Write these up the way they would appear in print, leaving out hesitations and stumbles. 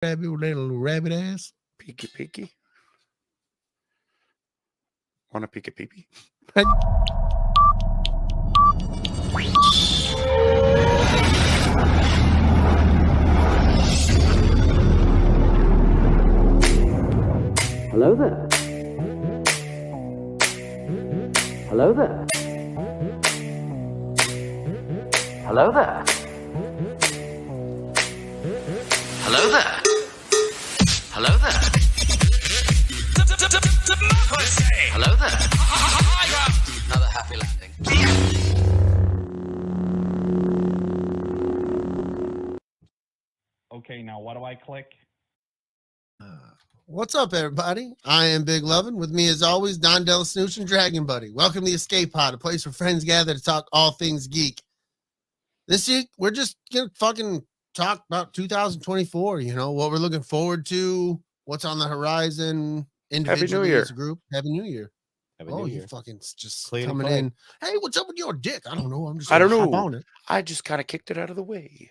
little rabbit ass. Peeky peeky. Want a peeky peepee? Hello there. Hello there. Hello there. Hello there. Hello there. Hello there. Another happy landing. Okay, now what do I click? What's up, everybody? I am Big Lovin. With me, as always, Don DellaSnooch and Dragon Buddy. Welcome to the Escape Pod, a place where friends gather to talk all things geek. This week, we're just gonna fucking talk about 2024. You know what we're looking forward to, what's on the horizon. Individually as a group. Happy New Year. Happy New Year. You fucking just Clean coming in. Hey, what's up with your dick? I don't know. I don't know. On it. I just kind of kicked it out of the way.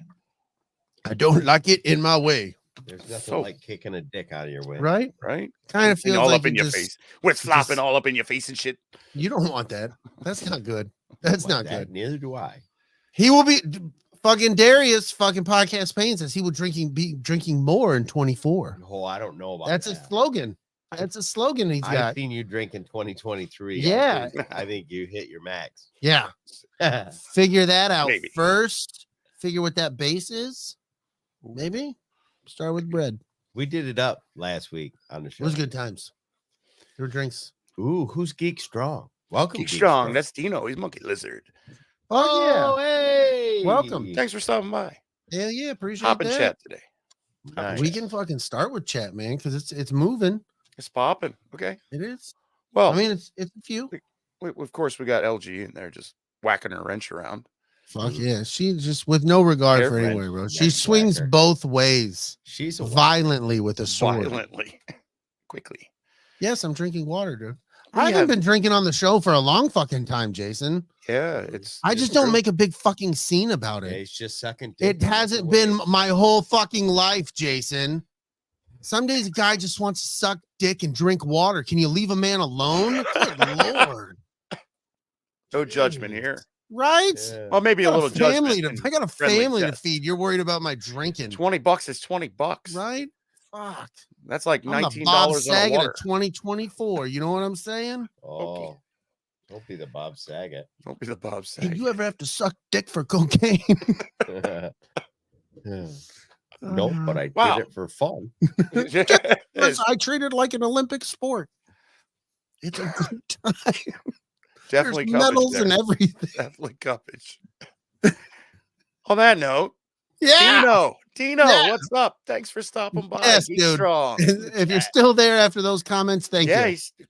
I don't like it in my way. There's nothing like kicking a dick out of your way. Right? Right? Kind of feels all like up in your face. With flopping all up in your face and shit. You don't want that. That's not good. That's not good. Neither do I. He will be fucking Darius fucking podcast pain says he will be drinking more in 24. Oh, I don't know about That's that. a slogan. That's a slogan he's got. I've seen you drink in 2023. Yeah. I think you hit your max. Yeah. Figure that out Maybe. first. Figure what that base is. Maybe. Start with bread. We did it up last week on the show. It was good times. There were drinks. Ooh, who's Geek Strong? Welcome, Geek Strong. That's Dino. He's Monkey Lizard. Oh, yeah. Hey. Welcome. Thanks for stopping by. Hell yeah. Appreciate Hop and that. chat today. Nice. We can fucking start with chat, man, because it's moving. It's popping. Okay. It is. Well, I mean, it's a few. of course, we got LG in there just whacking her wrench around. Fuck yeah. She just with no regard for anywhere, bro. She swings both ways. She's violently with a sword. Violently. Quickly. Yes, I'm drinking water, dude. I haven't been drinking on the show for a long fucking time, Jason. Yeah, I just don't make a big fucking scene about it. Yeah, it's just sucking. It hasn't been my whole fucking life, Jason. Some days a guy just wants to suck dick and drink water. Can you leave a man alone? Good Lord. No judgment here. Right? Yeah. Well, maybe a little family judgment. I got a family to feed. You're worried about my drinking. $20 is $20. Right? Fuck. That's like $19 I'm the Bob on Saget water. of 2024. You know what I'm saying? Oh, Okay. don't be the Bob Saget. Don't be the Bob Did Saget. you ever have to suck dick for cocaine? Nope, but I Wow. did it for fun. Yes, I treat it like an Olympic sport. It's a good time. Definitely There's medals cuppage and there. everything. Definitely cuppage. On that note, Yeah. Dino, Yeah. what's up? Thanks for stopping by. Yes, Geek dude. Strong. If you're still there after those comments, thank you.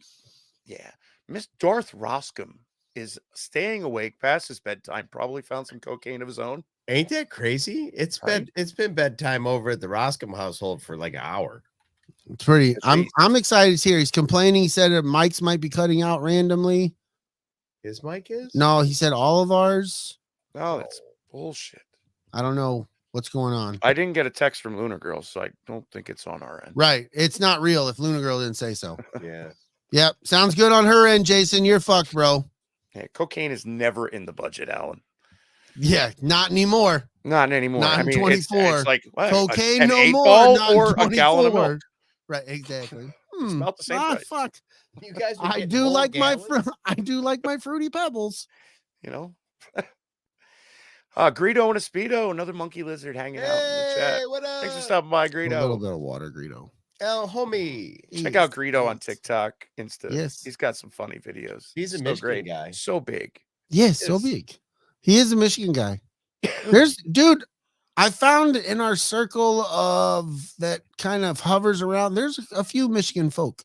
Yeah. Miss Darth Roscom is staying awake past his bedtime. Probably found some cocaine of his own. Ain't that crazy? It's been bedtime over at the Roscom household for like an hour. It's pretty. I'm excited to hear. He's complaining. He said that mics might be cutting out randomly. His mic is? No, he said all of ours. No, that's bullshit. I don't know what's going on. I didn't get a text from Luna Girl, so I don't think it's on our end. Right. It's not real if Luna Girl didn't say so. Yeah. Yep. Sounds good on her end, Jason. You're fucked, bro. Yeah, cocaine is never in the budget, Alan. Yeah, not anymore. Not anymore. Not I in mean, 24. it's like what, Cocaine an no 8 more. ball Not in or a gallon of 24. milk. Right, exactly. It's about the same price. Fuck. You guys are I getting do whole like gallons? I do like my fruity pebbles. You know. Greedo and a Speedo, another monkey lizard hanging out in the chat. Hey, what up? Thanks for stopping by, A little Greedo. bit of water, Greedo. El homie. Check out Greedo on TikTok, Insta. Yes. He's got some funny videos. He's a so Michigan great guy. So big. Yes, so Yes. big. He is a Michigan guy. Dude, I found in our circle of that kind of hovers around, there's a few Michigan folk.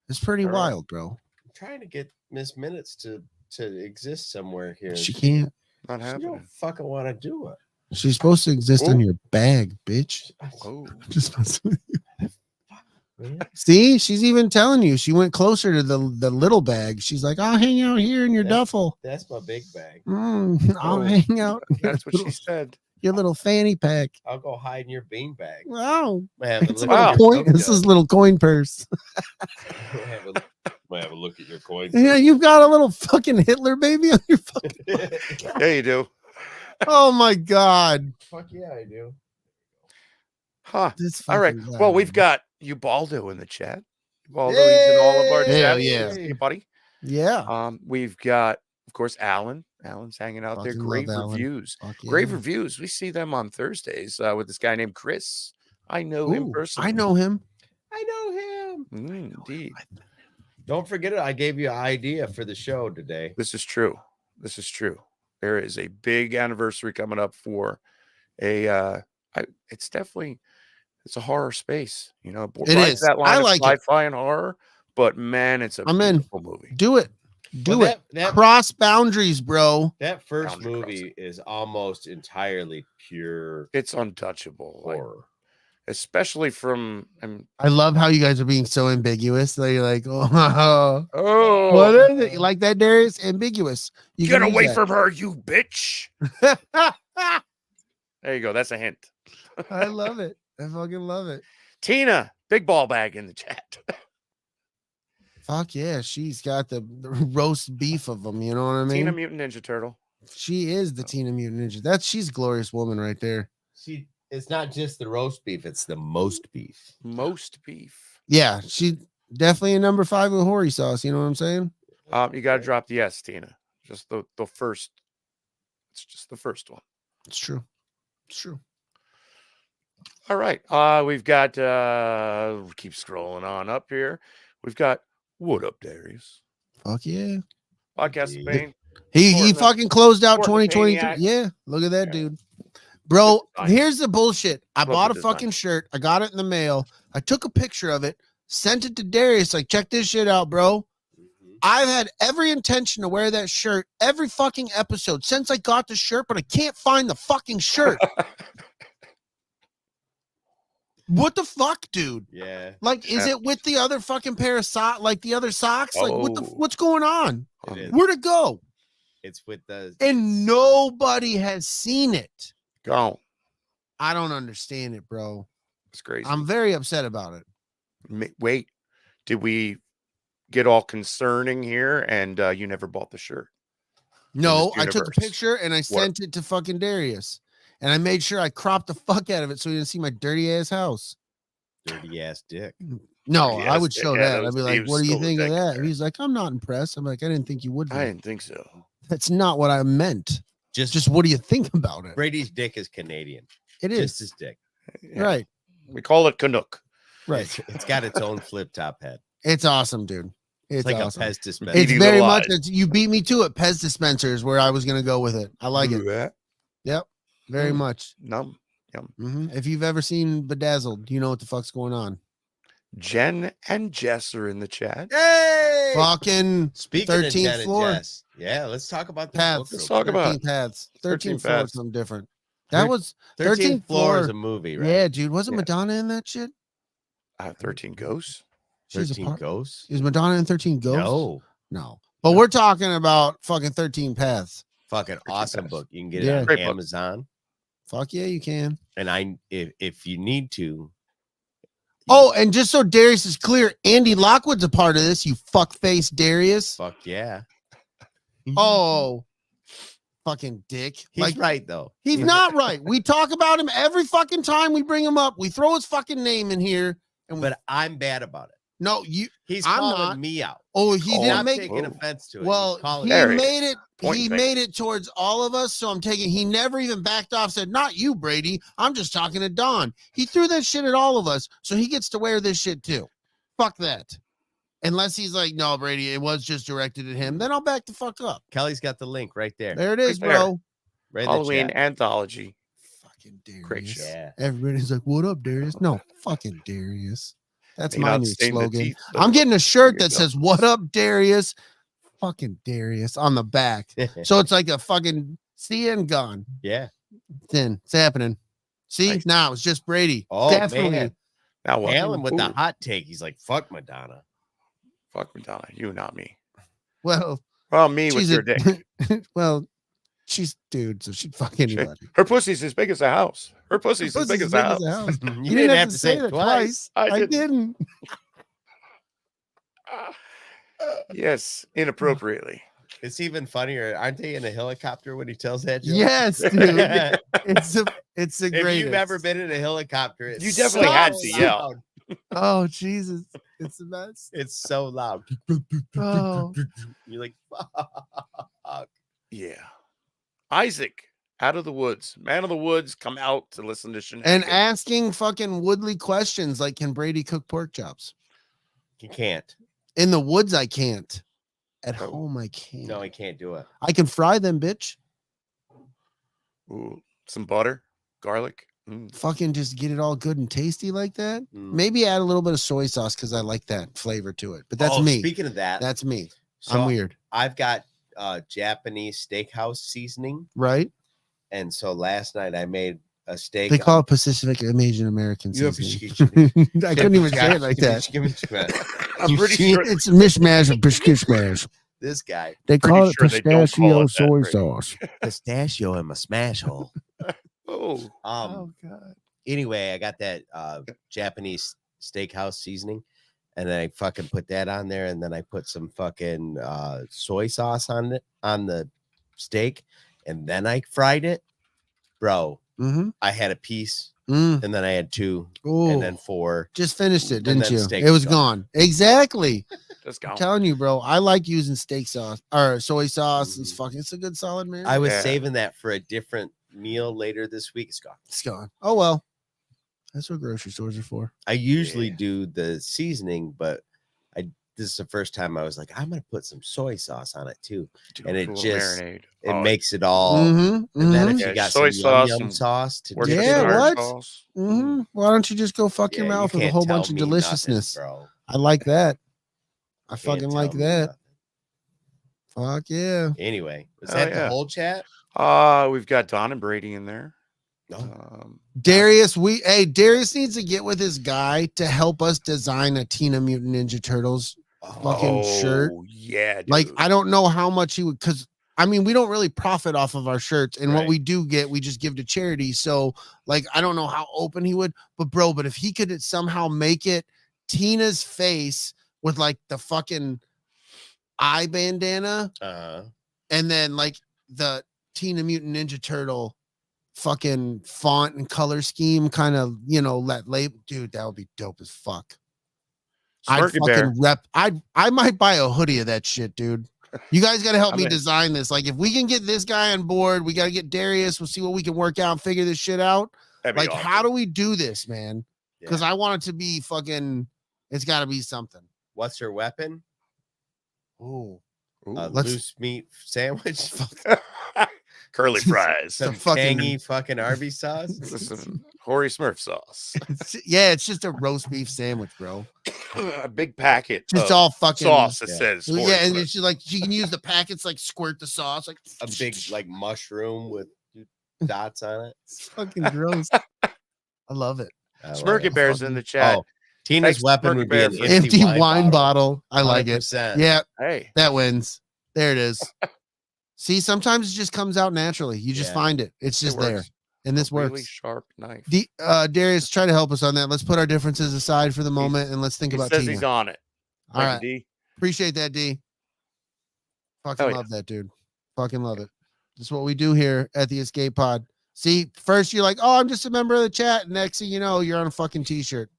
It's pretty All right. wild, bro. I'm trying to get Miss Minutes to exist somewhere here. She can't. Not She happening. don't fucking want to do it. She's supposed to exist in Ooh. your bag, bitch. Oh, Just messing with you. Man. See, she's even telling you. She went closer to the little bag. She's like, I'll hang out here in your duffel. That's my big bag. I'll Oh. hang out. that's what she said. Your little fanny pack. I'll go hide in your beanbag. Wow. It's A little coin. This is a little coin purse. Might have a look at your coin. Yeah, you've got a little fucking Hitler baby on your fucking. Yeah, you do. Oh my God. Fuck yeah, I do. Huh. This All right. fucking guy, Well, we've man. got Ubaldo in the chat. Ubaldo, he's in all of our Hell chats. yeah. Hey, buddy. Yeah. We've got, of course, Alan. Alan's hanging out there. Fucking Grave love Alan. reviews. Fuck Grave yeah. reviews. We see them on Thursdays with this guy named Chris. I know him Ooh, personally. I know him. I know him. Indeed. Don't forget it. I gave you an idea for the show today. This is true. This is true. There is a big anniversary coming up for a it's definitely it's a horror space, you know. It rides is. that line I of like it. sci-fi and horror, but man, it's a I'm in. beautiful movie. Do it. Do Well, it. that Cross boundaries, bro. that first Boundary movie is almost entirely pure It's untouchable, like, horror. especially from I love how you guys are being so ambiguous. They're like, oh, oh, what is it? You like that, Darius? Ambiguous. You get can use away that. from her, you bitch. There you go. That's a hint. I love it. I fucking love it. Tina, big ball bag in the chat. Fuck yeah. She's got the roast beef of them. You know what I mean? Tina Mutant Ninja Turtle. She is the Tina Mutant Ninja. She's a glorious woman right there. See, it's not just the roast beef, it's the most beef. Most beef. Yeah, she definitely a number 5 with hoary sauce. You know what I'm saying? You got to drop the S, Tina. Just the first. It's just the first one. It's true. It's true. All right. We've got keep scrolling on up here. We've got what up, Darius? Fuck yeah. Podcast Yeah. Spain. He Sporting the- fucking closed out sporting the 2023. Maniac. Yeah, look at that Yeah. dude. Bro, Good design. here's the bullshit. I Love bought a the design. fucking shirt. I got it in the mail. I took a picture of it, sent it to Darius. Like, check this shit out, bro. I've had every intention to wear that shirt every fucking episode since I got the shirt, but I can't find the fucking shirt. What the fuck, dude? Yeah. Like, is Yeah. it with the other fucking pair of socks? Like the other socks? Like, Oh. what's going on? It is. Where'd it go? It's with the And nobody has seen it. Go. I don't understand it, bro. It's crazy. I'm very upset about it. Wait, did we get all concerning here and you never bought the shirt? No, this I took a universe. picture and I sent it to fucking Darius. And I made sure I cropped the fuck out of it so he didn't see my dirty ass house. dirty ass dick. No, Dirty I ass would dick. show Yeah, that. that I'd was- be he like, was what do you still think of dick that? there. He's like, I'm not impressed. I'm like, I didn't think you would be. I didn't think so. That's not what I meant. Just What do you think about it? Brady's dick is Canadian. It Just is. his dick. Yeah. Right. We call it Canuck. Right. It's got its own flip top head. It's awesome, dude. It's like awesome. a Pez dispenser. It's Eating very alive. much, you beat me to it. Pez dispensers where I was going to go with it. I like it. Yeah. Very Mm. much. Num. If you've ever seen Bedazzled, you know what the fuck's going on. Jen and Jess are in the chat. Hey! Fucking Speaking 13th of Jen and floor. Jess, yeah, let's talk about the paths. book. Let's real talk quick. about 13 paths. 13 13th floor is paths. something different. That was 13th 13th floor is floor. a movie, right? Yeah, dude. Wasn't Yeah. Madonna in that shit? 13 Ghosts. She's a 13 part. Ghosts? Is Madonna in 13 Ghosts? No. No. But we're talking about fucking 13 paths. Fucking 13 awesome Paths. book. You can get Yeah. it on Great book. Amazon. Fuck yeah, you can. And if you need to. Oh, and just so Darius is clear, Andy Lockwood's a part of this, you fuckface Darius. Fuck yeah. Oh, fucking dick. He's right though. He's not right. We talk about him every fucking time we bring him up. We throw his fucking name in here. And But I'm bad about it. no, you. He's I'm calling not. me out. Oh, he He's didn't not make. taking Oh. offense to it. Well, He's calling he There he made it. Point He finger. made it towards all of us. So I'm taking. He never even backed off. Said, "Not you, Brady. I'm just talking to Don." He threw that shit at all of us, so he gets to wear this shit too. Fuck that. Unless he's like, "No, Brady, it was just directed at him." Then I'll back the fuck up. Kelly's got the link right there. There it is, Right there. bro. Right in the Halloween chat. anthology. Fucking Darius. Great show. Yeah. Everybody's like, "What up, Darius?" No, fucking Darius. That's May my not new stain the slogan. teeth, I'm but getting a shirt there you that go. says "What up, Darius?" Fucking Darius on the back. So it's like a fucking see and gone. Yeah. Then it's happening. See, Nice. now it's just Brady. Oh, Definitely. man. Now what? Alan with the Ooh, hot take. He's like, fuck Madonna. fuck Madonna. You, not me. Well, Well, me with she's your a- dick. well, She's dude, so she'd fuck anybody. Her pussy's as big as a house. Her pussy's as big as a house. You didn't have to say it twice. I didn't. Yes, inappropriately. It's even funnier. Aren't they in a helicopter when he tells that joke? Yes, dude. It's a great. If you've ever been in a helicopter, it's You definitely so had to yell. loud. Oh Jesus, it's the best. It's so loud. Oh. You're like, fuck. Yeah. Isaac, out of the woods. Man of the woods, come out to listen to And Shenanigans. asking fucking Woodley questions like, can Brady cook pork chops? You can't. In the woods, I can't. At Oh. home, I can't. No, he can't do it. I can fry them, bitch. Ooh, some butter, garlic. Fucking just get it all good and tasty like that. Mm. Maybe add a little bit of soy sauce because I like that flavor to it. But that's me. Speaking of that, That's me. so I'm weird, I've got Japanese steakhouse seasoning. right? And so last night I made a steak. They call it Pacific Asian American You have seasoning. I couldn't even say it like that. I'm pretty sure It's a mishmash of pishmash. This guy, They Pretty call it sure they don't pistachio call it that, soy Brady. sauce. pistachio in my smash hole. Oh, Oh God. Anyway, I got that Japanese steakhouse seasoning, and then I fucking put that on there, and then I put some fucking soy sauce on it on the steak, and then I fried it, bro. Mm-hmm. I had a piece, Mm. and then I had two, Ooh. and then four. Just finished it, And didn't then you? steak It was was gone. Exactly. that's I'm gone. telling you, bro. I like using steak sauce or soy sauce. It's fucking. It's a good solid man. I was Yeah. saving that for a different meal later this week. It's gone. It's gone. Oh well. That's what grocery stores are for. I usually Yeah. do the seasoning, but this is the first time I was like, I'm gonna put some soy sauce on it too. Do and a it little just- marinade. It Oh, makes it all. Mm-hmm. And then if Yeah, you got soy some sauce, yum some sauce to Worcestershire Yeah, dip it. what? sauce. Why don't you just go fuck your Yeah, mouth you with a can't whole tell bunch of me nothing, deliciousness? bro. I like that. I Can't fucking like tell me that. nothing. Fuck yeah. Anyway, was Oh, that yeah. the whole chat? We've got Don and Brady in there. No. Darius, Darius needs to get with his guy to help us design a Tina Mutant Ninja Turtles fucking shirt. Yeah, dude. Like, I don't know how much he would, because I mean, we don't really profit off of our shirts, and what Right. we do get, we just give to charity. So, like, I don't know how open he would, but if he could somehow make it Tina's face with like the fucking eye bandana, and then like the Tina Mutant Ninja Turtle fucking font and color scheme, kind of, let label, dude, that would be dope as fuck. I'd Smirky Bear. fucking rep. I might buy a hoodie of that shit, dude. You guys got to help I'm me in. design this. Like, if we can get this guy on board, we got to get Darius. We'll see what we can work out and figure this shit out. That'd be Like, awesome. how do we do this, man? Because Yeah. I want it to be fucking. It's got to be something. What's her weapon? Oh, Ooh. let's- Loose meat sandwich. Curly fries. Some fucking- tangy fucking Arby's sauce. Some Hoary Smurf sauce. yeah, it's just a roast beef sandwich, bro. A big packet Just of all fucking sauce that yeah. says Yeah, Hoary and Smurf. it's just like you can use the packets, like squirt the sauce, like A big like mushroom with dots on it. it's fucking gross. I love it. I love Smirky it. Bear's in the chat. Oh, Tina's Thanks, weapon Smirky would be Bear, an for- Empty wine bottle. I like it. 100%. Yeah, Hey, that wins. There it is. See, sometimes it just comes out naturally. You just Yeah. find it. It's just it there. works. And this Really works. sharp knife. Darius, try to help us on that. Let's put our differences aside for the moment and let's think He about says Tina. he's on it. All Thank right. you, D. Appreciate that, D. Fucking Hell yeah. love that, dude. Fucking love it. This is what we do here at the Escape Pod. See, first you're like, oh, I'm just a member of the chat. Next thing you know, you're on a fucking t-shirt.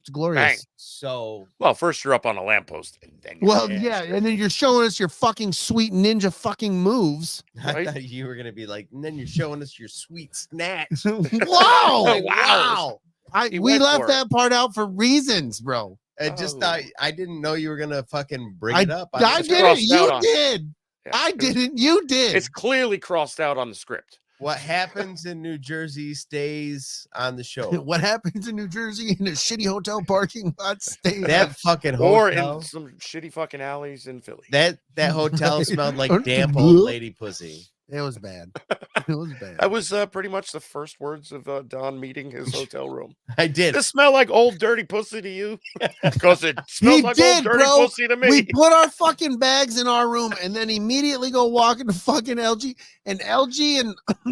It's glorious. Bang. So Well, first you're up on a lamppost. And then you're Well, on yeah, the and then you're showing us your fucking sweet ninja fucking moves. I Right? thought you were gonna be like, and then you're showing us your sweet snacks. Wow. Wow. Wow. He We went left for it. that part out for reasons, bro. I just Oh. thought I didn't know you were gonna fucking bring I- it up. I it's didn't. crossed You out on- did. Yeah, I it was- didn't. You did. It's clearly crossed out on the script. What happens in New Jersey stays on the show. What happens in New Jersey in a shitty hotel parking lot stays. That fucking Or hotel. in some shitty fucking alleys in Philly. That hotel smelled like Or- damp old lady pussy. It was bad. It was bad. That was pretty much the first words of Don meeting his hotel room. I did. Does this smell like old dirty pussy to you? Because it smells like old dirty pussy to me. We put our fucking bags in our room and then immediately go walking to fucking LG, and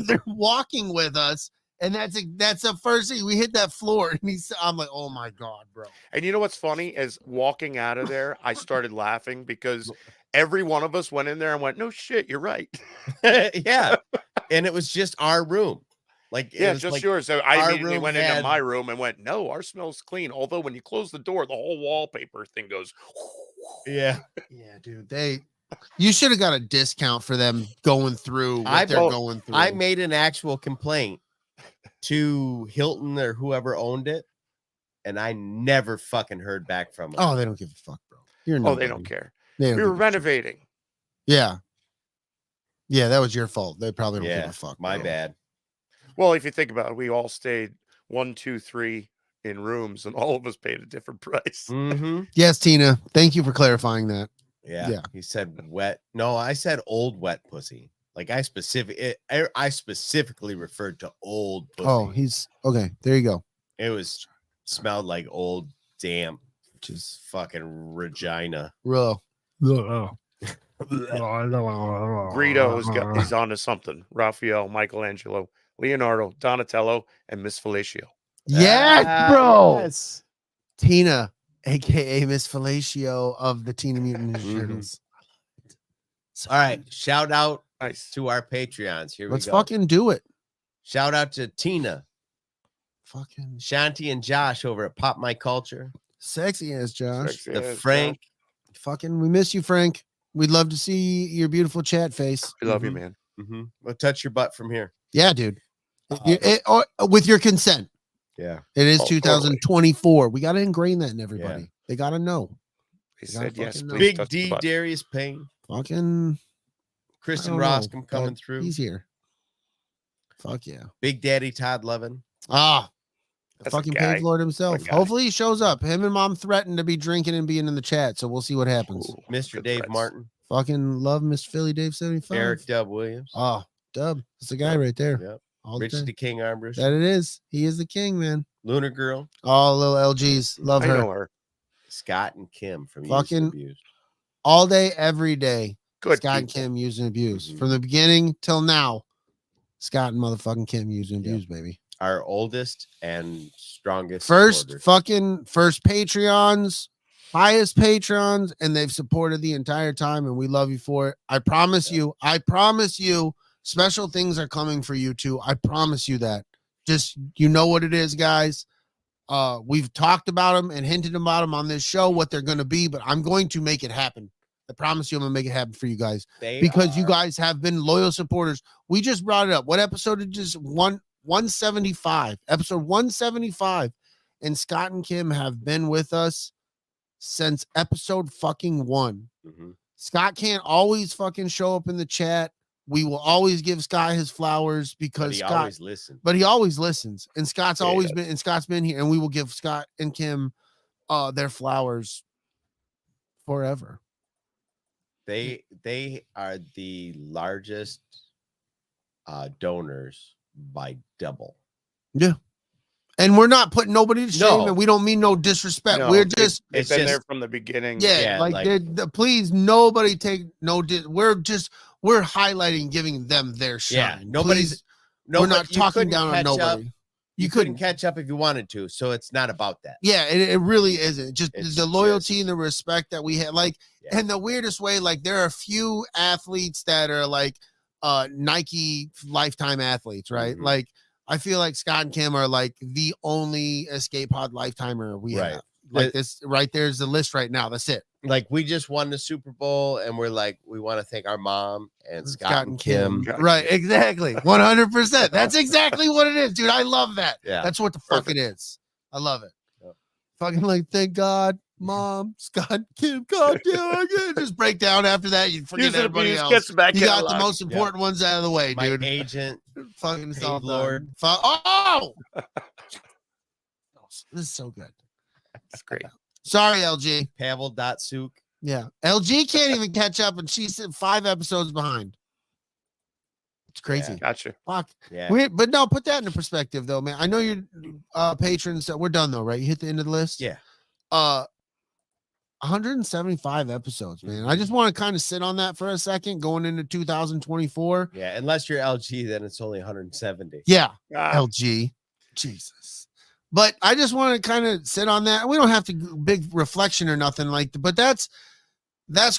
they're walking with us. And that's the first thing we hit that floor. And I'm like, oh my God, bro. And you know what's funny is walking out of there, I started laughing because every one of us went in there and went, no shit, you're right. Yeah. And it was just our room. Like, yeah, just like yours. So I immediately went into had... my room and went, no, our smell's clean. Although when you close the door, the whole wallpaper thing goes. Yeah. Yeah, dude. You should have got a discount for them going through what they're going through. I made an actual complaint to Hilton or whoever owned it, and I never fucking heard back from them. Oh, they don't give a fuck, bro. They don't care. We were renovating. Yeah. Yeah, that was your fault. They probably don't give a fuck. My bad. Well, if you think about it, we all stayed 1, 2, 3 in rooms, and all of us paid a different price. Mm-hmm. Yes, Tina. Thank you for clarifying that. Yeah. He said wet. No, I said old wet pussy. Like I specifically referred to old pussy. Oh, he's okay. There you go. It smelled like old damp, just fucking Regina. Real. Greedo he's on to something. Raphael, Michelangelo, Leonardo, Donatello, and Miss Felicio. Yes, bro. Yes. Tina, aka Miss Felicio of the Teen Mutant Ninja Turtles. All right, shout out Nice. to our Patreons. Here Let's we go. fucking do it. Shout out to Tina, fucking Shanti, and Josh over at Pop My Culture. Sexy ass Josh. Frank. Fucking, we miss you, Frank. We'd love to see your beautiful chat face. We love you, man. Mm-hmm. We'll touch your butt from here. Yeah, dude. With your consent. Yeah. It is 2024. Totally. We got to ingrain that in everybody. Yeah. They got to know. They said yes. Big D, Darius Payne. Fucking Kristen Roscom coming through. He's here. Fuck yeah. Big Daddy Todd Lovin. The fucking page lord himself. Hopefully he shows up. Him and Mom threatened to be drinking and being in the chat, so we'll see what happens. Ooh, Mr. Dave threats. Martin. Fucking love Miss Philly Dave 75. Eric Dub Williams. Oh, Dub. That's the guy right there. Yep. Richard the King Armbrust. That it is. He is the king, man. Lunar Girl. Oh, little LGs. Love her. I know her. Scott and Kim from fucking Abused. All day, every day. Good Scott and Kim used and abused. From the beginning till now. Scott and motherfucking Kim used and abused, baby. Our oldest and strongest. First Patreons, highest patrons, and they've supported the entire time, and we love you for it. I promise you, special things are coming for you too. I promise you that. Just, you know what it is, guys. We've talked about them and hinted about them on this show, what they're going to be, but I'm going to make it happen. I promise you I'm going to make it happen for you guys. You guys have been loyal supporters. We just brought it up. What episode did just 175, episode 175, and Scott and Kim have been with us since episode fucking 1. Mm-hmm. Scott can't always fucking show up in the chat. We will always give Scott his flowers because Scott always listens. But he always listens, and Scott's always been, and Scott's been here, and we will give Scott and Kim their flowers forever. They are the largest donors by double. Yeah. And we're not putting nobody to shame, and we don't mean no disrespect. No, we're just it's been there from the beginning. Yeah, please, nobody take no. We're highlighting, giving them their shine. Yeah, nobody's. We're not talking down on nobody. You couldn't catch up if you wanted to, so it's not about that. Yeah, it really isn't. Just the loyalty and the respect that we had. Like, in the weirdest way, like there are a few athletes that are like Nike lifetime athletes, right? Mm-hmm. Like, I feel like Scott and Kim are like the only Escape Pod lifetimer we have. Like this right there's the list right now. That's it. Like we just won the Super Bowl and we're like, we want to thank our mom and Scott and Kim. Right, exactly. 100%. That's exactly what it is, dude. I love that. Yeah. That's what the fuck it is. I love it. Yeah. Fucking like, thank God, Mom, Scott, Kim, God damn, I can't just break down after that. You forget everybody else. You got the most important ones out of the way, dude. My agent, fucking Lord. Oh! This is so good. That's great. Sorry, LG. Pavel.Suk. Yeah. LG can't even catch up, and she's 5 episodes behind. It's crazy. Gotcha. Fuck. Yeah. But no, put that into perspective though, man. I know your patrons. We're done though, right? You hit the end of the list. Yeah. 175 episodes, man. I just want to kind of sit on that for a second going into 2024. Yeah. Unless you're LG, then it's only 170. Yeah. Ah, LG. Jesus. But I just want to kind of sit on that. We don't have to big reflection or nothing like that, but that's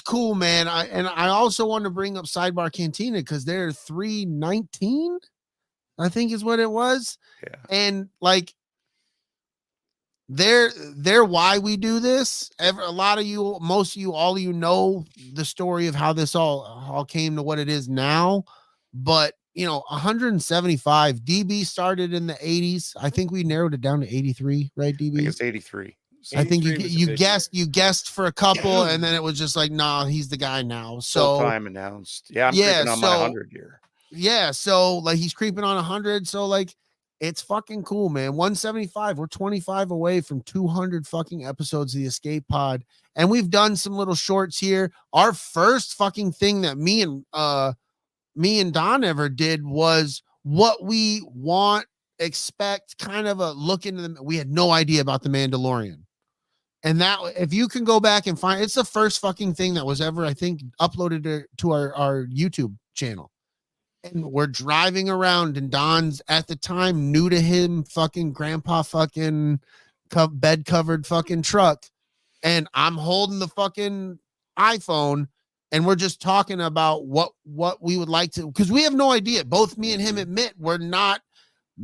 cool, man. I also want to bring up Sidebar Cantina because they're 319, I think is what it was. yeah. And like they're why we do this. A lot of you, most of you, all of you know the story of how this all came to what it is now. But 175. DB started in the 80s. I think we narrowed it down to 83, right? DB. I think it's 83. I think 83 was a you good guessed for a couple, and then it was just like, nah, he's the guy now. So Full time announced. Yeah, I'm Yeah, creeping on my so- 100 year. yeah, so like he's creeping on 100. So like it's fucking cool, man. 175. We're 25 away from 200 fucking episodes of the Escape Pod, and we've done some little shorts here. Our first fucking thing that me and Don ever did was what we expect, kind of a look into them. We had no idea about the Mandalorian. And that, if you can go back and find, it's the first fucking thing that was ever, I think, uploaded to our YouTube channel. And we're driving around, and Don's at the time new to him, fucking grandpa, fucking bed covered fucking truck. And I'm holding the fucking iPhone, and we're just talking about what we would like to, because we have no idea. Both me and him admit we're not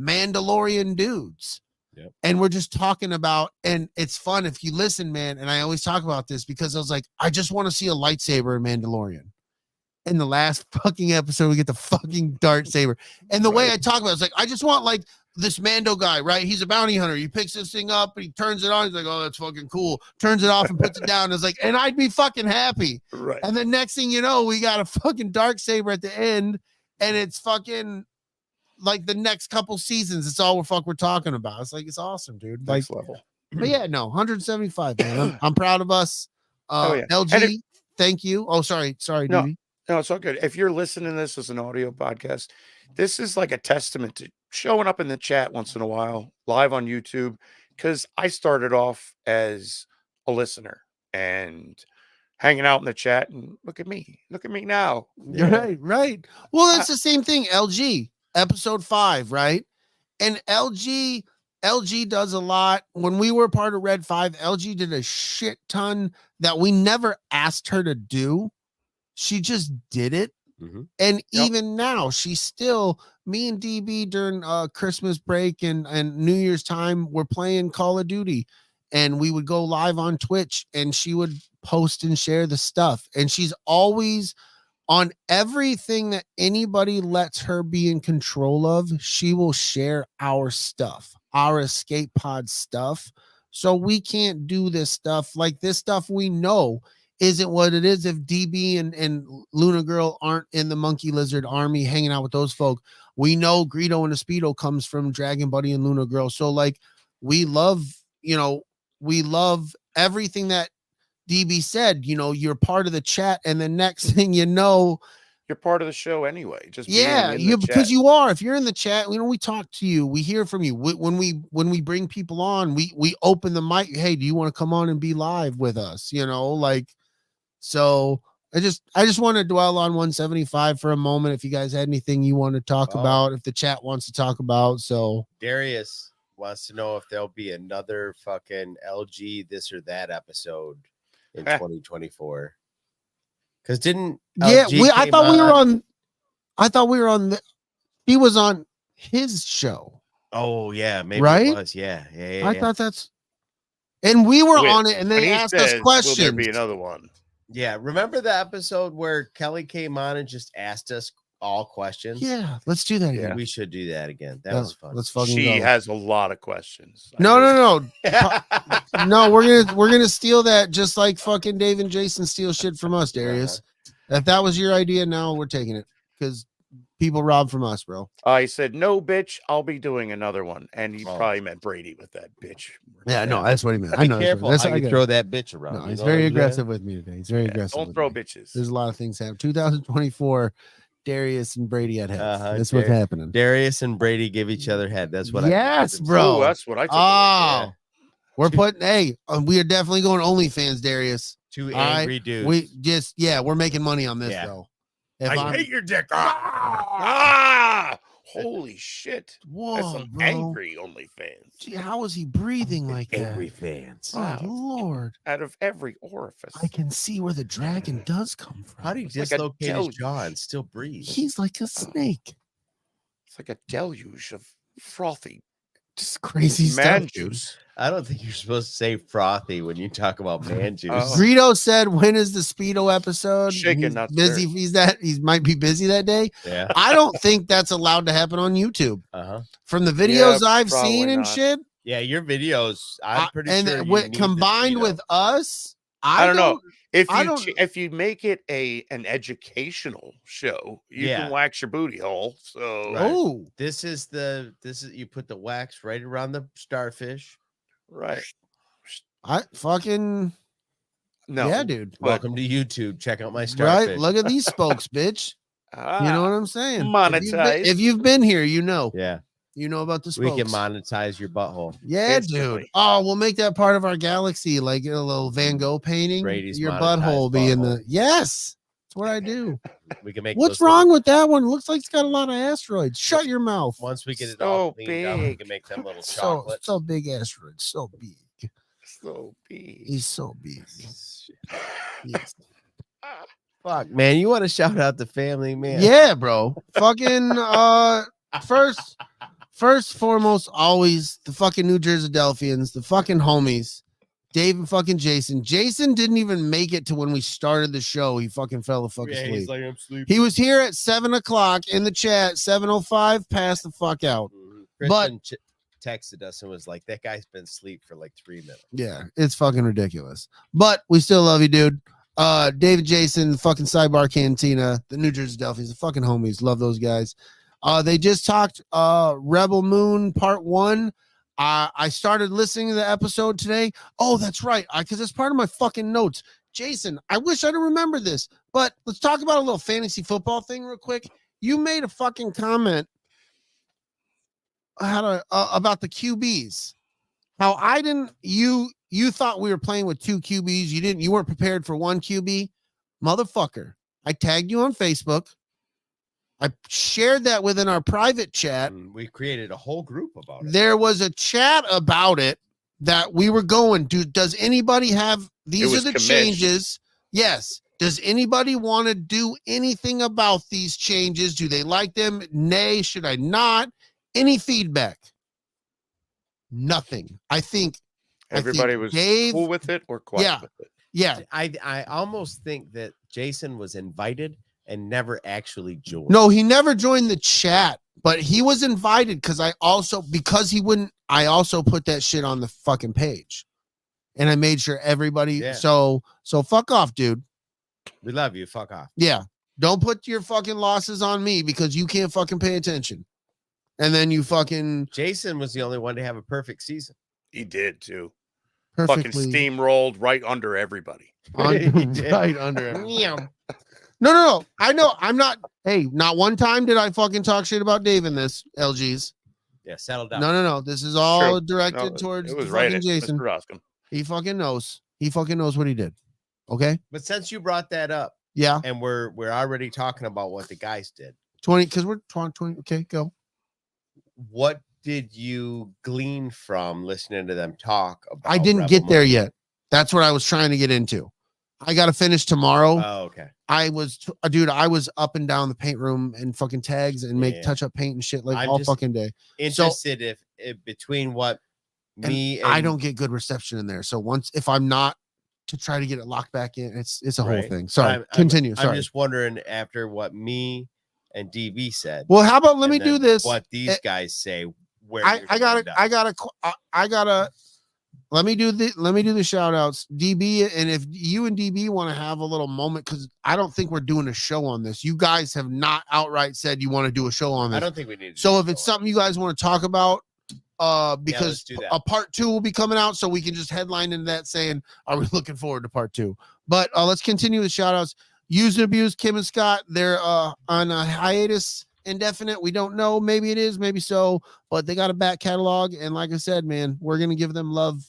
Mandalorian dudes. Yep. And we're just talking about, and it's fun if you listen, man. And I always talk about this because I was like, I just want to see a lightsaber in Mandalorian. In the last fucking episode, we get the fucking dart saber. And the way I talk about it, it's like, I just want like this Mando guy, right? He's a bounty hunter. He picks this thing up and he turns it on. He's like, oh, that's fucking cool. Turns it off and puts it down. It's like, and I'd be fucking happy. Right. And then next thing you know, we got a fucking dark saber at the end, and it's fucking like the next couple seasons. It's all we're talking about. It's like, it's awesome, dude. Like, Next level. but yeah, no, 175, man. I'm proud of us. Yeah. LG, And thank you. Oh, sorry, No. DB. No, it's all good. If you're listening to this as an audio podcast, this is like a testament to showing up in the chat once in a while, live on YouTube, because I started off as a listener and hanging out in the chat, and look at me now. Right, right. Well, it's the same thing. LG, episode 5, right? And LG does a lot. When we were part of Red 5, LG did a shit ton that we never asked her to do. She just did it. Mm-hmm. And even now, she's still, me and DB during Christmas break and New Year's time, we're playing Call of Duty, and we would go live on Twitch, and she would post and share the stuff. And she's always on everything that anybody lets her be in control of. She will share our stuff, our Escape Pod stuff. So we can't do this stuff. Like this stuff we know isn't what it is if DB and Luna Girl aren't in the Monkey Lizard army hanging out with those folk. We know Greedo and Speedo comes from Dragon Buddy and Luna Girl. So like we love everything that DB said. You're part of the chat, and the next thing you know, You're part of the show anyway. Just because you are. If you're in the chat, we talk to you, we hear from you. When we bring people on, we open the mic. Hey, do you want to come on and be live with us? So I just want to dwell on 175 for a moment. If you guys had anything you want to talk about, if the chat wants to talk about, so Darius wants to know if there'll be another fucking LG this or that episode in 2024. Because didn't LG I thought we were on he was on his show. Oh yeah, maybe right? It was. Yeah. I thought that's, and we were on it, and they asked us questions. Will there be another one? Yeah, remember the episode where Kellie came on and just asked us all questions? Yeah, let's do that again. We should do that again. That was fun. Let's fucking She go. has a lot of questions. No. No, we're gonna steal that just like fucking Dave and Jason steal shit from us, Darius. If that was your idea, now we're taking it because people rob from us, bro. He said, "No, bitch, I'll be doing another one," and he probably meant Brady with that bitch. Yeah, no, that's what he meant. I know. Careful, that's I can throw that bitch around. No, he's very aggressive with me today. He's very aggressive. Don't throw bitches. There's a lot of things happening. 2024 Darius and Brady had heads. Uh-huh, That's what's happening. Darius and Brady give each other head. That's what Yes, I bro. Oh, that's what I took. Oh, Yeah. we're putting. Hey, we are definitely going OnlyFans, Darius. Two All right, angry dudes. We just we're making money on this Yeah. though. If I I'm, hate your dick. Ah! Holy shit. whoa, That's some bro. angry OnlyFans. Gee, how is he breathing like that? angry fans. Oh, Wow. Lord. Out of every orifice. I can see where the dragon does come from. How do you It's like a dislocate his deluge. jaw and still breathe? He's like a snake. It's like a deluge of frothy Just crazy man stuff, dude. juice. I don't think you're supposed to say frothy when you talk about man juice. Oh. Greedo said, "When is the Speedo episode?" Shaken, He's not busy. stirred. He might be busy that day. Yeah. I don't think that's allowed to happen on YouTube. Uh-huh. From the videos Yeah, I've probably seen and not. shit, Yeah, your videos. I'm pretty and sure. with, combined with us, I don't know. If I you don't- if you make it an educational show, you Yeah. can wax your booty hole. So Right. Oh, This is you put the wax right around the starfish. right. I fucking No. yeah, dude. But- Welcome to YouTube. Check out my starfish. Right? Look at these spokes, bitch. You know what I'm saying? Monetize. If you've been here, you know. Yeah, You know about the we spokes. can monetize your butthole. Yeah, Instantly. dude. Oh, we'll make that part of our galaxy, like a little Van Gogh painting. Brady's Your monetized butthole be in butthole. the yes. That's what I do. We can make. What's those little- wrong with that one? Looks like it's got a lot of asteroids. Shut your mouth. Once we get it all So cleaned up, we big. can make them little So chocolates. so big asteroids, so big. So big. He's so big. Yes. Fuck, man, you want to shout out the family, man? Yeah, bro. Fucking first foremost, always the fucking New Jersey Delphians, the fucking homies, Dave and fucking Jason. Jason didn't even make it to when we started the show. He fucking fell the fuck Yeah, asleep. he's like, I'm sleeping. He was here at 7:00 in the chat, 7:05, passed the fuck out. Kristen texted us and was like, that guy's been asleep for like 3 minutes. Yeah, it's fucking ridiculous. But we still love you, dude. David Jason, the fucking Sidebar Cantina, the New Jersey Delphians, the fucking homies. Love those guys. They just talked Rebel Moon Part 1. I started listening to the episode today. Oh, that's right. Because it's part of my fucking notes. Jason, I wish I'd remember this, but let's talk about a little fantasy football thing real quick. You made a fucking comment about the QBs. How I didn't, you thought we were playing with 2 QBs. You weren't prepared for 1 QB. Motherfucker. I tagged you on Facebook. I shared that within our private chat. And we created a whole group about it. There was a chat about it that we were going, does anybody have, these are was the commish. changes. Yes. Does anybody want to do anything about these changes? Do they like them? Nay, should I not? Any feedback? Nothing. I think Everybody was Dave- cool with it or quiet Yeah. with it. yeah. I almost think that Jason was invited and never actually joined. No, he never joined the chat, but he was invited because I also put that shit on the fucking page. And I made sure everybody Yeah. so fuck off, dude. We love you. Fuck off. Yeah. Don't put your fucking losses on me because you can't fucking pay attention. And then you fucking Jason was the only one to have a perfect season. He did too. perfectly Fucking steamrolled right under everybody. He did. right under it. No. I know. I'm not. Hey, not one time did I fucking talk shit about Dave in this LGs. Yeah, settle down. No. This is all True. directed No, towards it was the right fucking at Jason. Mr. Roskin. He fucking knows. He fucking knows what he did. Okay. But since you brought that up, Yeah. and we're already talking about what the guys did, 20. Because we're 20. Okay, go. what did you glean from listening to them talk about? I didn't Rebel get there Moon? yet. That's what I was trying to get into. I got to finish tomorrow. Oh, okay. I was up and down the paint room and fucking tags and make Yeah. touch up paint and shit like I'm all just fucking day. Interested if between what And me and I don't get good reception in there. So if I'm not to try to get it locked back in, it's a whole Right. thing. Sorry. I'm- Continue. I'm Sorry. just wondering after what me and DB said. Well, how about let and me do then this? What these Eh, guys say. Where I you're gonna end up. let me do the shout outs. DB, and if you and DB want to have a little moment, because I don't think we're doing a show on this. You guys have not outright said you want to do a show on I this. don't think we need to. So do if a it's show on something you guys want to talk about, let's because do that. a part 2 will be coming out, so we can just headline into that saying, are we looking forward to part 2? But let's continue the shout outs. Use and Abuse, Kim and Scott, they're on a hiatus indefinite. We don't know. Maybe it is, maybe so, but they got a back catalog. And like I said, man, we're going to give them love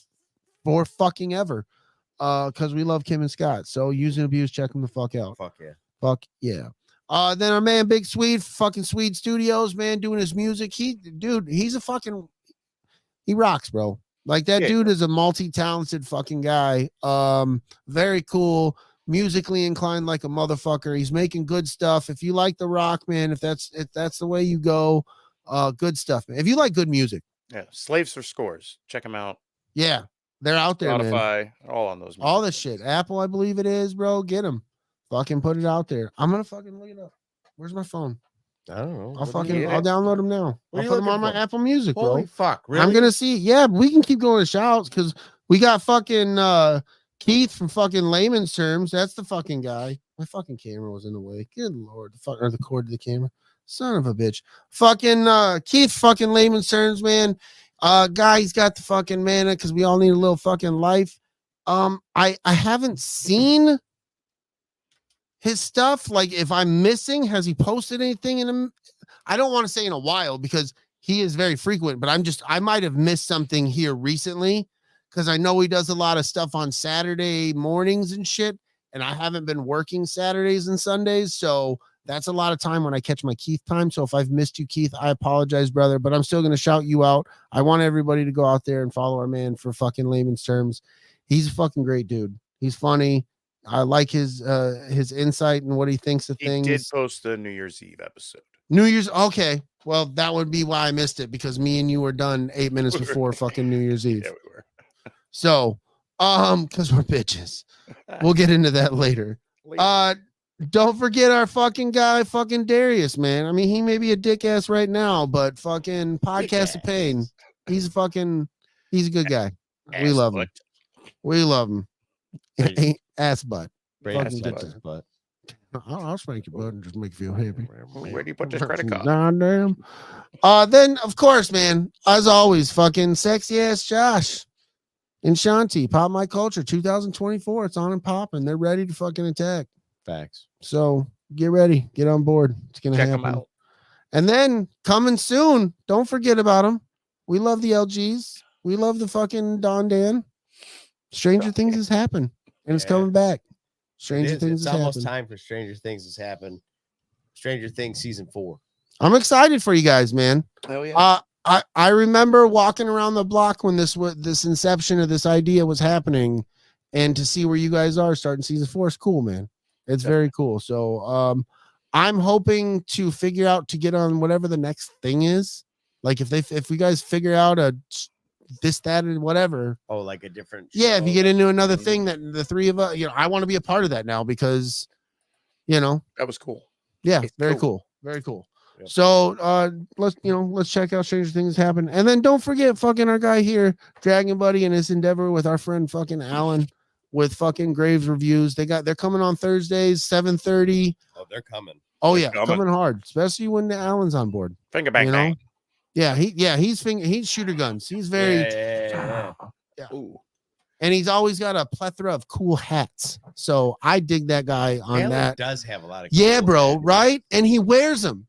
for fucking ever because we love Kim and Scott. So Use and Abuse, check them the fuck out. Fuck yeah. Fuck yeah. Then our man Big Swede, fucking Swede Studios, man, doing his music. He's a fucking, he rocks, bro. Like that dude is a multi-talented fucking guy. Very cool, musically inclined like a motherfucker. He's making good stuff. If you like the rock, man, if that's the way you go, good stuff, man. If you like good music. Yeah, Slaves for Scores. Check them out. Yeah, they're out there, Spotify, man. all on those. All this shit. Apple, I believe it is, bro. Get them. Fucking put it out there. I'm gonna fucking look it up. Where's my phone? I don't know. I'll download them now. What are I'll you put them looking on my for? Apple Music, bro. Holy fuck. Really? I'm gonna see. Yeah, we can keep going to shouts because we got fucking Keith from fucking Layman's Terms. That's the fucking guy. My fucking camera was in the way. Good lord, the cord to the camera. Son of a bitch. Fucking Keith, fucking Layman's Terms, man. Guy's got the fucking mana because we all need a little fucking life. I haven't seen his stuff. Like, if I'm missing, has he posted anything in him? I don't want to say in a while because he is very frequent, but I might have missed something here recently because I know he does a lot of stuff on Saturday mornings and shit. And I haven't been working Saturdays and Sundays. So that's a lot of time when I catch my Keith time. So if I've missed you, Keith, I apologize, brother, but I'm still going to shout you out. I want everybody to go out there and follow our man for fucking Layman's Terms. He's a fucking great dude. He's funny. I like his insight and what he thinks of things. He did post the New Year's Eve episode. New Year's. Okay. Well, that would be why I missed it because me and you were done 8 minutes before fucking New Year's Eve. Yeah, we were. So, because we're bitches. We'll get into that later. Don't forget our fucking guy, fucking Darius, man. I mean, he may be a dick ass right now, but fucking Podcast of Pain. He's a good guy. We love him. We love him. Ass butt. Butt. I'll spank your butt and just make you feel happy. Where do you put this credit card? Goddamn. Then of course, man, as always, fucking sexy ass Josh and Shanti, Pop My Culture 2024. It's on and popping. They're ready to fucking attack. Facts. So get ready, get on board. It's gonna Check happen. them out. And then coming soon, don't forget about them. We love the LGs. We love the fucking Don Dan. Stranger Things has happened, and it's coming back. Stranger Things It's has almost happened. time for Stranger Things to happen. Stranger Things season 4. I'm excited for you guys, man. Oh yeah. I remember walking around the block when this inception of this idea was happening, and to see where you guys are starting season 4 is cool, man. It's very cool. So I'm hoping to figure out to get on whatever the next thing is. Like if we guys figure out this, that, and whatever. Oh, like a different show. Yeah, if you get into another Mm-hmm. thing that the three of us, I want to be a part of that now because, That was cool. Yeah, It's very cool. cool. Very cool. Yep. So let's check out Stranger Things happen. And then don't forget fucking our guy here, Dragon Buddy, and his endeavor with our friend fucking Alan with fucking Graves reviews. They're coming on Thursdays, 7:30. Oh, they're coming. Oh They're yeah, coming hard, especially when the Alan's on board. Finger bang bang. Yeah, he's shooter guns. He's very Yeah. Ooh. and he's always got a plethora of cool hats. So I dig that guy on Alan that. does have a lot of Yeah, cool bro, hats right? And he wears them.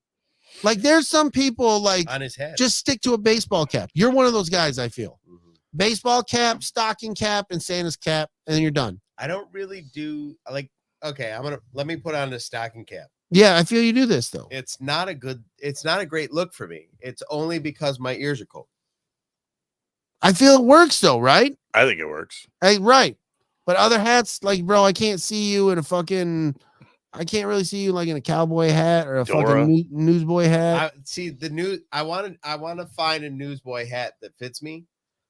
Like there's some people like on his head. just stick to a baseball cap. You're one of those guys, I feel. Mhm. Baseball cap, stocking cap, and Santa's cap, and then you're done. I don't really do like. Okay, let me put on a stocking cap. Yeah, I feel you do this though. It's not a great look for me. It's only because my ears are cold. I feel it works though, right? I think it works. Hey, right. But other hats, like, bro, I can't see you in a fucking. I can't really see you like in a cowboy hat or a Dora. fucking newsboy hat. I want to find a newsboy hat that fits me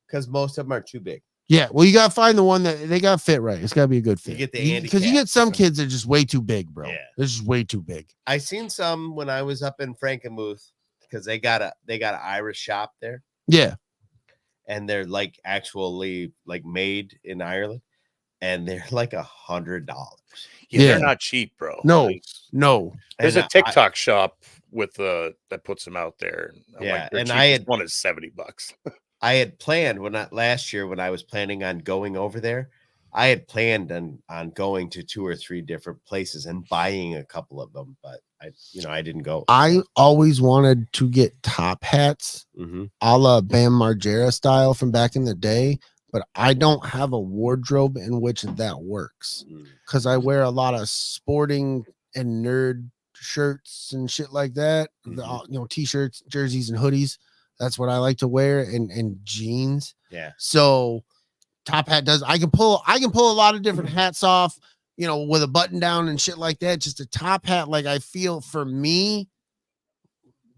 because most of them are too big. Yeah, well, you gotta find the one that they got fit right. It's gotta be a good fit. You get the Andy because you cap. get some kids that are just way too big, bro. Yeah. They're just way too big. I seen some when I was up in Frankenmuth because they got an Irish shop there, Yeah, and they're like actually like made in Ireland, and they're like $100. Yeah, Yeah. they're not cheap, bro. No. Like, no. there's And a TikTok shop with that puts them out there. I'm Yeah, like, their and I cheapest had- one is $70. I had planned last year when I was planning on going over there I had planned on going to 2 or 3 different places and buying a couple of them, but I didn't go. I always wanted to get top hats, a la Bam Margera style from back in the day, but I don't have a wardrobe in which that works because I wear a lot of sporting and nerd shirts and shit like that. T-shirts, jerseys, and hoodies. That's what I like to wear, and jeans. Yeah. So top hat does. I can pull a lot of different hats off, with a button down and shit like that. Just a top hat, like I feel for me,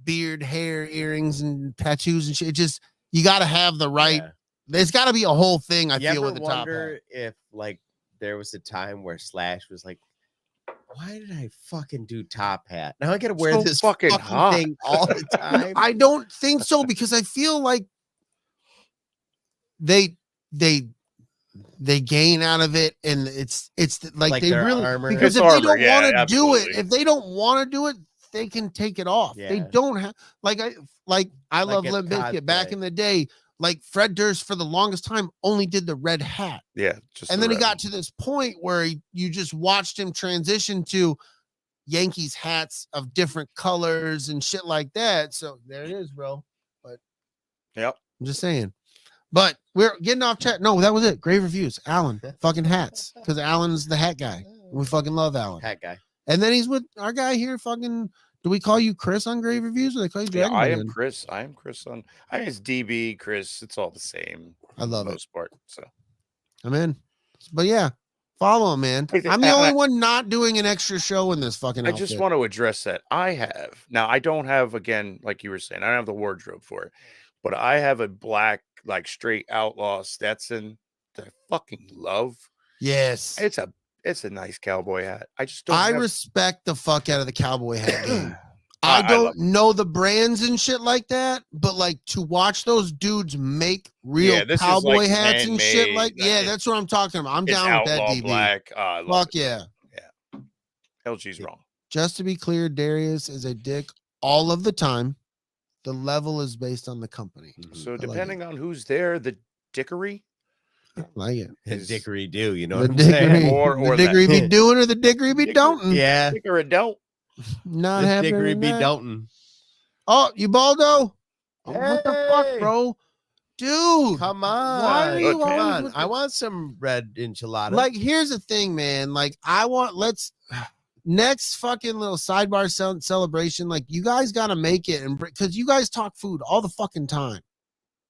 beard, hair, earrings, and tattoos and shit. It just you got to have the right. Yeah. There's got to be a whole thing. I feel with the top hat. If like there was a time where Slash was like, why did I fucking do top hat? Now I gotta wear this fucking thing all the time. I don't think so because I feel like they gain out of it, and it's like they really armor. Because if they don't want to do it, if they don't want to do it, they can take it off. Yeah. They don't have I love Limp Bizkit back in the day. Like Fred Durst for the longest time only did the red hat. Yeah. And then he got to this point where you just watched him transition to Yankees hats of different colors and shit like that. So there it is, bro. But yep. I'm just saying. But we're getting off chat. No, that was it. Grave reviews. Alan, fucking hats. Because Alan's the hat guy. We fucking love Alan. Hat guy. And then he's with our guy here, fucking. Do we call you Chris on Grave Reviews, or they call you Dragon? I am Chris. I am Chris on. I think it's DB, Chris. It's all the same. I love it. Most part. So I'm in. But yeah, follow him, man. I'm the only one not doing an extra show in this fucking outfit. I just want to address that. I don't have, again, like you were saying, I don't have the wardrobe for it, but I have a black, like straight outlaw Stetson that I fucking love. Yes. It's a nice cowboy hat. I respect the fuck out of the cowboy hat game. I don't know the brands and shit like that, but like to watch those dudes make real cowboy hats and shit that's what I'm talking about. I'm down with that, DB. Black. Fuck yeah. Yeah. LG's wrong. Just to be clear, Darius is a dick all of the time. The level is based on the company. So depending on who's there, the dickery. I like it. The dickery do, you know the what I'm dickery, saying? Or the dickery be doing or the dickery be don't. Yeah. Dickery don't. Not the dickery be don't. Oh, you Baldo? Oh, what the fuck, bro? Dude. Come on. Why are you come on. I want some red enchilada. Like, here's the thing, man. Like, next fucking little sidebar celebration. Like, you guys got to make it. And because you guys talk food all the fucking time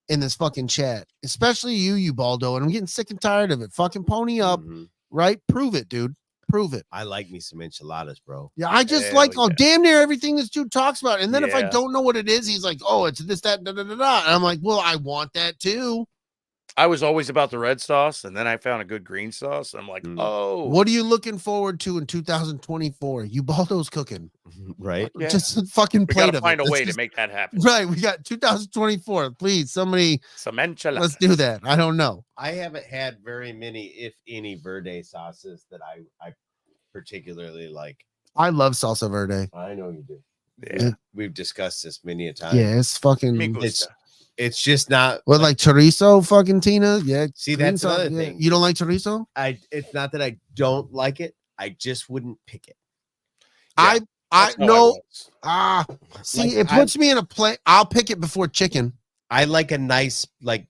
in this fucking chat, especially you Baldo, and I'm getting sick and tired of it. Fucking pony up, right? Prove it, dude. Prove it. I like me some enchiladas, bro. Yeah, I just damn near everything this dude talks about. And then if I don't know what it is, he's like, oh, it's this, that, da, da, da, da. And I'm like, well, I want that too. I was always about the red sauce, and then I found a good green sauce. I'm like, oh. What are you looking forward to in 2024? You Baldo's cooking. Right? Yeah. Just fucking plate of it. Find a way to make that happen. Right. We got 2024. Please, somebody. Some enchiladas. Let's do that. I don't know. I haven't had very many, if any, verde sauces that I particularly like. I love salsa verde. I know you do. Yeah. We've discussed this many a time. Yeah, it's fucking. It's just not like chorizo, fucking Tina. Yeah. See, that's another thing. You don't like chorizo? It's not that I don't like it. I just wouldn't pick it. Yeah, I know. See, it puts me in a play. I'll pick it before chicken. I like a nice like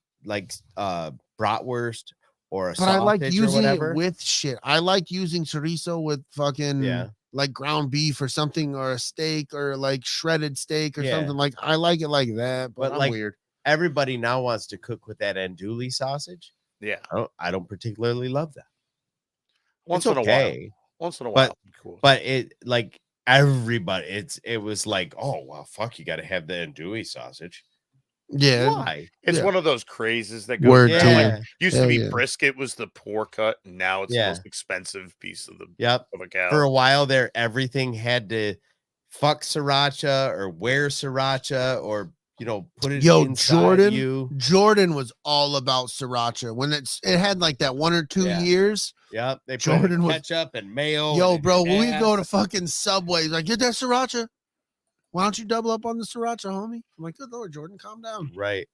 bratwurst or a sausage. But I like using it with shit. I like using chorizo with fucking like ground beef or something, or a steak, or like shredded steak or something. Like I like it like that. But I'm like weird. Everybody now wants to cook with that andouille sausage. Yeah, I don't particularly love that. Once in a while, cool. But it like everybody, it was like, oh well, fuck, you got to have the andouille sausage. Yeah, why? It's one of those crazes that goes. Like, used to be yeah. brisket was the poor cut, and now it's the most expensive piece of the of a cow. For a while there, everything had to fuck sriracha or wear sriracha or put it inside you. Jordan was all about sriracha when it had like that 1 or 2 years. Yeah, they put Jordan ketchup and mayo. Yo, bro, when we go to fucking Subway, like, get that sriracha. Why don't you double up on the sriracha, homie? I'm like, good Lord, Jordan, calm down. Right.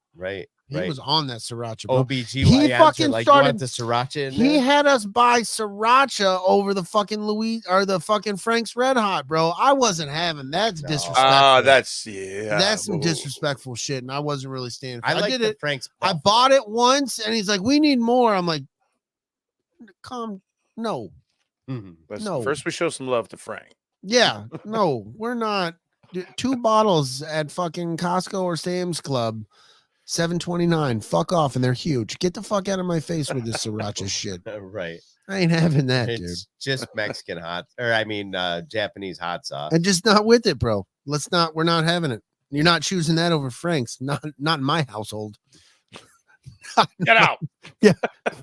He Right. was on that sriracha, bro. OBGYNs fucking are like, started- you want the sriracha in He there? had us buy sriracha over the fucking the fucking Frank's Red Hot, bro. I wasn't having that's No. disrespectful. That's That's some whoa. disrespectful shit, and I wasn't really standing for I it. like did the it. Frank's. I Buffalo. bought it once, and he's like, "We need more." I'm like, no, Mhm. Listen, No. First, we show some love to Frank. yeah, no, we're not. Dude, 2 bottles at fucking Costco or Sam's Club, $7.29. Fuck off, and they're huge. Get the fuck out of my face with this sriracha shit. Right. I ain't having that, dude. It's just Mexican hot, or Japanese hot sauce. I'm just not with it, bro. We're not having it. You're not choosing that over Frank's. Not in my household. Get out.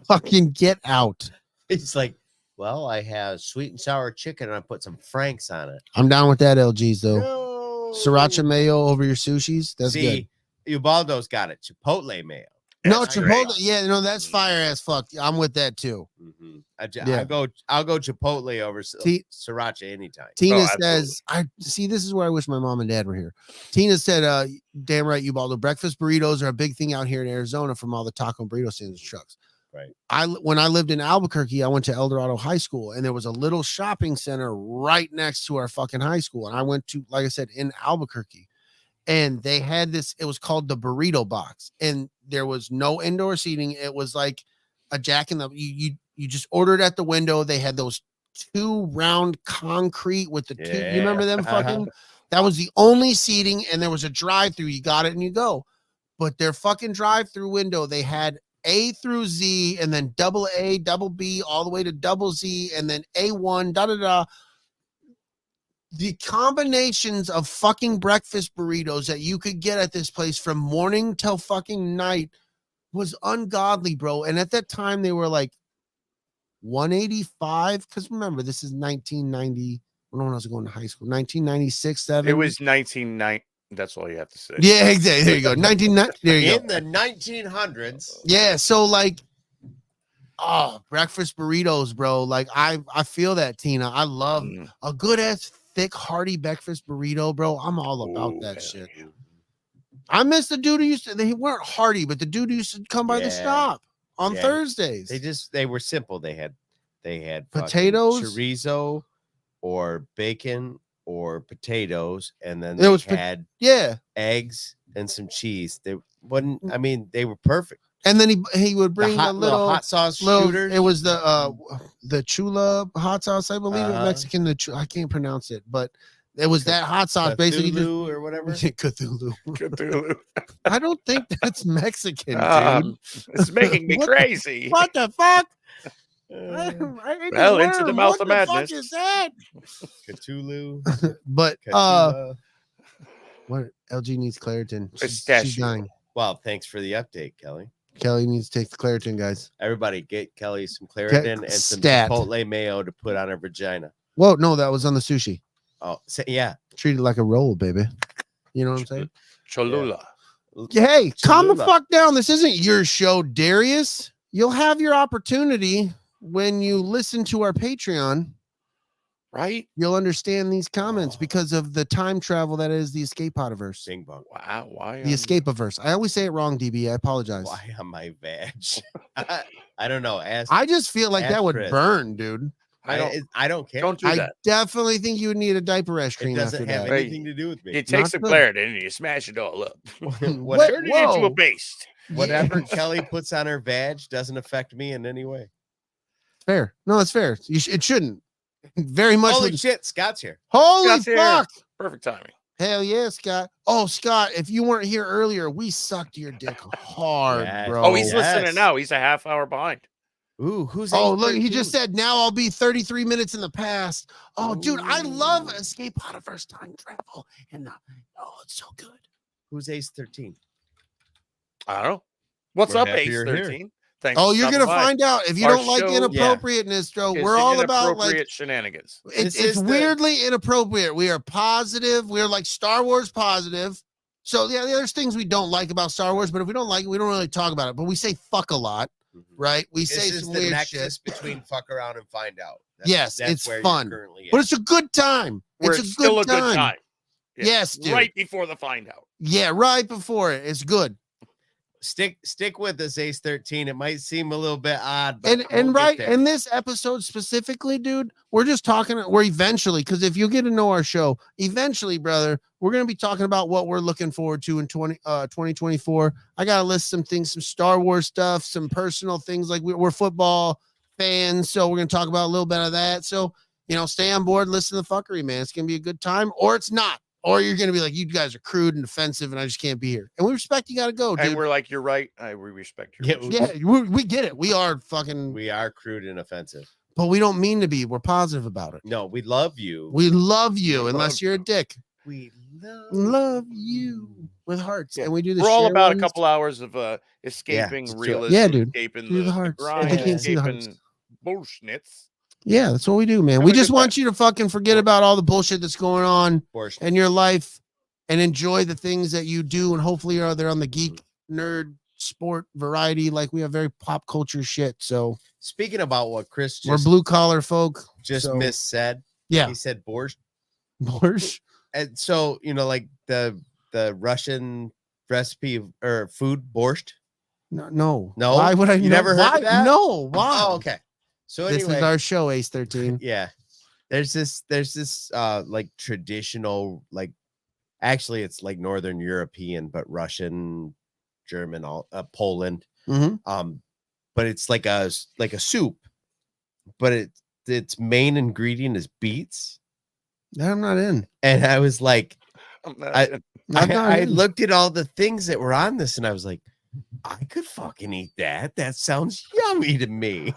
Fucking get out. It's like, well, I have sweet and sour chicken, and I put some Franks on it. I'm down with that, LGs though. No. Sriracha mayo over your sushis. That's See, Ubaldo's got it. Chipotle mayo. good. No, That's great. Chipotle. Yeah, no, that's fire as fuck. I'm with that too. Mm-hmm. Yeah. I'll go Chipotle over sriracha anytime. Tina Oh, says, "I see. This is where I wish my mom and dad were here." Tina said, "Damn right, Ubaldo. Breakfast burritos are a big thing out here in Arizona from all the taco burrito stands and trucks." Right. When I lived in Albuquerque, I went to El Dorado High School, and there was a little shopping center right next to our fucking high school. And I went to, like I said, in Albuquerque, and they had this. It was called the burrito box, and there was no indoor seating. It was like a Jack in the you just ordered at the window. They had those 2 round concrete with the 2. You remember them fucking? That was the only seating, and there was a drive-through. You got it and you go. But their fucking drive-through window, they had A through Z, and then double A, double B, all the way to double Z, and then A1, da da da. The combinations of fucking breakfast burritos that you could get at this place from morning till fucking night was ungodly, bro. And at that time, they were like $185. Because remember, this is 1990. When I was going to high school, 1996, 7. It was 1990. That's all you have to say. Yeah, exactly. There you go. 1990. There you In go. the 1900s. Yeah. So like, breakfast burritos, bro. Like I feel that, Tina. I love a good ass thick hearty breakfast burrito, bro. I'm all about that shit. I miss the dude who used to. They weren't hearty, but the dude who used to come by the shop on Thursdays. They were simple. They had fucking Potatoes? chorizo, or bacon, or potatoes, and then It they was had yeah. eggs and some cheese. They wouldn't. I mean, they were perfect. And then he would bring The the little hot sauce little, shooters. it was the chula hot sauce, I believe. Uh-huh. Mexican. I can't pronounce it, but it was that hot sauce basically. Cthulhu or whatever. Cthulhu. Cthulhu. I don't think that's Mexican, dude. It's making me What the- crazy. What the fuck? Well, into the mouth of madness. What the fuck is that? Cthulhu. But Cthulhu. what LG needs Claritin. She's Pistachio. dying. Well, thanks for the update, Kelly. Kelly needs to take the Claritin, guys. Everybody, get Kelly some Claritin and some Stat. Chipotle mayo to put on her vagina. Whoa, no, that was on the sushi. Oh, yeah. Treat it like a roll, baby. You know what I'm saying? Cholula. Hey, calm the Cholula. fuck down. This isn't your show, Darius. You'll have your opportunity when you listen to our Patreon. Right? You'll understand these comments because of the time travel that is the escape podiverse. Bing bong. Wow. Why? The escape-averse. I always say it wrong, DB. I apologize. Why on my vag? I don't know. I just feel like Ask that would Chris. burn, dude. I don't care. Don't do I that. definitely think you would need a diaper rash It cream after doesn't have that. anything to do with me. You take Not some good. Claritin and you smash it all up. What- Turn it into Whoa. a paste. Whatever Kelly puts on her vag doesn't affect me in any way. Fair. No, it's fair. It shouldn't. Very much. Holy like- shit, Scott's here. Holy Scott's here. fuck. Perfect timing. Hell yeah, Scott. Oh, Scott, if you weren't here earlier, we sucked your dick hard, Yes. bro. Oh, he's yes. listening now. He's a half hour behind. Ooh, who's Oh, Aint look, he 13? just said, now I'll be 33 minutes in the past. Oh, dude, I love Ooh. escape out of first time travel. And it's so good. Who's Ace 13? I don't know. What's We're up, happy Ace you're here. 13? Thanks. Oh, for you're stopping gonna by. find out if you Our don't like show- inappropriateness, Joe. It's We're all about like inappropriate shenanigans. This it's is the- weirdly inappropriate. We are positive. We're like Star Wars positive. So yeah, there's things we don't like about Star Wars, but if we don't like it, we don't really talk about it. But we say fuck a lot, right? We This say is some the weird nexus shit. between fuck around and find out. Yes, it's where you're fun. currently But at. it's a good time. Where It's it's a still good a good time. time. Yes, dude. Right before the find out. Yeah, right before it. It's good. stick with us, Ace 13. It might seem a little bit odd, but and we'll right get there. in this episode specifically, dude, we're just talking. We're eventually, because if you get to know our show, eventually, brother, we're gonna be talking about what we're looking forward to in 2024. I gotta list some things, some Star Wars stuff, some personal things. Like we're football fans, so we're gonna talk about a little bit of that. So stay on board, listen to the fuckery, man. It's gonna be a good time, or it's not. Or you're going to be like, you guys are crude and offensive and I just can't be here. And we respect you got to go, dude. And we're like, you're right. We respect your we get it. We are crude and offensive. But we don't mean to be. We're positive about it. No, we love you. We love you unless you're a dick. We love you with hearts. Yeah. And we do this. We're all about a couple hours of escaping realism. Yeah, dude. Escaping Do the hearts. grind, They can't see the escaping bullshits. Yeah, that's what we do, man. Have We a just good want you to fucking forget about all the bullshit that's going on in your life and enjoy the things that you do. And hopefully you're there on the geek, nerd, sport variety. Like we have very pop culture shit. So speaking about what Chris we're blue collar folk. Just missaid. Yeah. He said borscht. Borscht. And so, like the Russian recipe or food borscht. No. Why would I? You never heard of that? No. Why? Oh, okay. So anyway, this is our show, Ace 13. Yeah. There's this like traditional, like actually it's like Northern European, but Russian, German, all Poland. Mm-hmm. But it's like a soup, but its main ingredient is beets. I'm not in. And I was like, I looked at all the things that were on this and I was like, I could fucking eat that. That sounds yummy to me.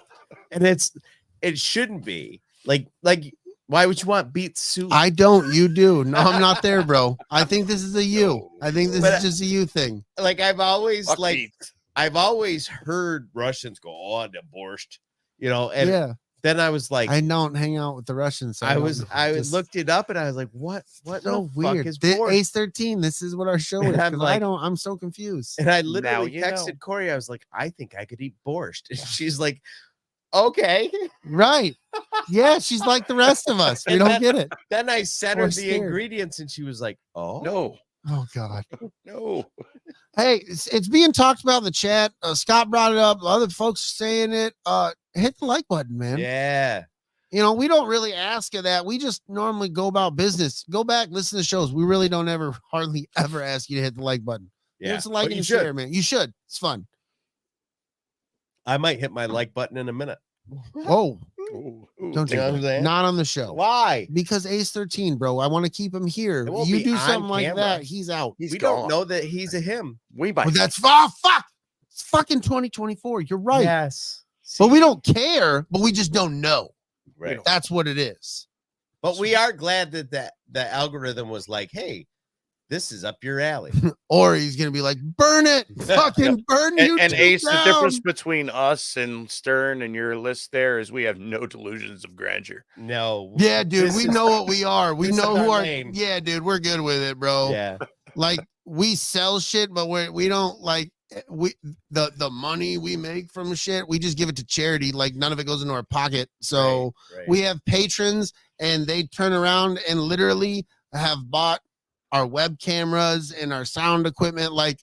And it shouldn't be like why would you want beet soup? I don't. You do. No, I'm not there, bro. I think this is a you. I think this is just a you thing. Like I've always heard Russians go on to borscht, and yeah. Then I was like, I don't hang out with the Russians. So I looked it up and I was like, what so weird. Ace 13. This is what our show is. I'm so confused. And I literally texted Corey. I was like, I think I could eat borscht. And she's like, okay. Right. Yeah, she's like the rest of us. We don't get it. Then I sent her the ingredients and she was like, oh no. Oh God. No. Hey, it's being talked about in the chat. Scott brought it up. Other folks saying it. Hit the like button, man. Yeah. We don't really ask of that. We just normally go about business. Go back, listen to shows. We really don't hardly ever ask you to hit the like button. Yeah. It's a like and share, man. You should. It's fun. I might hit my like button in a minute. Oh. Don't you know what I'm saying? Not on the show. Why? Because Ace 13, bro. I want to keep him here. You do something like that, he's out. We don't know that he's a him. That's fuck. It's fucking 2024. You're right. Yes. But we don't care, but we just don't know. Right. That's what it is. But we are glad that the algorithm was like, hey, this is up your alley. Or he's gonna be like, burn it, fucking burn you. And Ace, the difference between us and Stern and your list there is we have no delusions of grandeur. No. Yeah, dude, we know what we are. We know who are. Yeah, dude, we're good with it, bro. Yeah. Like we sell shit, but we don't like the money we make from shit. We just give it to charity. Like none of it goes into our pocket. So we have patrons, and they turn around and literally have bought our web cameras and our sound equipment. Like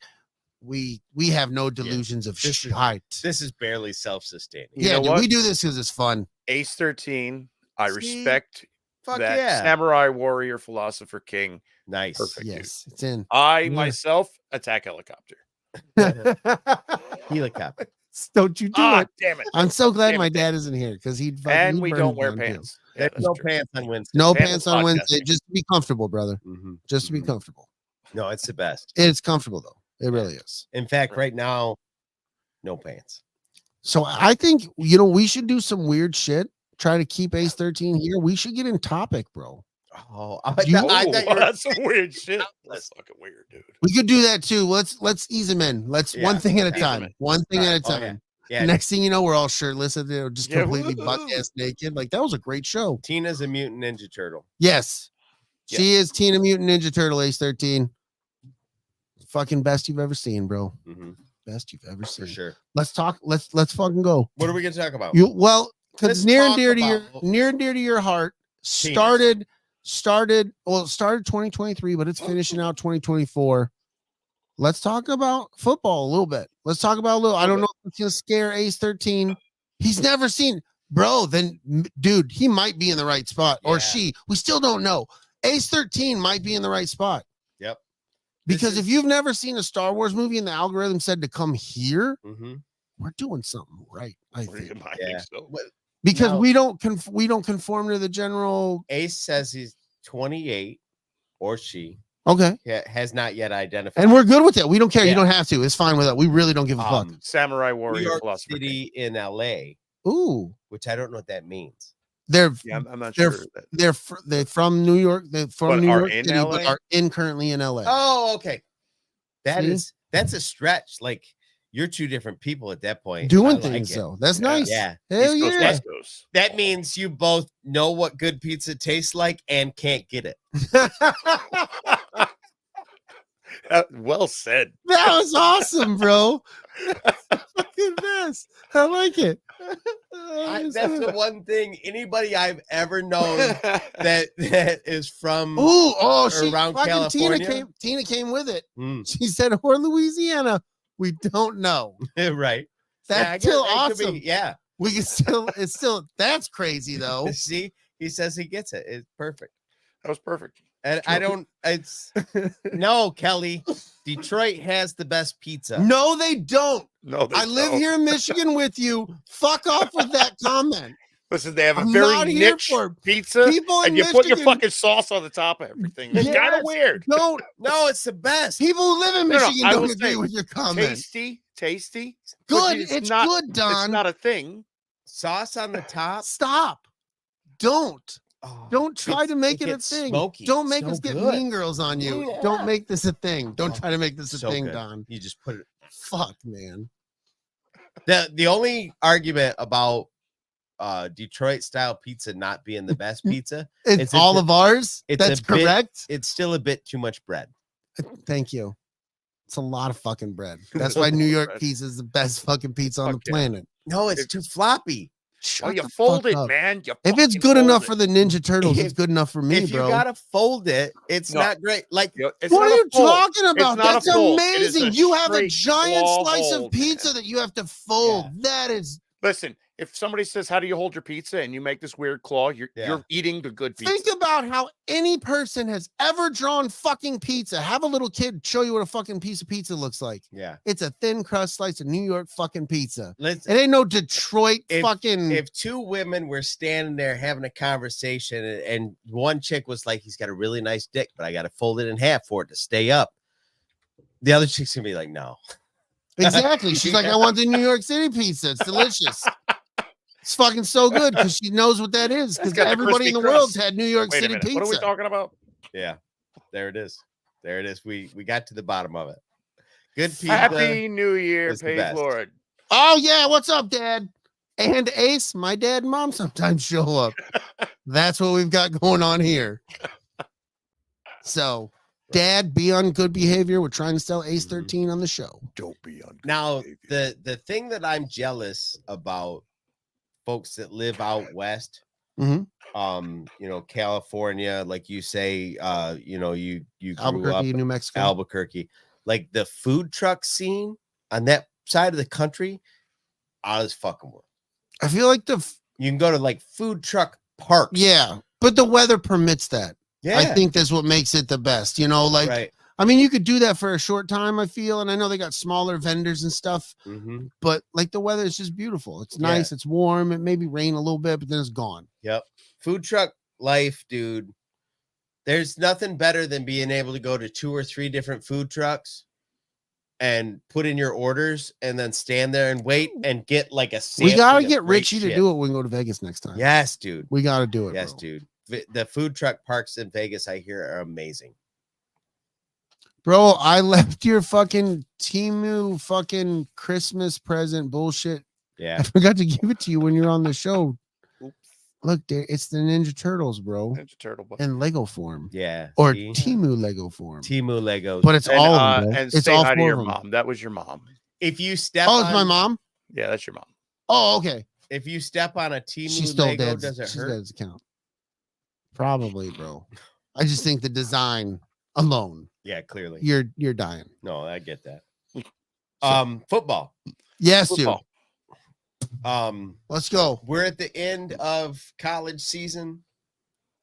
we have no delusions of height. This is barely self-sustaining. Yeah, dude, we do this because it's fun. Ace 13. I respect Fuck that yeah. samurai warrior philosopher king. Nice. Perfect. Yes, it's in. I myself attack helicopter. Helicopter. Don't you do it? Damn it. I'm so glad my dad isn't here because he'd and we don't wear pants. Yeah, no pants on Wednesday. No pants on Wednesday. Just to be comfortable, brother. Mm-hmm. Just to be comfortable. No, it's the best. It's comfortable though. It really is. In fact, right now, no pants. So I think we should do some weird shit. Try to keep Ace 13 here. We should get in topic, bro. Oh, that's some weird shit. That's fucking weird, dude. We could do that too. Let's ease them in. Let's one thing at a time. One thing at a time. Yeah. Next thing you know, we're all shirtless and they're just completely butt-ass naked. Like that was a great show. Tina's a mutant ninja turtle. Yes. She is Tina Mutant Ninja Turtle, Ace 13. Fucking best you've ever seen, bro. Mm-hmm. Best you've ever seen. For sure. Let's talk. Let's fucking go. What are we gonna talk about? Because near and dear to your heart. Started 2023, but it's finishing out 2024. let's talk about football a little bit. Let's talk about a little. I don't know if it's gonna scare Ace 13. He's never seen, bro. Then, dude, he might be in the right spot, or she. We still don't know. Ace 13 might be in the right spot. Yep. Because if you've never seen a Star Wars movie and the algorithm said to come here, Mm-hmm. we're doing something right. I think. I think so. Because we don't conform to the general. Ace says he's 28, or she. Okay. Has not yet identified. And we're good with it. We don't care. You don't have to. It's fine with it. We really don't give a fuck. Samurai New warrior York philosopher. City in LA. Ooh. Which I don't know what that means. I'm not sure. They're from New York. They're from New York City, LA? but are currently in LA. Oh, okay. That's a stretch. Like, you're two different people at that point. Doing things though. That's nice. Yeah. Hell East Coast, yeah. West Coast. That means you both know what good pizza tastes like and can't get it. Well said. That was awesome, bro. Fucking best. I like it. That's the one thing anybody I've ever known that is from around California. Tina came with it. Mm. She said, or Louisiana. We don't know. Right. That's still awesome. Yeah. We can it's still, that's crazy though. See, he says he gets it. It's perfect. That was perfect. And no, Kelly, Detroit has the best pizza. No, they don't. No, I live here in Michigan with you. Fuck off with that comment. Listen, they have a very niche pizza, and you put your fucking sauce on the top of everything. It's kind of weird. No, it's the best. People who live in Michigan don't agree with your comment. Tasty. Good. It's good, Don. It's not a thing. Sauce on the top. Stop. Don't try to make it a thing. Smoky. Don't make us get Mean Girls on you. Yeah. Don't make this a thing. Don't try to make this a thing, good. Don. You just put it. Fuck, man. The only argument about Detroit style pizza not being the best pizza, it's all of ours. That's correct. It's still a bit too much bread. Thank you. It's a lot of fucking bread. That's why New York pizza is the best fucking pizza on the planet. No, it's too floppy. You fold it, man. If it's good enough for the Ninja Turtles, it's good enough for me, if bro. You gotta fold it. It's not great. Like, what are you talking about? That's amazing. You have a giant slice of pizza that you have to fold. Yeah. That is. Listen, if somebody says, "How do you hold your pizza?" and you make this weird claw, you're eating the good pizza. Think about how any person has ever drawn fucking pizza. Have a little kid show you what a fucking piece of pizza looks like. Yeah, it's a thin crust slice of New York fucking pizza. It ain't no Detroit fucking. If two women were standing there having a conversation, and one chick was like, "He's got a really nice dick, but I got to fold it in half for it to stay up," the other chick's gonna be like, "No." Exactly. She's like, "I want the New York City pizza. It's delicious." It's fucking so good because she knows what that is. Because everybody in the world's had New York City pizza. What are we talking about? Yeah, there it is. There it is. We got to the bottom of it. Good pizza. Happy New Year, Page Lord. Oh yeah, what's up, Dad? And Ace, my dad and mom sometimes show up. That's what we've got going on here. So, Dad, be on good behavior. We're trying to sell Ace 13 on the show. Don't be on good now behavior. The thing that I'm jealous about folks that live out west, California, like you say, you grew Albuquerque, up New Mexico, Albuquerque, like the food truck scene on that side of the country, out of this fucking world. I feel like you can go to like food truck parks. Yeah, but the weather permits that. Yeah, I think that's what makes it the best. Right. I mean, you could do that for a short time, I feel, and I know they got smaller vendors and stuff, but like the weather is just beautiful. It's nice, it's warm, it maybe rain a little bit, but then it's gone. Yep. Food truck life, dude. There's nothing better than being able to go to 2 or 3 different food trucks and put in your orders and then stand there and wait and get like a We got to get Richie to do it when we go to Vegas next time. Yes, dude. We got to do it. Yes, dude. The food truck parks in Vegas, I hear, are amazing. Bro, I left your fucking Temu fucking Christmas present bullshit. Yeah. I forgot to give it to you when you're on the show. Oops. Look, there, it's the Ninja Turtles, bro. Ninja Turtle. In Lego form. Yeah. Or Temu Lego form. Temu Lego. But it's all of them. And it's say all hi to your of them. mom. That was your mom. If you step it's my mom? Yeah, that's your mom. Oh, okay. If you step on a Temu She's Lego, does it hurt? Dead's account. Probably, bro. I just think the design alone. Yeah, clearly. you're dying. No, I get that. So- Football. Yes, Football. Um, Let's go. we're at the end of college season,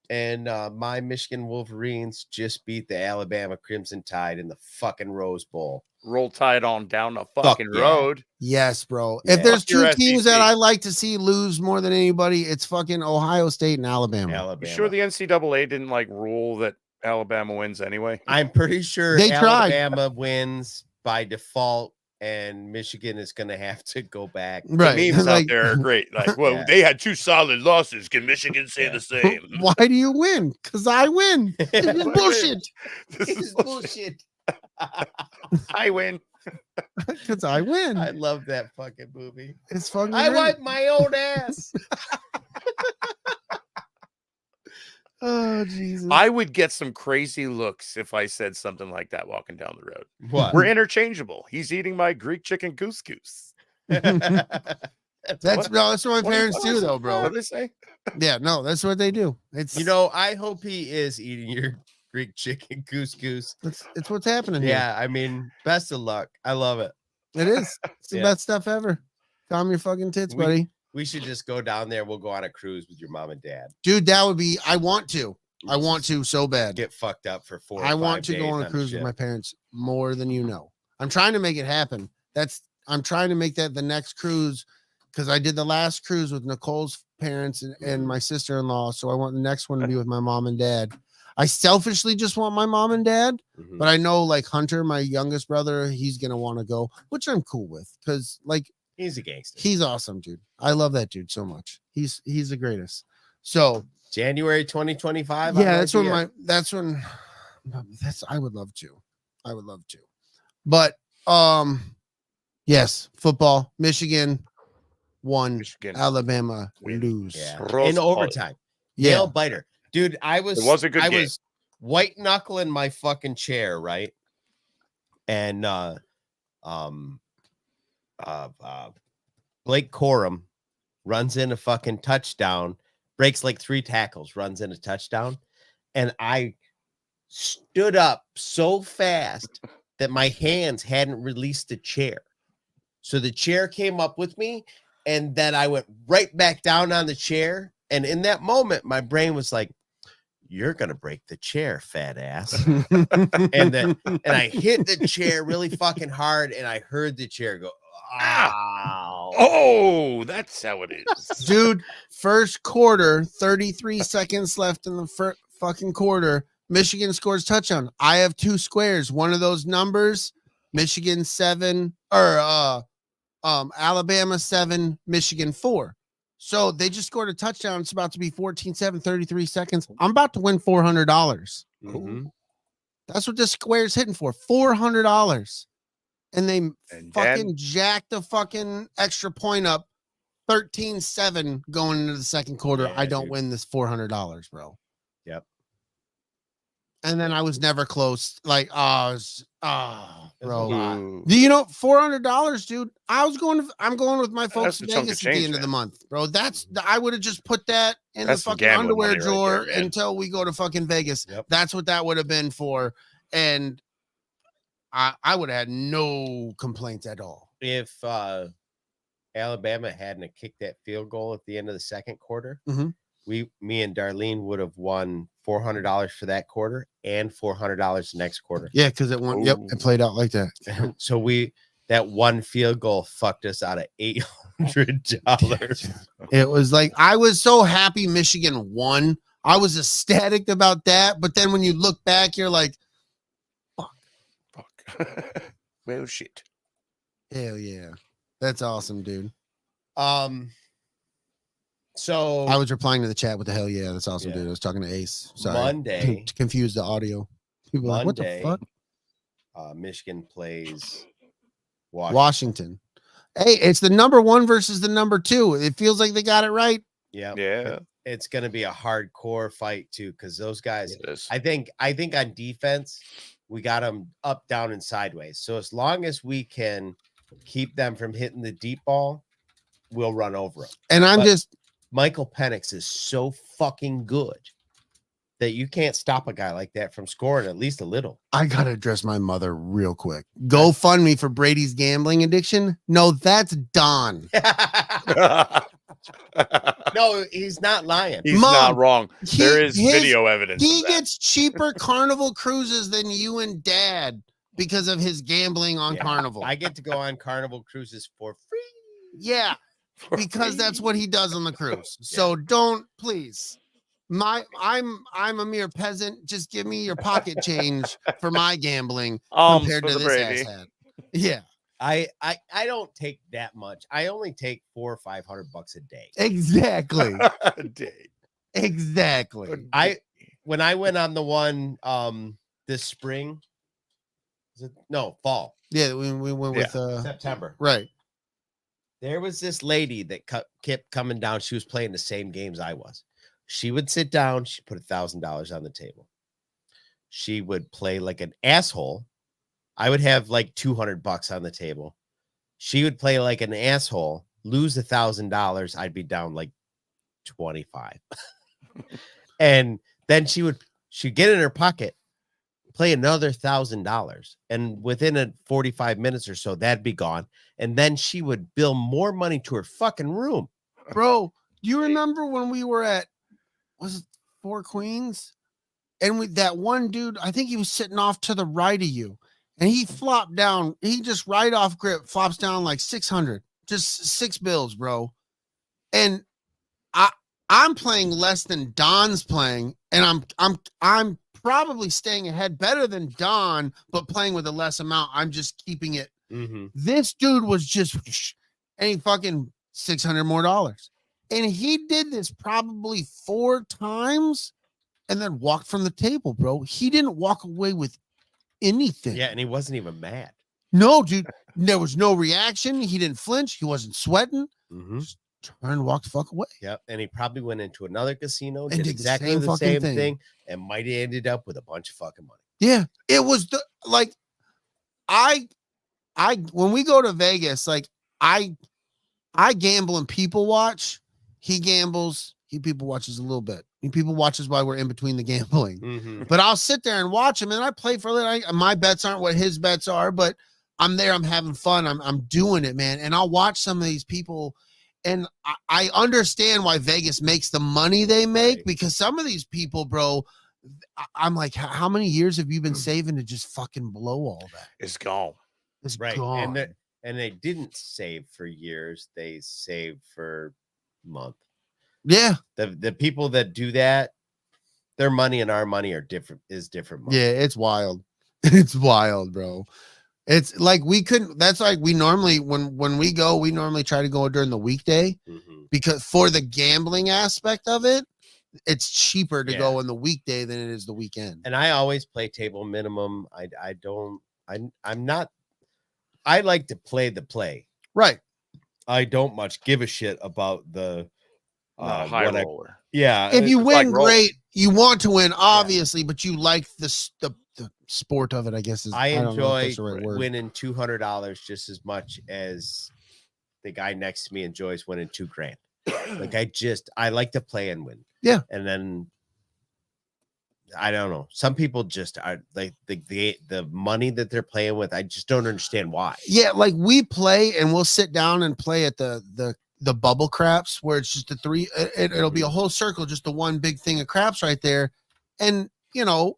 and my Michigan Wolverines just beat the Alabama Crimson Tide in the fucking Rose Bowl. Roll Tide on down the Fuck fucking yeah. road. Yes, bro. Yeah. If there's Fuck your two teams that SEC. I like to see lose more than anybody, it's fucking Ohio State and Alabama. You Alabama. sure the NCAA didn't like rule that Alabama wins anyway? I'm pretty sure They tried. Alabama wins by default, and Michigan is going to have to go back. Right. The memes Like, out there are great. Like, well, Yeah. they had 2 solid losses. Can Michigan say the same? why do you win? Because I win. This is bullshit. This is bullshit. I win. Because I win. I love that fucking movie. It's fucking I great. wipe my own ass. Oh, Jesus. I would get some crazy looks if I said something like that walking down the road. What? We're interchangeable. He's eating my Greek chicken couscous. That's what my parents do, though, What bro. did they say? Yeah, no, that's what they do. It's I hope he is eating your Greek chicken couscous. it's what's happening here. Yeah, I mean, best of luck. I love it. It is. It's the Yeah. best stuff ever. Calm your fucking tits, buddy. We should just go down there. We'll go on a cruise with your mom and dad. Dude, that would be I want to so bad. Get fucked up for 4 or I want 5 to go days on a cruise ship. with my parents more than you know. I'm trying to make it happen. I'm trying to make that the next cruise because I did the last cruise with Nicole's parents and my sister-in-law. So I want the next one to be with my mom and dad. I selfishly just want my mom and dad, Mhm. but I know like Hunter, my youngest brother, he's gonna want to go, which I'm cool with because like He's a gangster. he's awesome, dude. I love that dude so much. He's the greatest. So January 2025. yeah, that's when I would love to. But yes, football, Michigan won, Michigan. Alabama Win. lose. Yeah. Rose In Bowl. overtime. Yeah. Nail biter. Dude, I was game. was white knuckling my fucking chair, right? And Blake Corum runs in a fucking touchdown, breaks like 3 tackles, runs in a touchdown, and I stood up so fast that my hands hadn't released the chair. So the chair came up with me, and then I went right back down on the chair. And in that moment, my brain was like, "You're gonna break the chair, fat ass." and I hit the chair really fucking hard, and I heard the chair go, "Ow!" Oh, that's how it is. Dude, first quarter, 33 seconds left in the fucking quarter. Michigan scores touchdown. I have 2 squares. One of those numbers, Michigan 7 or Alabama 7, Michigan 4. So they just scored a touchdown. It's about to be 14-7, 33 seconds. I'm about to win $400. Mhm. That's what this square's hitting for. $400. And they And fucking then jacked the fucking extra point up 13-7 going into the second quarter. Yeah, I don't dude. win this $400, bro. Yep. And then I was never close. Like, bro. Ooh. Do you know $400, dude? I'm going with my folks That's in a chunk of Vegas at the change, end of the man. month, bro. I would have just put that in That's the some fucking gambling underwear money right drawer there, man. until we go to fucking Vegas. Yep. That's what that would have been for. And I would have had no complaints at all. If Alabama hadn't have kicked that field goal at the end of the second quarter, Mhm. me and Darlene would have won $400 for that quarter and $400 the next quarter. Yeah, because it went. Yep, Ooh. it played out like that. So that one field goal fucked us out of $800. It was like I was so happy Michigan won. I was ecstatic about that. But then when you look back, you're like, Fuck. Well, shit. hell yeah, that's awesome, dude. So I was replying to the chat with the hell yeah, that's awesome, Yeah. dude. I was talking to Ace. Sorry, Monday, to confuse the audio. People were like, what the Monday, fuck? Michigan plays Washington. Washington. Hey, it's the number 1 versus the number 2. It feels like they got it right. Yeah, Yeah. it's gonna be a hardcore fight too, because those guys. It is. I think on defense, we got them up, down, and sideways. So as long as we can keep them from hitting the deep ball, we'll run over them. And I'm But- just Michael Penix is so fucking good that you can't stop a guy like that from scoring at least a little. I gotta address my mother real quick. GoFundMe for Brady's gambling addiction. No, that's Don. No, he's not lying. He's Mom, not wrong. There is video evidence. He of that. gets cheaper Carnival cruises than you and Dad because of his gambling on Carnival. I get to go on Carnival cruises for free. Yeah, because that's what he does on the cruise. So don't, please. I'm a mere peasant. Just give me your pocket change for my gambling compared to this Brady. asshat. Yeah. I don't take that much. I only take $400 or $500 a day. Exactly. A day. Exactly. When I went on the one this spring, fall. Yeah, we went with September. right. There was this lady that kept coming down. She was playing the same games I was. She would sit down. She put $1,000 on the table. She would play like an asshole. I would have like $200 on the table. She would play like an asshole, lose $1,000. I'd be down like 25. And then she'd get in her pocket, play another $1,000. And within 45 minutes or so, that'd be gone. And then she would bill more money to her fucking room. Bro, do you remember when we were at, was it Four Queens? And that one dude, I think he was sitting off to the right of you. And he flopped down. He just right off grip flops down like 600, just 6 bills, bro. And I'm playing less than Don's playing, and I'm probably staying ahead better than Don, but playing with a less amount. I'm just keeping it. Mm-hmm. This dude was just, and he fucking $600 more. And he did this probably 4 times and then walked from the table, bro. He didn't walk away with anything. Yeah, and he wasn't even mad. No, dude. There was no reaction. He didn't flinch. He wasn't sweating. Mm-hmm. Just turned and walked the fuck away. Yep. And he probably went into another casino, And did did the exactly same the fucking same thing. thing, and might have ended up with a bunch of fucking money. Yeah. It was when we go to Vegas, like I gamble and people watch. He gambles. He people watches a little bit. He people watches while we're in between the gambling. Mm-hmm. But I'll sit there and watch him, and I play for a little. My bets aren't what his bets are, but I'm there. I'm having fun. I'm doing it, man. And I'll watch some of these people, and I understand why Vegas makes the money they make, Right. because some of these people, bro, I'm like, how many years have you been saving to just fucking blow all that? It's gone. It's Right. gone. And they didn't save for years. They saved for a month. Yeah. The people that do that, their money and our money are different. Money. Yeah, it's wild. It's wild, bro. It's like we couldn't. That's like we normally when we go, we normally try to go during the weekday Mm-hmm. because for the gambling aspect of it, it's cheaper to Yeah. go on the weekday than it is the weekend. And I always play table minimum. I'm not. I like to play the play. Right. I don't much give a shit about the High roller. If you it's win, like roll. great. You want to win, obviously, but you like the sport of it, I guess. I don't know if enjoy that's the right word. winning $200 just as much as the guy next to me enjoys winning $2,000. Like I like to play and win. Yeah. And then I don't know. Some people just are like the money that they're playing with. I just don't understand why. Yeah, like we play and we'll sit down and play at the bubble craps where it's just the 3. It'll be a whole circle, just the one big thing of craps right there. And you know,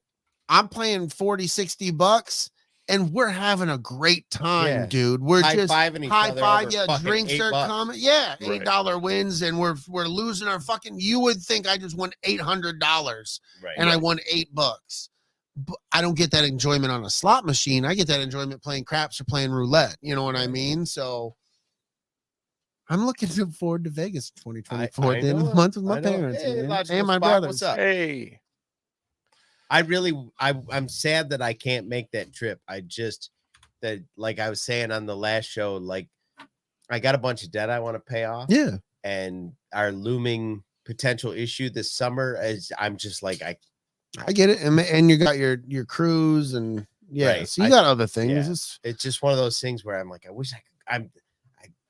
I'm playing $40-$60 and we're having a great time, Yeah. dude. We're just High-fiving each high other five, over yeah. fucking Drinks are $8. coming, yeah. Right. $8 wins, and we're losing our fucking. You would think I just won $800, Right. and I won $8. But I don't get that enjoyment on a slot machine. I get that enjoyment playing craps or playing roulette. You know what I mean? So I'm looking forward to Vegas 2024 at the end of the month with my parents Hey, man. logical and my spot. brothers. What's up? Hey. I'm sad that I can't make that trip. Like I was saying on the last show, like I got a bunch of debt I want to pay off. Yeah. And our looming potential issue this summer is I'm just like, I get it. And you got your cruise and yeah. Right. So you got other things. yeah. It's just one of those things where I'm like, I wish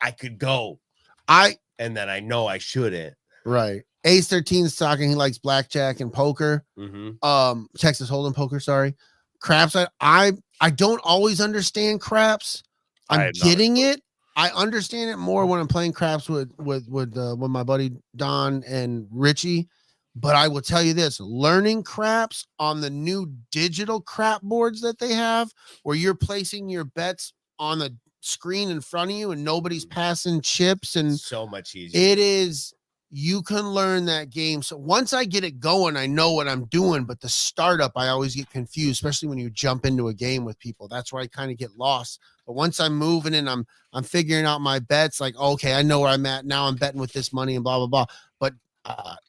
I could go. And then I know I shouldn't. Right. Ace 13's talking. He likes blackjack and poker. Mm-hmm. Texas Hold'em poker. Sorry. Craps. I don't always understand craps. I'm getting it. I understand it more when I'm playing craps with my buddy Don and Richie. But I will tell you this: learning craps on the new digital crap boards that they have, where you're placing your bets on the screen in front of you and nobody's passing chips, and So much easier. it is. You can learn that game. So once I get it going, I know what I'm doing. But the startup, I always get confused, especially when you jump into a game with people. That's where I kind of get lost. But once I'm moving and I'm figuring out my bets, like, okay, I know where I'm at now. I'm betting with this money and blah blah blah. But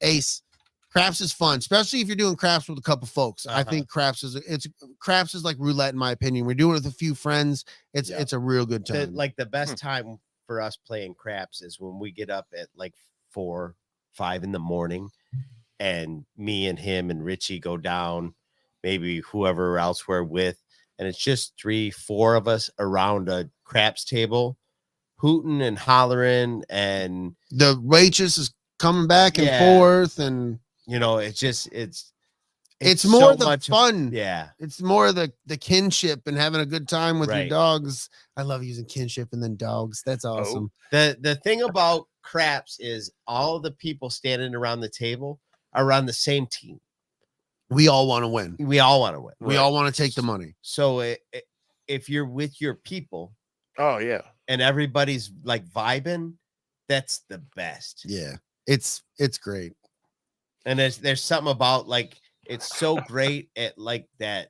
Ace, craps is fun, especially if you're doing craps with a couple folks. I think craps is like roulette in my opinion. We're doing it with a few friends. It's a real good time. The best time for us playing craps is when we get up at like 4, 5 in the morning, and me and him and Richie go down, maybe whoever else we're with, and it's just 3, 4 of us around a craps table, hooting and hollering, and the waitress is coming back and forth, and it's more so the fun. Yeah, it's more the kinship and having a good time with your Right. dogs. I love using kinship and then dogs. That's awesome. The thing about craps is all the people standing around the table are on the same team. We all want to win. We all want to win. We all want to take the money. So if you're with your people, Oh yeah. and everybody's like vibing, that's the best. Yeah, it's great. And there's something about like it's so great at like that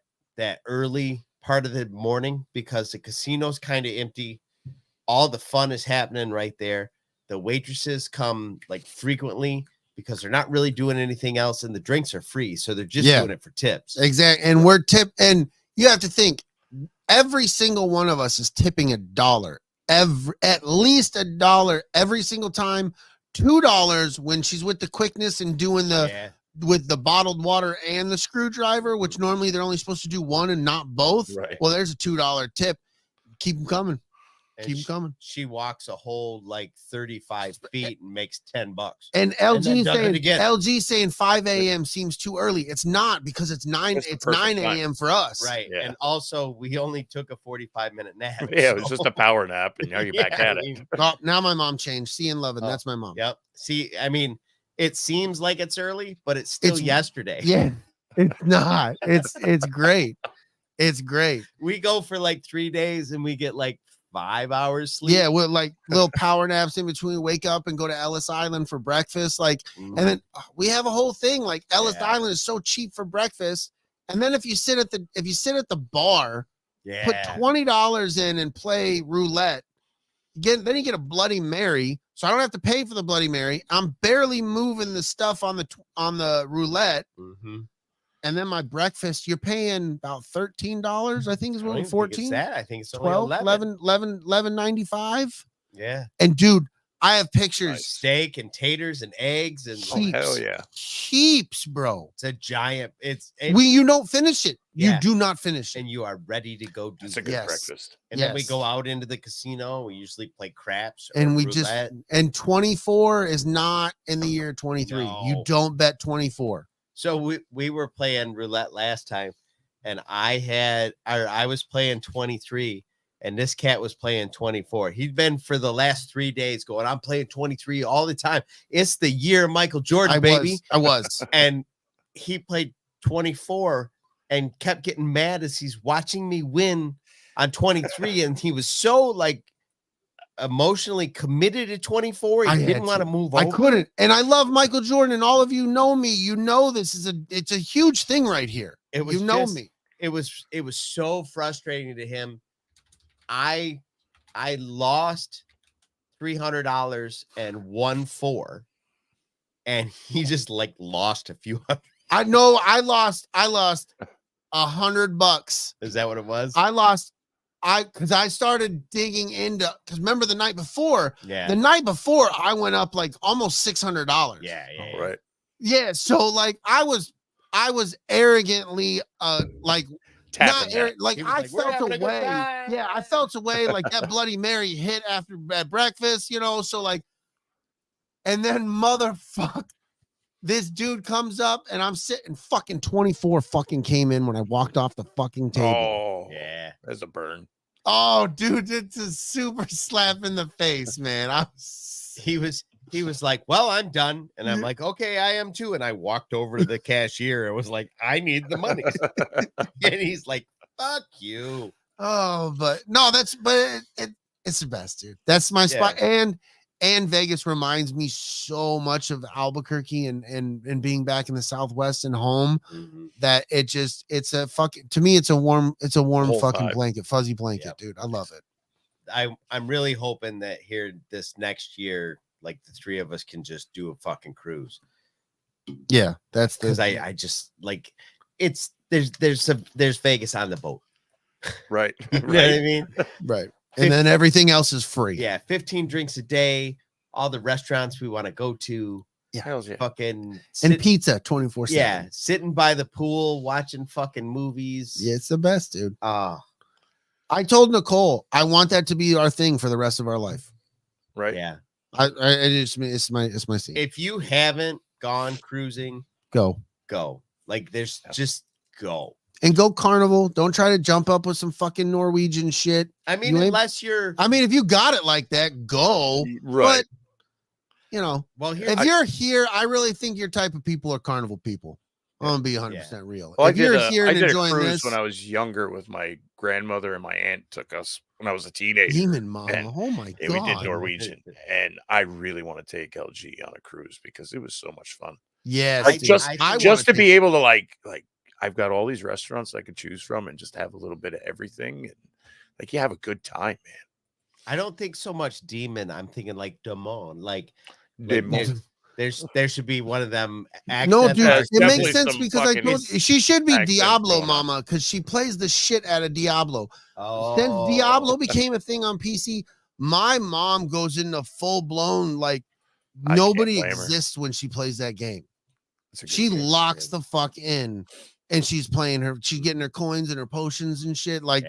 early part of the morning because the casino's kind of empty. All the fun is happening right there. The waitresses come like frequently because they're not really doing anything else, and the drinks are free, so they're just doing it for tips. Exactly. And we're and you have to think every single one of us is tipping $1 at least $1 every single time. $2 when she's with the quickness and doing with the bottled water and the screwdriver, which normally they're only supposed to do one and not both. Right. Well, there's a $2 tip. Keep them coming. And Keep them coming. She walks a whole like 35 feet and makes $10. And LG And saying 5 a.m. seems too early. It's not, because it's 9 a.m. for us. Right. Yeah. And also we only took a 45-minute nap. Yeah, it was just a power nap, and now you're back at it. Oh, now my mom changed. See and Lovin. That's my mom. Yep. See, I mean, it seems like it's early, but it's still yesterday. Yeah, it's not. It's great. It's great. We go for like 3 days and we get like 5 hours sleep. Yeah, with like little power naps in between. Wake up and go to Ellis Island for breakfast. Like, and then we have a whole thing. Like Ellis Island is so cheap for breakfast. And then if you sit at the bar, put $20 in and play roulette. Then you get a Bloody Mary. So I don't have to pay for the Bloody Mary. I'm barely moving the stuff on the roulette. Mm-hmm. And then my breakfast, you're paying about $13, I think is what, 14. I think it's 12, 11.95. Yeah. And dude, I have pictures. Steak and taters and eggs and hell yeah. Heaps, bro. It's a giant. You don't finish it. You do not finish it. And you are ready to go do That's a good breakfast. And then we go out into the casino. We usually play craps. And we roulette. and 24 is not in the year 23. No. You don't bet 24. So we were playing roulette last time, and I was playing 23, and this cat was playing 24. He'd been for the last 3 days going, I'm playing 23 all the time. It's the year of Michael Jordan, baby. I was. And he played 24 and kept getting mad as he's watching me win on 23. And he was so like emotionally committed to 24. He didn't want to move over. I couldn't. And I love Michael Jordan, and all of you know me. You know it's a huge thing right here. It was me. It was so frustrating to him. I lost $300 and won $4, and he just like lost a few hundred. I know I lost $100. Is that what it was? Because I started digging into, because remember the night before I went up like almost $600. Yeah. Right. Yeah. So like I was arrogantly like I felt away. Yeah, I felt away like that Bloody Mary hit at breakfast, so like And then motherfucker, this dude comes up and I'm sitting fucking 24 fucking came in when I walked off the fucking table. Oh, Yeah. there's a burn. Oh, dude, it's a super slap in the face, man. He was like, well, I'm done. And I'm like, okay, I am too. And I walked over to the cashier and was like, I need the money. And he's like, fuck you. Oh, but no, it's the best, dude. That's my spot. And Vegas reminds me so much of Albuquerque and being back in the Southwest and home that it's a fucking, to me, it's a warm fucking blanket, fuzzy blanket, dude. I love it. I'm really hoping that here this next year, like the three of us can just do a fucking cruise. Yeah, that's because I just like there's Vegas on the boat. Right. You know what I mean? Right. And then everything else is free. Yeah, 15 drinks a day, all the restaurants we want to go to. Yeah. Hells yeah. Fucking and pizza 24/7. Yeah, sitting by the pool, watching fucking movies. Yeah, it's the best, dude. I told Nicole I want that to be our thing for the rest of our life. Right. Yeah. It's my scene. If you haven't gone cruising, go. Like there's just go. And go Carnival. Don't try to jump up with some fucking Norwegian shit. I mean, unless you're. I mean, if you got it like that, go. Right. But, you know, well, you're here, I really think your type of people are Carnival people. I'm gonna be 100% real. Well, if you're here and enjoying cruise this, when I was younger with my grandmother and my aunt took us when I was a teenager. Demon Mama. Oh my god. We did Norwegian, and I really want to take LG on a cruise because it was so much fun. Yes, like just to be able to like I've got all these restaurants I could choose from and just have a little bit of everything, and like you have a good time, man. I don't think so much demon. I'm thinking like demon, like there should be one of them. No, dude, it makes sense because I told you she should be Diablo Mama because she plays the shit out of Diablo. Oh. Since Diablo became a thing on PC, my mom goes into full blown like nobody exists when she plays that game. She locks the fuck in, and she's playing she's getting her coins and her potions and shit. Like,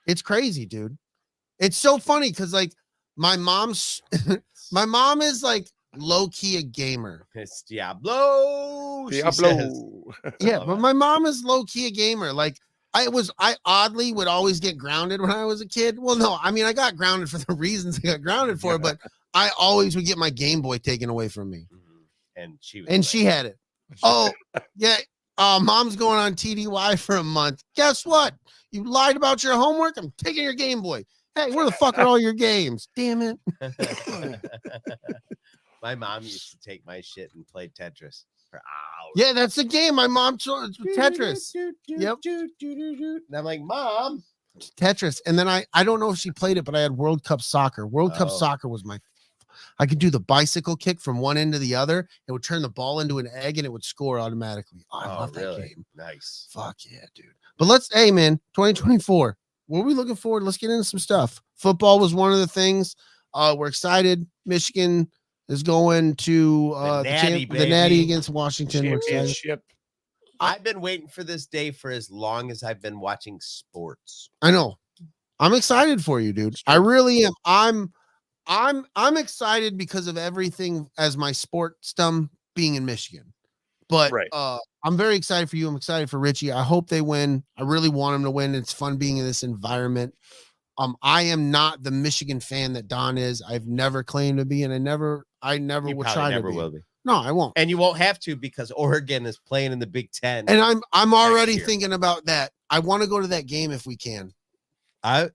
it's crazy, dude. It's so funny because like my mom is like low-key a gamer. It's Diablo. Yeah, but my mom is low-key a gamer. Like I oddly would always get grounded when I was a kid. Well, no, I mean I got grounded for the reasons I got grounded for, but I always would get my Game Boy taken away from me. And she had it. Oh, yeah. Mom's going on TDY for a month. Guess what? You lied about your homework. I'm taking your Game Boy. Hey, where the fuck are all your games? Damn it. My mom used to take my shit and play Tetris for hours. Yeah, that's the game. My mom Tetris. Yep. And I'm like, Mom. Tetris. And then I don't know if she played it, but I had World Cup Soccer. World Cup Soccer was I could do the bicycle kick from one end to the other. It would turn the ball into an egg and it would score automatically. Oh, I love that game. Nice. Fuck yeah, dude. But hey, man, 2024. What are we looking forward? Let's get into some stuff. Football was one of the things. We're excited. Michigan is going to the Natty against Washington. We're excited. I've been waiting for this day for as long as I've been watching sports. I know. I'm excited for you, dude. I really am. I'm excited because of everything as my sportsdom being in Michigan. But I'm very excited for you. I'm excited for Richie. I hope they win. I really want them to win. It's fun being in this environment. I am not the Michigan fan that Don is. I've never claimed to be, and I never will try to be. Will be. No, I won't. And you won't have to because Oregon is playing in the Big Ten. And I'm already thinking about that. I want to go to that game if we can. I'm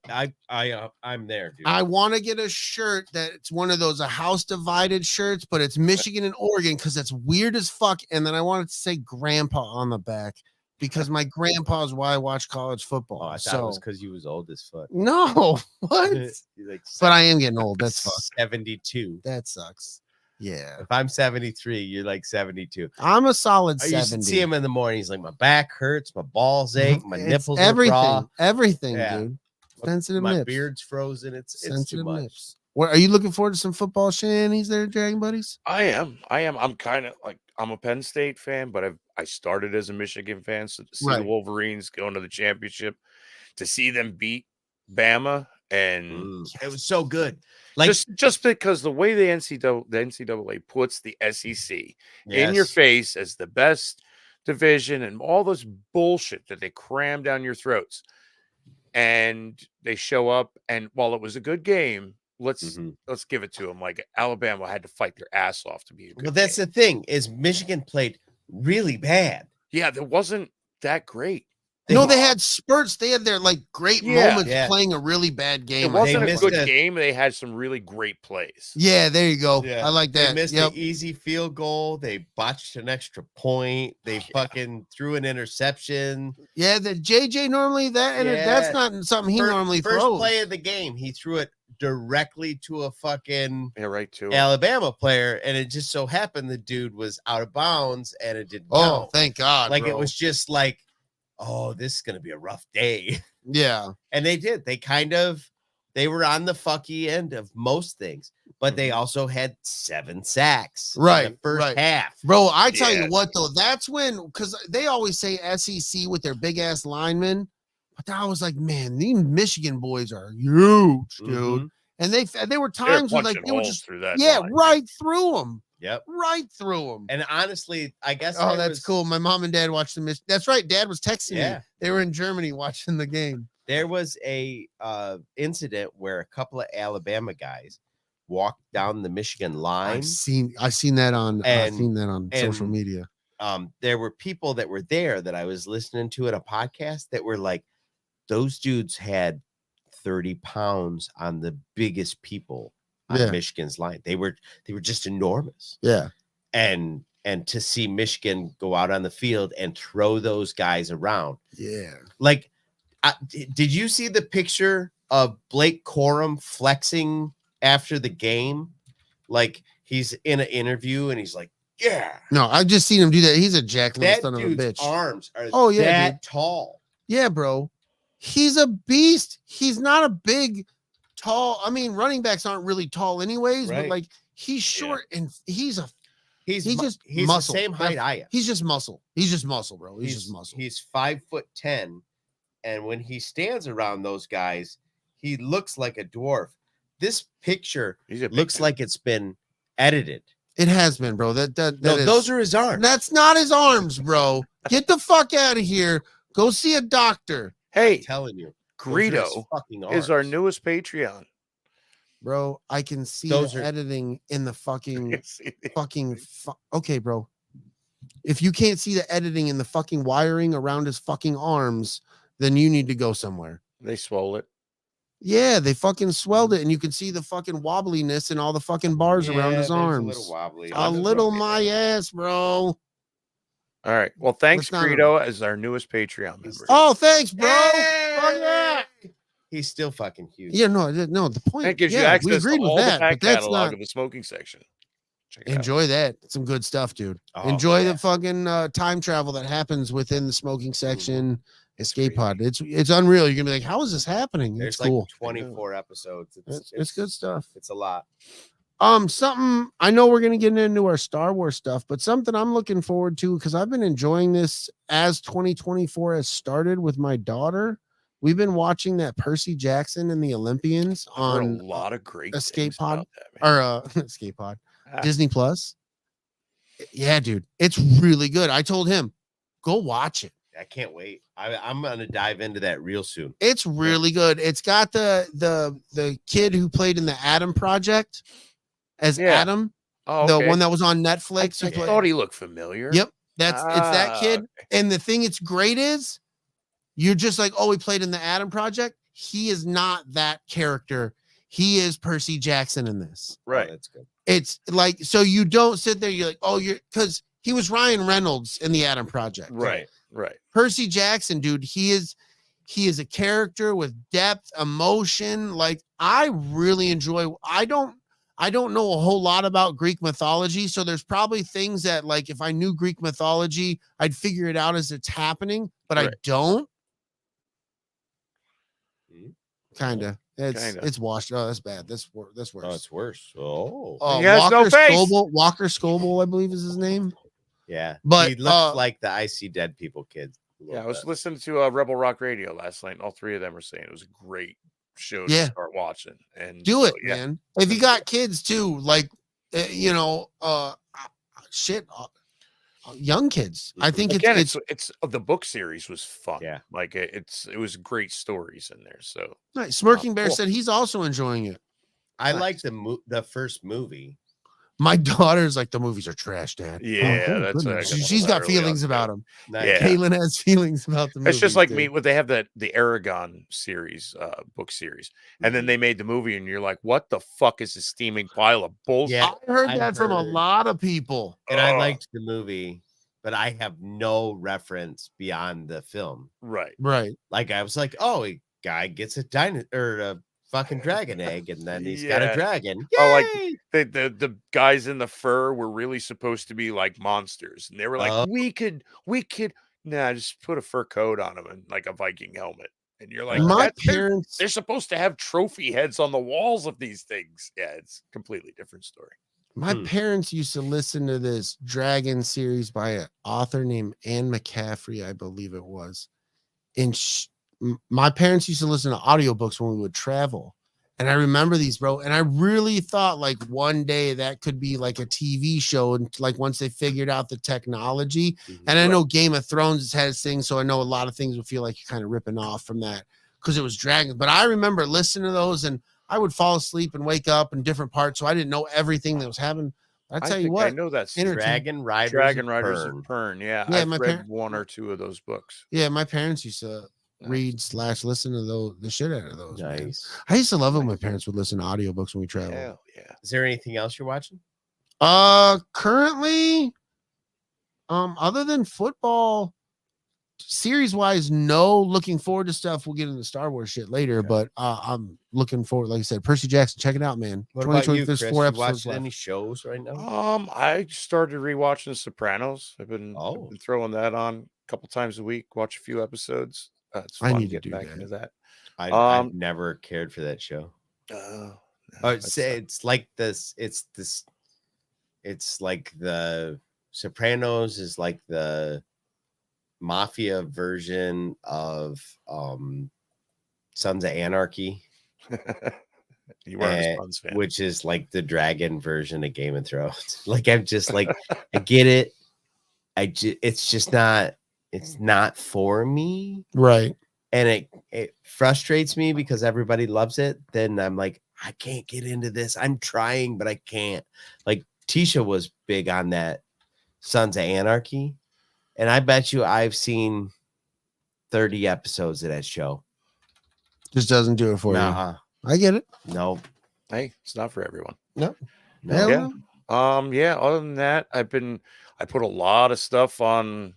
there, dude. I want to get a shirt that it's one of those a house divided shirts, but it's Michigan and Oregon because it's weird as fuck. And then I wanted to say grandpa on the back because my grandpa is why I watch college football. Oh, I thought it was because you was old as fuck. No, what? Like but I am getting old. That's fuck. 72. That sucks. Yeah. If I'm 73, you're like 72. I'm a solid 70. I used to see him in the morning. He's like, my back hurts, my balls ache, my nipples everything, are raw. Everything, dude. Sensitive my nips. Beard's frozen. It's too much. Nips. What are you looking forward to? Some football shenanigans there, Dragon Buddies? I am. I'm kind of like I'm a Penn State fan, but I started as a Michigan fan. So to see the Wolverines going to the championship, to see them beat Bama And It was so good. Like just because the way the NCAA puts the SEC in your yes. face as the best division and all this bullshit that they cram down your throats, and they show up, and while it was a good game, let's give it to them. Like Alabama had to fight their ass off to be a good Well, that's game. the thing is Michigan played really bad. Yeah, that wasn't that great. No, they had spurts. They had their like great moments Yeah. playing a really bad game. It wasn't a missed good a- game. They had some really great plays. Yeah, there you go. Yeah. I like They that. missed Yep. an easy field goal. They botched an extra point. They fucking threw an interception. Yeah, the JJ normally that's Yeah. not something he First- normally first throws. play of the game, he threw it directly to a fucking Yeah, right too. Alabama player, and it just so happened the dude was out of bounds and it didn't Oh, count. thank God. Like bro. it was just like, oh, this is gonna be a rough day. Yeah. And they did. They were on the fucky end of most things, but they also had 7 sacks in Right, the first right. half. Bro, I tell Yeah. you what though, that's when because they always say SEC with their big ass linemen, but I was like, man, these Michigan boys are huge, dude. Mhm. And they were They're times when punching like they were holes just through that line. right through them, Yep. right through them. And honestly, I guess Oh, there that's was- cool. My mom and dad watched the That's right. Dad was texting Yeah. me. They were in Germany watching the game. There was a incident where a couple of Alabama guys walked down the Michigan line. I've seen that on social and- media. There were people that were there that I was listening to at a podcast that were like, those dudes had 30 pounds on the biggest people on Yeah. Michigan's line. They were just enormous. Yeah. And to see Michigan go out on the field and throw those guys around. Yeah. Like, did you see the picture of Blake Corum flexing after the game? Like he's in an interview and he's like, yeah, No, I've just seen him do that. He's a jack little that son of a dude's bitch. arms are Oh, yeah, that tall. Yeah, bro. He's a beast. He's not a big, tall. I mean, running backs aren't really tall anyways, but Right. like he's short and he's He's just he's muscle. the same height I am. he's just muscle. He's just muscle, bro. He's just muscle. He's 5'10", and when he stands around those guys, he looks like a dwarf. This picture He's a big looks dude. like it's been edited. It has been, bro. That No, is- those are his arms. That's not his arms, bro. Get the fuck out of here. Go see a doctor, I'm Hey, telling you, those are his Greedo fucking is our arms. newest Patreon. bro. I can see Those the are- editing in the fucking Yes, okay, bro. If you can't see the editing in the fucking wiring around his fucking arms, then you need to go somewhere. they swole it. Yeah, they fucking swelled it, and you can see the fucking wobbliness and all the fucking bars around Yeah, his there's arms. A little wobbly. A little my ass, bro. All right. Well, thanks, Let's not- Greedo, as our newest Patreon member. Oh, thanks, bro. Hey! Fuck yeah. He's still fucking huge. Yeah, no, the point. That gives you yeah, we access to agreed all with the that, back but that's catalog not. of the smoking section. Check it out. Enjoy that. Some good stuff, dude. Oh, Enjoy yeah. the fucking time travel that happens within the smoking section. Escape crazy. pod. It's unreal. You're gonna be like, how is this happening? There's It's like cool. 24 episodes. It's good stuff. It's a lot. Something I know we're gonna get into our Star Wars stuff, but something I'm looking forward to because I've been enjoying this as 2024 has started with my daughter. We've been watching that Percy Jackson and the Olympians I've heard on a lot of great Escape things Pod about that, man. or Escape Pod, Ah. Disney Plus. Yeah, dude, it's really good. I told him, go watch it. I can't wait. I'm gonna dive into that real soon. It's really good. It's got the kid who played in the Adam Project as Yeah. Adam, Oh, the okay. one that was on I Netflix. who played- thought he looked familiar. Yep, it's that kid. okay. And the thing it's great is you're just like, oh, he played in the Adam Project. He is not that character. He is Percy Jackson in this. Right. Oh, that's good. It's like, so you don't sit there, you're like, oh, you're because he was Ryan Reynolds in the Adam Project. Right. Right. Percy Jackson, dude, he is a character with depth, emotion. Like I really enjoy. I don't know a whole lot about Greek mythology, so there's probably things that like if I knew Greek mythology, I'd figure it out as it's happening, but I Right. don't. Mhm. Kinda. Kinda. It's washed. Oh, that's bad. That's worse. Oh, it's worse. Oh, He has no face. Walker Scoble, I believe is his name. yeah. But, he looks like the I See Dead People kid. a Yeah, I little was bit. listening to Rebel Rock Radio last night, and all three of them were saying it was a great show Yeah. to start watching. And Do so, it, man. If you got kids too, like, shit, young kids. I think Again, it's it's the book series was fun. Yeah. Like it was great stories in there. So nice. Smirking Bear cool. said he's also enjoying it. I Nice. like the first movie. My daughter's like, the movies are trash, Dad. Yeah, Oh, that's what I goodness. got She's got early on, feelings too. about them. Nice. Yeah. Caitlin has feelings about the movie. It's just like me. They have the Aragon series, book series, and then they made the movie, and you're like, "What the fuck is this steaming pile of bullshit?" Yeah. I heard I've that from a heard. lot of people. And I Ugh. liked the movie, but I have no reference beyond the film. Right. Right. Like I was like, oh, a guy gets a a fucking dragon egg, and then he's got a Yeah. dragon. Oh, like Yay! the guys in the fur were really supposed to be like monsters, and they were like, Oh. we could just put a fur coat on them and like a Viking helmet, and you're like, My "That's- they're parents, supposed to have trophy heads on the walls of these things." Yeah, it's a completely different story. my parents used to listen to this dragon series by an author named Anne McCaffrey, I believe it was. And my parents used to listen to audiobooks when we would travel. And I remember these, bro. And I really thought like one day that could be like a TV show. And like once they figured out the technology, and I know Game of Thrones has things, so I know a lot of things would feel like you're kind of ripping off from that because it was dragons. But I remember listening to those, and I would fall asleep and wake up in different parts, so I didn't know everything that was happening. I tell you think what, I know that's Dragon Riders. Dragon of Riders Pern. of Pern. Yeah, Yeah, I've my read one or two of those books. yeah, my parents used to read / listen to the shit out of those. man. Nice. I used to love it when my parents would listen to audiobooks when we traveled. Hell yeah. Is there anything else you're watching? Currently, other than football, series wise, no. Looking forward to stuff. We'll get into Star Wars shit later, but I'm looking forward. Like I said, Percy Jackson, check it out, man. What about you, there's Chris? 4 You episodes watching left. any shows right now? I started rewatching Sopranos. I've been throwing that on a couple times a week. Watch a few episodes. It's fun I need to getting do back that. into that. I've never cared for that show. It's like this. It's like the Sopranos is like the mafia version of Sons of Anarchy. You weren't a Sons fan, which is like the dragon version of Game of Thrones. Like I'm just like I get it. It's just not. It's not for me, right? And it frustrates me because everybody loves it. Then I'm like, I can't get into this. I'm trying, but I can't. Like Tisha was big on that Sons of Anarchy, and I bet you I've seen 30 episodes of that show. Just doesn't do it for you. I get it. No. Hey, it's not for everyone. No. Yeah. Yeah. Other than that, I put a lot of stuff on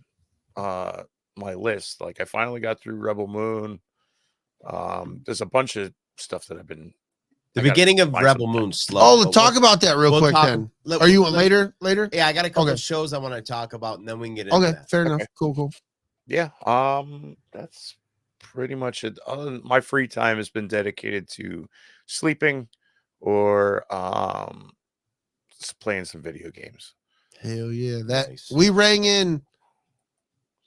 my list. Like I finally got through Rebel Moon. There's a bunch of stuff that I've been. The beginning of Rebel Moon slow. Oh, talk about that real quick then. Are you later? Yeah, I got a couple of shows I want to talk about, and then we can get into that. Fair enough. Cool. Yeah. That's pretty much it. My free time has been dedicated to sleeping or just playing some video games. Hell yeah. We rang in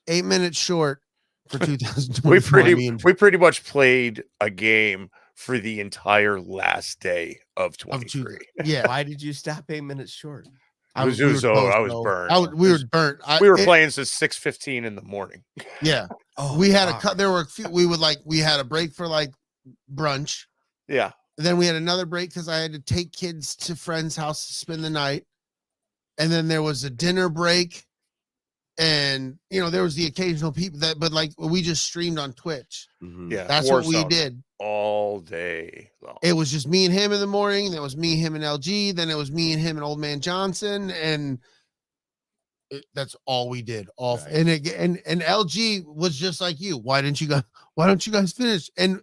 8 minutes short for 2020. we pretty much played a game for the entire last day of 23. Yeah. Why did you stop 8 minutes short? I was burned. We were burnt. We were playing since 6:15 in the morning. Yeah. We had there were a few. We had a break for like brunch. Yeah. Then we had another break because I had to take kids to friends' house to spend the night. And then there was a dinner break. And there was the occasional people but like we just streamed on Twitch. Mm-hmm. Yeah. That's what we did all day long. It was just me and him in the morning. Then it was me, him, and LG. Then it was me and him and Old Man Johnson. And that's all we did. And LG was just like you. Why don't you guys finish? And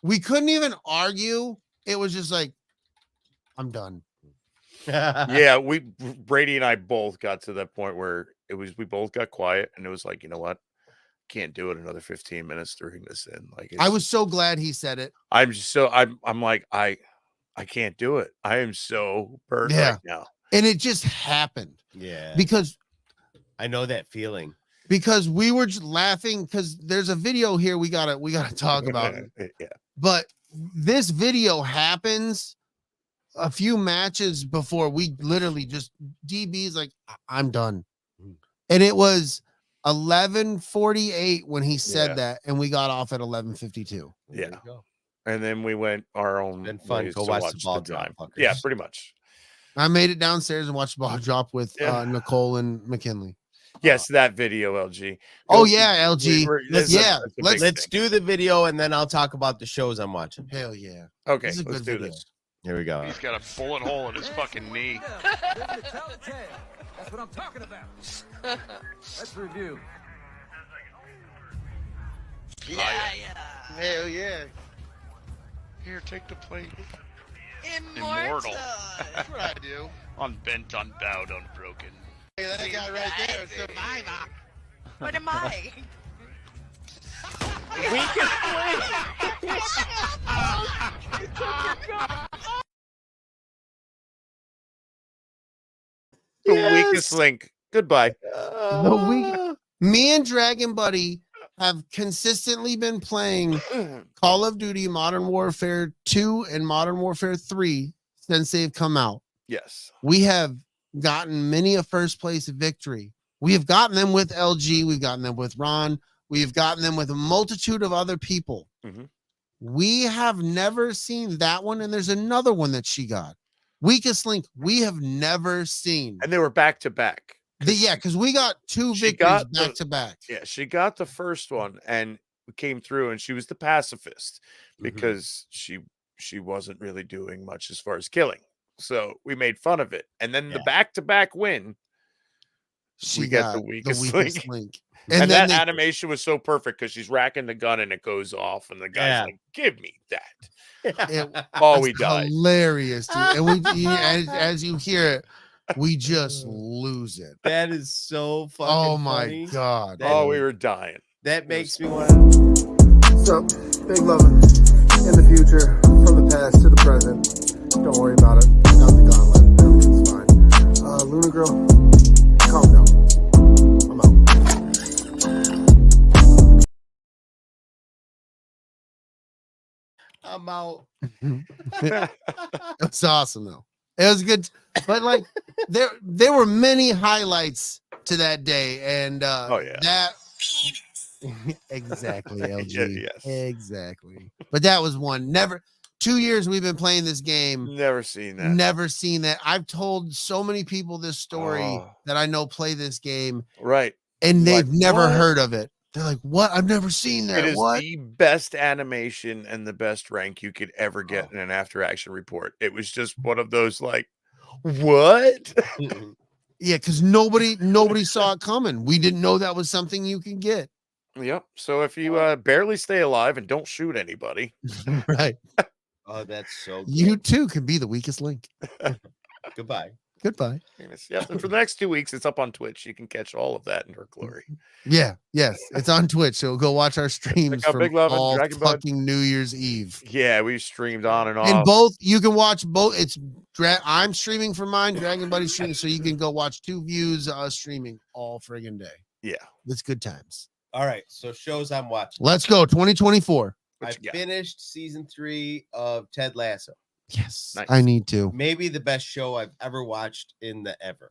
we couldn't even argue. It was just like, I'm done. Yeah, Brady and I both got to that point where we both got quiet, and it was like, you know what? Can't do it another 15 minutes during this in. Like I was so glad he said it. I'm like, I can't do it. I am so burnt right now. And it just happened. Yeah. Because I know that feeling. Because we were just laughing because there's a video here we gotta talk about. Yeah. But this video happens a few matches before we literally just DB's like, I'm done. And it was 11:48 when he said that, and we got off at 11:52. Yeah. And then we went our own Been fun. ways Go to watch the ball time. drop, fuckers. Yeah, pretty much. I made it downstairs and watched the ball drop with Yeah. Nicole and McKinley. Yes, that video, LG. Oh yeah, LG. Let's do the video and then I'll talk about the shows I'm watching. Hell yeah. Okay, This is a let's good do video. this. Here we go. He's got a bullet hole in his fucking knee. That's what I'm talking about. Let's review. Hell yeah. Here, take the plate. Immortal. That's what I do. Unbent, unbowed, unbroken. Hey, that guy right there, survivor. What am I? The weakest link. Goodbye. Me and Dragon Buddy have consistently been playing Call of Duty Modern Warfare 2 and Modern Warfare 3 since they've come out. Yes. We have gotten many a first place victory. We have gotten them with LG. We've gotten them with Ron. We've gotten them with a multitude of other people. Mhm. We have never seen that one. And there's another one that she got. Weakest link we have never seen. And they were back to back. Yeah, because we got two She victories got back the- to back. Yeah, she got the first one and came through, and she was the pacifist because she wasn't really doing much as far as killing. So we made fun of it. And then the back-to-back win, She we get got the weakest link. link. And, then that they- animation was so perfect because she's racking the gun and it goes off, and the guy's like, "Give me that." it Oh, was we died. hilarious, dude. And as you hear it, we just lose it. That is so fucking Oh my funny. god. That- Oh, we were dying. That makes me want to. So, big loving in the future, from the past to the present. Don't worry about it. Got the gauntlet. Everything's fine. Luna girl, calm down. I'm out. I'm out. It's awesome though. It was good, but like there were many highlights to that day, and that exactly LG. Yes. Exactly. But that was one. Never 2 years we've been playing this game. Never seen that. Never seen that. I've told so many people this story Oh. that I know play this game, Right. and they've Like, never what? heard of it. They're like, "What? I've never seen that." It is What? the best animation and the best rank you could ever get in an after action report. It was just one of those like, what? Yeah, because nobody saw it coming. We didn't know that was something you could get. Yep. So if you barely stay alive and don't shoot anybody, Right. Oh, that's so good. You too can be the weakest link. Goodbye. Goodbye. yeah. And for the next 2 weeks, it's up on Twitch. You can catch all of that in her glory. Yeah, yes. It's on Twitch. So go watch our streams Check out from Big Love and all Dragon Bud. fucking New Year's Eve. Yeah, we streamed on and off. And both you can watch both. It's I'm streaming for mine, Dragon Buddy streaming, so you can go watch two views of us streaming all friggin' day. Yeah. It's good times. All right. So shows I'm watching. Let's go. 2024. What I you got? finished season 3 of Ted Lasso. Yes. Nice. I need to. Maybe the best show I've ever watched in the ever.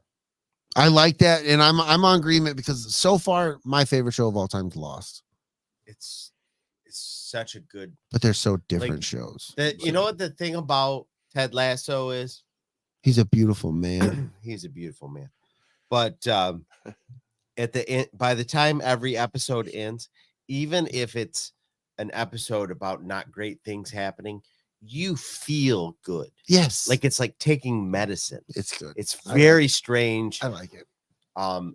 I like that, and I'm on agreement because so far my favorite show of all time is Lost. It's such a good. But they're so different Like, shows. You know what the thing about Ted Lasso is? He's a beautiful man. He's a beautiful man. But at the end, by the time every episode ends, even if it's an episode about not great things happening, you feel good. Yes. Like it's like taking medicine. it's good. It's I like very strange. I like it.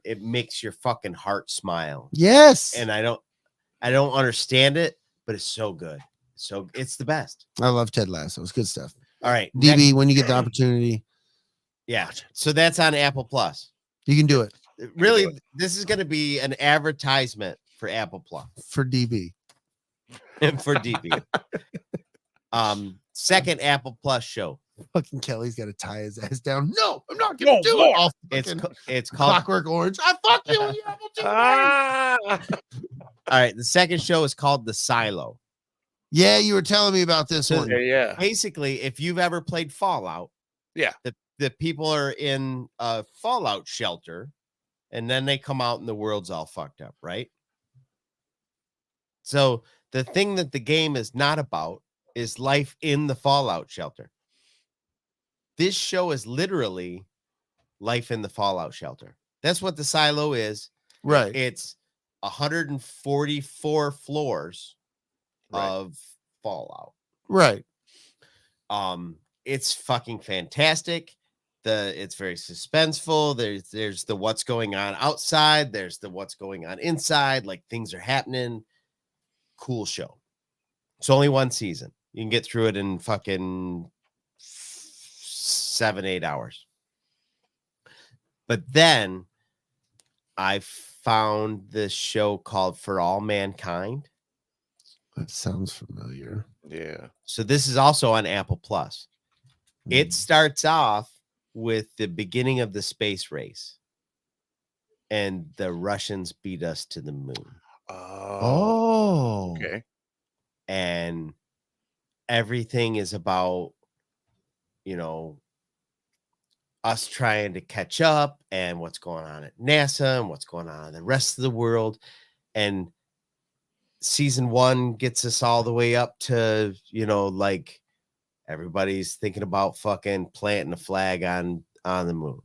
It makes your fucking heart smile. Yes. And I don't understand it, but it's so good. So it's the best. I love Ted Lasso. It's good stuff. All right. DB, when you get the opportunity, Yeah. So that's on Apple Plus. you can do it Really, this is going to be an advertisement for Apple Plus for DB. and for DB. Second Apple Plus show. Fucking Kelly's got to tie his ass down. No, I'm not gonna do more. it. All It's fucking it's called. Clockwork Orange. I fuck you. You Apple TV. Ah! All right. The second show is called The Silo. Yeah, you were telling me about this So one. Yeah. Basically, if you've ever played Fallout, Yeah. the people are in a Fallout shelter, and then they come out and the world's all fucked up, right? So the thing that the game is not about is life in the Fallout shelter. This show is literally life in the Fallout shelter. That's what the silo is. Right. It's 144 floors Right. of Fallout. Right. It's fucking fantastic. It's very suspenseful. There's the what's going on outside. There's the what's going on inside. Like things are happening. Cool show. It's only one season. You can get through it in fucking 7-8 hours. But then I found this show called For All Mankind. That sounds familiar. Yeah. So this is also on Apple Plus. It starts off with the beginning of the space race, and the Russians beat us to the moon. Oh. Okay. And everything is about, you know, us trying to catch up and what's going on at NASA and what's going on in the rest of the world. And season 1 gets us all the way up to, you know, like everybody's thinking about fucking planting a flag on the moon.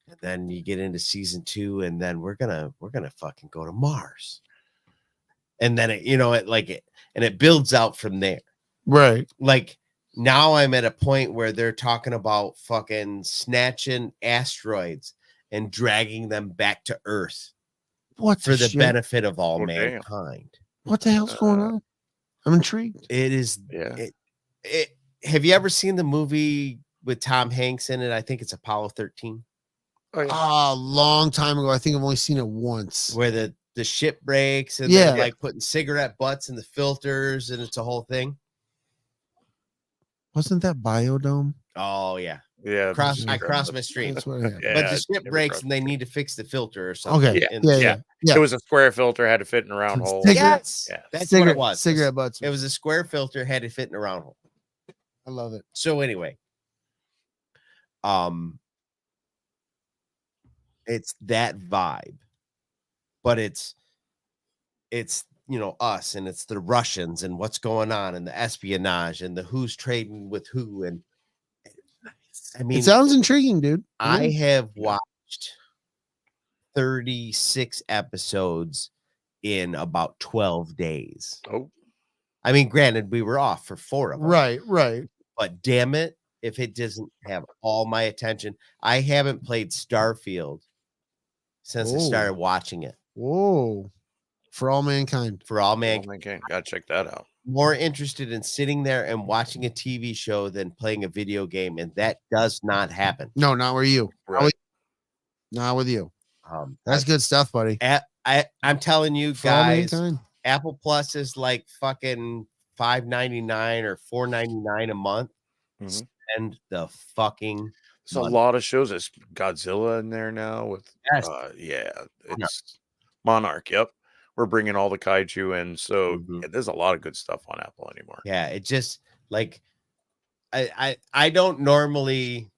And then you get into season 2, and then we're gonna fucking go to Mars. And then it builds out from there. Right. Like now I'm at a point where they're talking about fucking snatching asteroids and dragging them back to Earth What for the shit? benefit of all Oh, damn. mankind. What the hell's going on? I'm intrigued. It is. Yeah. Have you ever seen the movie with Tom Hanks in it? I think it's Apollo 13, Oh, yeah. A long time ago. I think I've only seen it once. where the ship breaks and Yeah. they're like putting cigarette butts in the filters, and it's a whole thing. Wasn't that Biodome? Oh yeah, Yeah. I crossed my street. That's what I had. Yeah, But the ship never breaks crossed and they the need to fix the filter or something. Okay. Yeah. in the Yeah, ship. yeah. It was a square filter, had to fit in a round hole. Cigarette- Yes, Yeah. that's cigarette, what it was. Cigarette butts. It was a square filter, had to fit in a round hole. I love it. So anyway, it's that vibe, but it's you know us, and it's the Russians and what's going on, and the espionage and the who's trading with who. And I mean, It sounds intriguing, dude. I have watched 36 episodes in about 12 days. Oh, I mean, granted, we were off for 4 of them. Right. But damn it, if it doesn't have all my attention. I haven't played Starfield since I Oh. started watching it. Whoa. For all mankind. For all oh, man, man, gotta check that out. more interested in sitting there and watching a TV show than playing a video game, and that does not happen. No, not with you. Right. Not with you. That's I- good stuff, buddy. I'm telling you For all guys, mankind. Apple Plus is like fucking $5.99 or $4.99 a month. Mhm. Spend the fucking There's a money. lot of shows. There's Godzilla in there now with Yes. yeah, it's Monarch. Yep. We're bringing all the kaiju in. So Mhm. yeah, there's a lot of good stuff on Apple anymore. Yeah, it just like I don't normally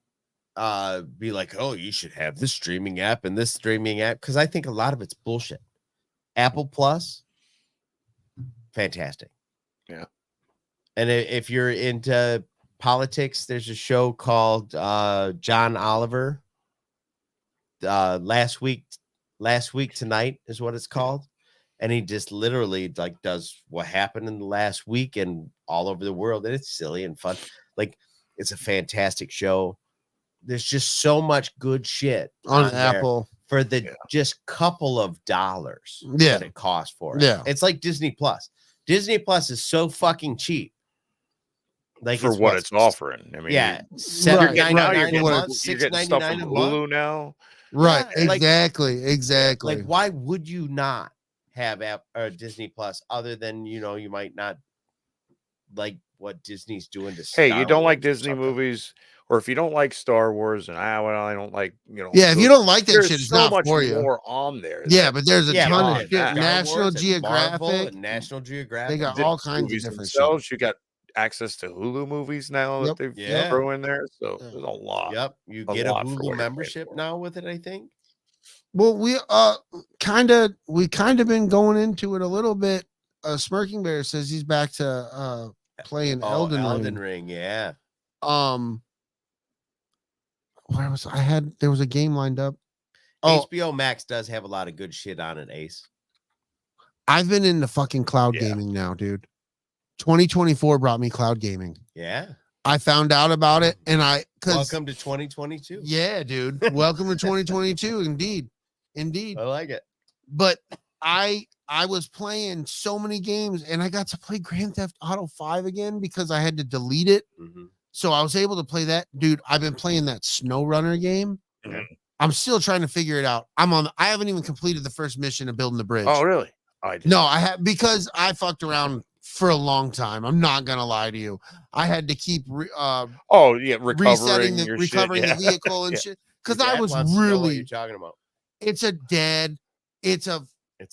be like, oh, you should have this streaming app and this streaming app, because I think a lot of it's bullshit. Apple Plus, fantastic. Yeah. And if you're into politics, there's a show called John Oliver. Last week tonight is what it's called. And he just literally like does what happened in the last week and all over the world. And it's silly and fun. Like, it's a fantastic show. There's just so much good shit On there Apple. for the just couple of dollars Yeah. that it costs for it. Yeah. It's like Disney Plus. Disney Plus is so fucking cheap. Like, For what it's offering. I mean, Yeah, Right, $7.99 now right. you're a getting, month, you're getting stuff $6.99 from a month. Hulu now. Right. Yeah, like- Exactly. Like, why would you not have Disney Plus other than, you know, you might not like what Disney's doing to Hey, Star you don't like Wars or Disney something. movies, or if you don't like Star Wars, and well, I don't like, Yeah, if you don't like that there's shit, it's so not much for you. more on there. Yeah, but there's a Yeah, ton beyond of shit. that. Star National Wars and Marvel Geographic. and National Geographic. They got The all kinds of movies different shit. themselves. You got access to Hulu movies now Yep. that they've Yeah. thrown in there. So Yeah. there's a lot. Yep, you a get a lot for what Hulu you're paying membership for. now with it. I think. Well, we kind of been going into it a little bit. Smirking Bear says he's back to playing Elden Ring. Yeah. Where was there was a game lined up. HBO Max does have a lot of good shit on it, Ace. I've been into fucking cloud Yeah. gaming now, dude. 2024 brought me cloud gaming. Yeah. I found out about it, and Welcome to 2022. Yeah, dude. Welcome to 2022. Indeed. I like it. But I was playing so many games, and I got to play Grand Theft Auto 5 again because I had to delete it. Mm-hmm. So I was able to play that. Dude, I've been playing that Snow Runner game. Mhm. I'm still trying to figure it out. I haven't even completed the first mission of building the bridge. Oh, really? I did. No, I have, because I fucked around for a long time. I'm not gonna lie to you. I had to keep Oh, yeah, resetting your recovering shit. the vehicle and Yeah. shit. Because Your I dad was wants to know what really you're talking about. it's a dad. It's a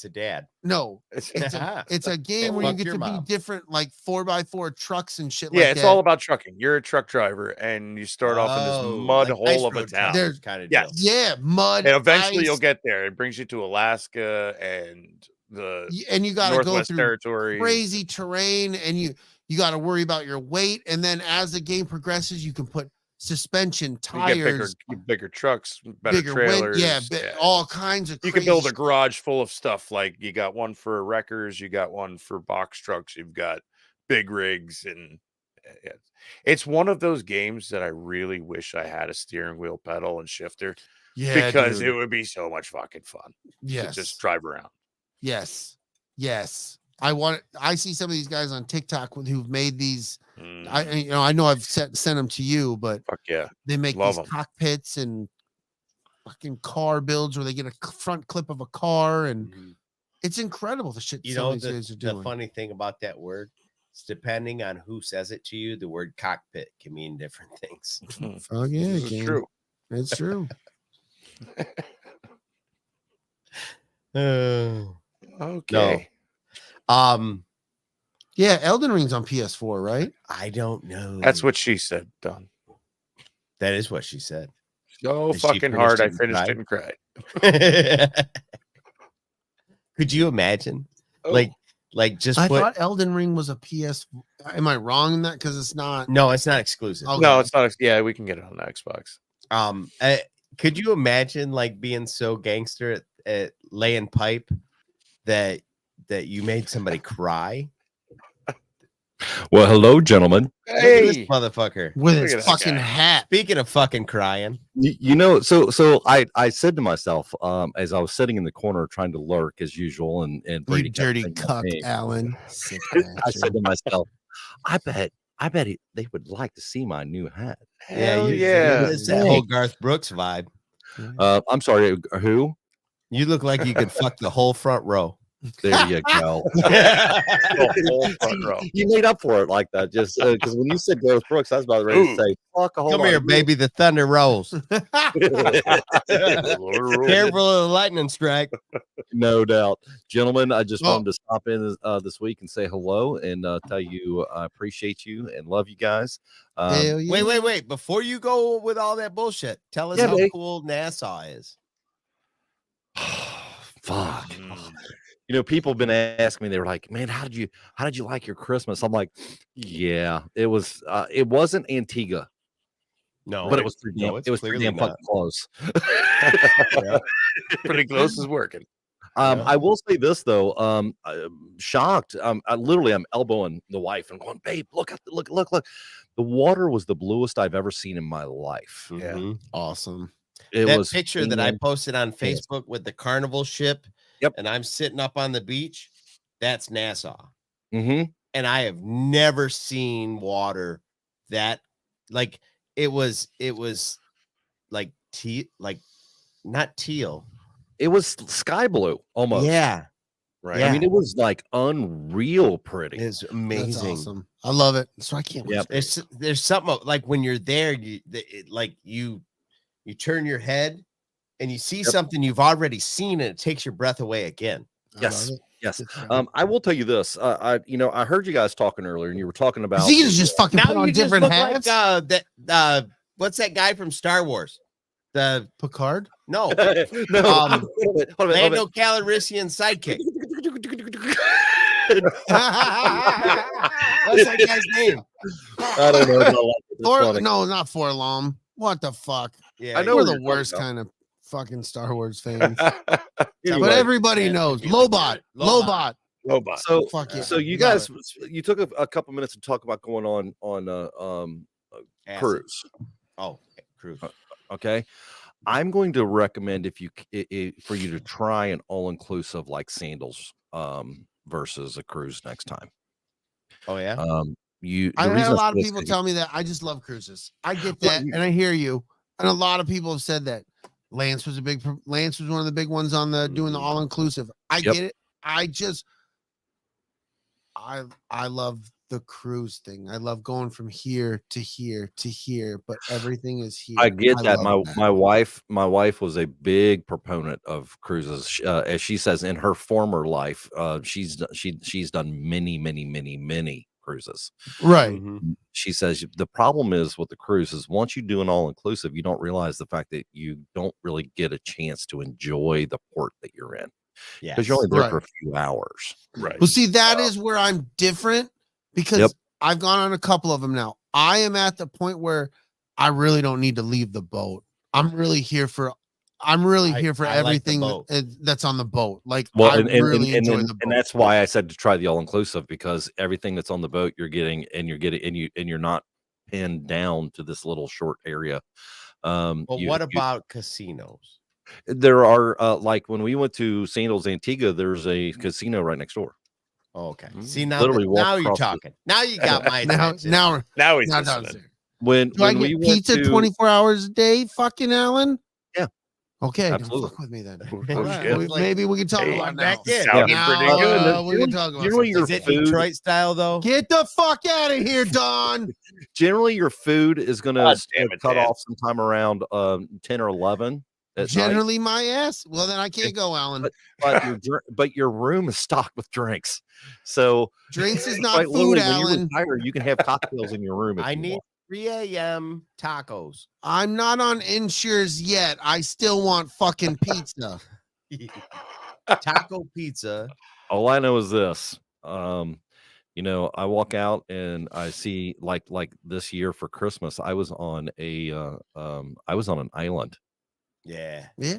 dad. no. It's It's a game where you Fuck get your to be mom. different, like 4x4 trucks and shit yeah, like it's that. all about trucking. You're a truck driver, and you start off in this mud hole of a town. There's kind of Yes. Yeah, mud. And eventually ice, you'll get there. It brings you to Alaska and the and you gotta go Northwest through Territories. crazy terrain, and you got to worry about your weight. And then as the game progresses, you can put suspension, You tires, get bigger trucks, better bigger trailers. all kinds of You crazy can build a shit. garage full of stuff. Like you got one for wreckers, you got one for box trucks, you've got big rigs, and it's one of those games that I really wish I had a steering wheel, pedal, and shifter. Yeah, because dude. it would be so much fucking fun to just drive around. Yes. I see some of these guys on TikTok who've made these. I know I've sent them to you, but fuck yeah, they make Love these 'em. cockpits and fucking car builds where they get a front clip of a car, and it's incrable the shit You some know, of these guys are doing. the funny thing about that word, it's depending on who says it to you, the word cockpit can mean different things. Oh yeah, This is true. It's true. Okay. Yeah, Elden Ring's on PS4, right? I don't know. That's what she said, Don. That is what she said. So Did she fucking finish hard, it I and finished cried? it and cried. Could you imagine? Oh. Like just I put thought Elden Ring was a PS. Am I wrong in that? Because it's not. no, it's not exclusive. Okay. No, it's not. Yeah, we can get it on the Xbox. Could you imagine like being so gangster at laying pipe that you made somebody cry? Well, hello, gentlemen. Look at this Hey, motherfucker. With Look his at that fucking guy. hat. Speaking of fucking crying, You know, so I said to myself, as I was sitting in the corner trying to lurk as usual, and Brady You kept dirty saying my cuck, name, Alan. Sick I bastard. said to myself, I bet they would like to see my new hat. hell you yeah. it's that whole Garth Brooks vibe. I'm sorry, who? You look like you could fuck the whole front row. There you go. The whole front row. You made up for it like that, just because when you said Garth Brooks, I was about ready to say, "Fuck a whole Come lot here, of baby. The thunder rolls. Careful. Careful of the lightning strike. No doubt, gentlemen. I just Oh. wanted to stop in this week and say hello and tell you I appreciate you and love you guys. Hell yeah. Wait. Before you go with all that bullshit, tell us Yeah, how babe. cool NASA is. Fuck. Mm. You know, people have been asking me, they were like, man, how did you like your Christmas? I'm like, yeah, it wasn't Antigua, No, but it was pretty damn, it's it was pretty clearly damn not. fucking close. Pretty close is working. I will say this though, I'm shocked. I'm elbowing the wife and going, babe, look. The water was the bluest I've ever seen in my life. Yeah. Mhm. Awesome. It That was picture that I fan- posted on Facebook with the carnival ship. Yep. And I'm sitting up on the beach. That's Nassau. Mhm. And I have never seen water that like it was like not teal. It was sky blue almost. Yeah. Right. Yeah. I mean, it was like unreal pretty. It's That's amazing. awesome. I love it. So I can't wait. Yep. There's something like when you're there, you turn your head and you see something you've already seen, and it takes your breath away again. Yes. Yes. It's great. I will tell you this. I heard you guys talking earlier, and you were talking about You can just fucking put on different hats. Like, what's that guy from Star Wars? The Picard. no, no. Hold on, Lando Calrissian sidekick. What's that guy's name? I don't know. No, not Forlom. What the fuck? Yeah, I know We're what the you're worst talking kind of fucking Star Wars fans. about. But Anyway, everybody knows. Lobot. Lobot. Robot. so Fuck yeah. so you Got guys, you took a couple minutes to talk about going on Acid. cruise. Oh, cruise. Okay, I'm going to recommend for you to try an all-inclusive like Sandals versus a cruise next time. Oh yeah. I had a lot of people tell me that. I just love cruises. I get that, and I hear you. And a lot of people have said that. Lance was one of the big ones on the doing the all inclusive. I get it. I love the cruise thing. I love going from here to here to here, but everything is here. I get that. love My wife was a big proponent of cruises. As she says, in her former life, she's done many cruises. Right. Mhm. She says the problem is with the cruise is once you do an all inclusive, you don't realize the fact that you don't really get a chance to enjoy the port that you're in Yeah. because you're only there Right. for a few hours. Right. Well, see, that is where I'm different because Yep. I've gone on a couple of them now. I am at the point where I really don't need to leave the boat. I'm really here for I like the everything boat. that's on the boat. Like Well, I really enjoy the boat. and that's why I said to try the all inclusive because everything that's on the boat you're getting, and you're not pinned down to this little short area. But what about casinos? There are like when we went to Sandals Antigua, there's a casino right next door. Oh, okay. Mhm. See now, Literally walk now you're across the- talking. Now you got my now attention. now Now he's now listening. downstairs. When Do I we get went pizza to 24 hours a day, fucking Alan? Yeah. Okay, don't Absolutely. fuck with me then. Oh, All right, shit. maybe we can talk Hey, about I'm now. back in. Sounded Now, pretty good. we can talk about Generally, something. Is it Detroit style though? Get the fuck out of here, Don. Generally, your food is going God to damn it, cut Dad. off sometime around 10 or 11 at night. Generally, my ass. Well, then I can't go, Alan. But your room is stocked with drinks. So Drinks is not quite food, literally, when you Alan. retire, you can have cocktails in your room. If I you need want. 3 a.m. tacos. I'm not on Insures yet. I still want fucking pizza. Taco pizza. All I know is this. I walk out and I see like this year for Christmas, I was on an island. Yeah. Yeah.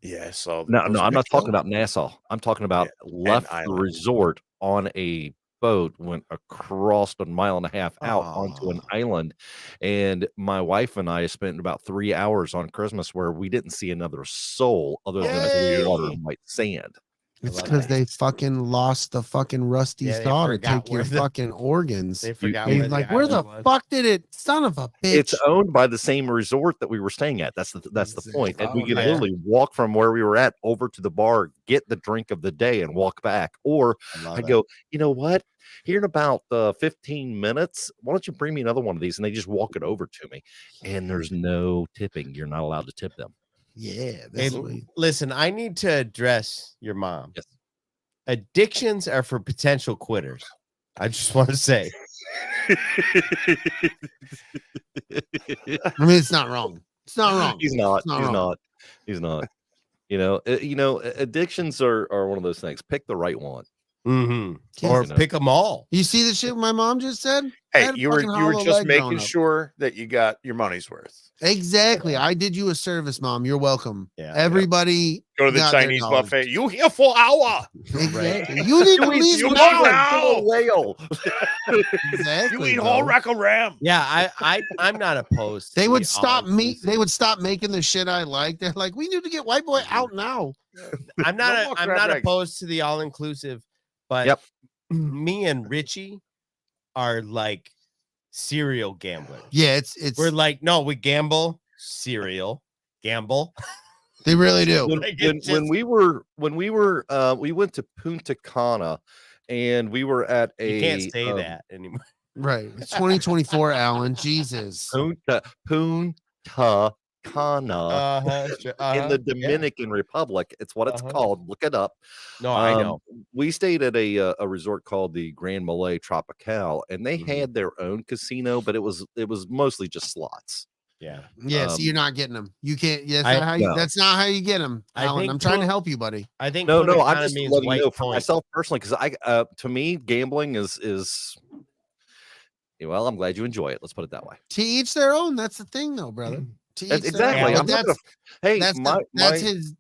Yeah. So No, I'm not talking about Nassau. I'm talking about left the island. resort on a boat, went across a mile and a half out onto an island, and my wife and I spent about 3 hours on Christmas where we didn't see another soul other than blue water and white sand. It's love because that. they fucking lost the fucking rusty Yeah, they saw to forgot take your where the- fucking organs. They forgot And where he's the like, where the island was. fuck did it? Son of a bitch. It's owned by the same resort that we were staying at. That's the point. And we Oh, could yeah. literally walk from where we were at over to the bar, get the drink of the day, and walk back. Or love I it. go, you know what? Here in about 15 minutes, why don't you bring me another one of these? And they just walk it over to me. And there's no tipping. You're not allowed to tip them. Yeah. Hey, That's sweet. listen, I need to address your mom. Yes. Addictions are for potential quitters. I just want to say. I mean, it's not wrong. It's not wrong. He's not. It's not He's wrong. not. He's not. Addictions are one of those things. Pick the right one. Mm-hmm. Or You know. pick them all. You see the shit my mom just said? I Hey, had a you were fucking hollow just leg growing making up. sure that you got your money's worth. Exactly. I did you a service, Mom. You're welcome. Yeah. Everybody Go to the got their Chinese knowledge. buffet. You here for hour? Exactly. You need to leave you now. now. Whale. Exactly. You eat bro. whole rack of ram. Yeah, I'm not opposed. They to would the stop me. all-inclusive. They would stop making the shit I like. They're like, we need to get white boy out now. I'm No not. more I'm crab not legs. opposed to the all inclusive, but Yep. me and Richie are like serial gamblers. Yeah, it's We're like, no, we gamble, serial, gamble. They really do. We went to Punta Cana, and we were at a. You can't say that anymore. Right. It's 2024, Alan. Jesus. Punta Cana in the Dominican Republic. It's what it's called. Look it up. No, I know. We stayed at a resort called the Grand Malay Tropical, and they had their own casino, but it was mostly just slots. Yeah. So you're not getting them. You can't. Yeah, that's not how you get them, I Alan. think I'm trying to help you, buddy. I think no. Punta I'm Cana just means letting you know white for point. myself personally, because to me, gambling is. Well, I'm glad you enjoy it. Let's put it that way. To each their own. That's the thing, though, brother. Exactly.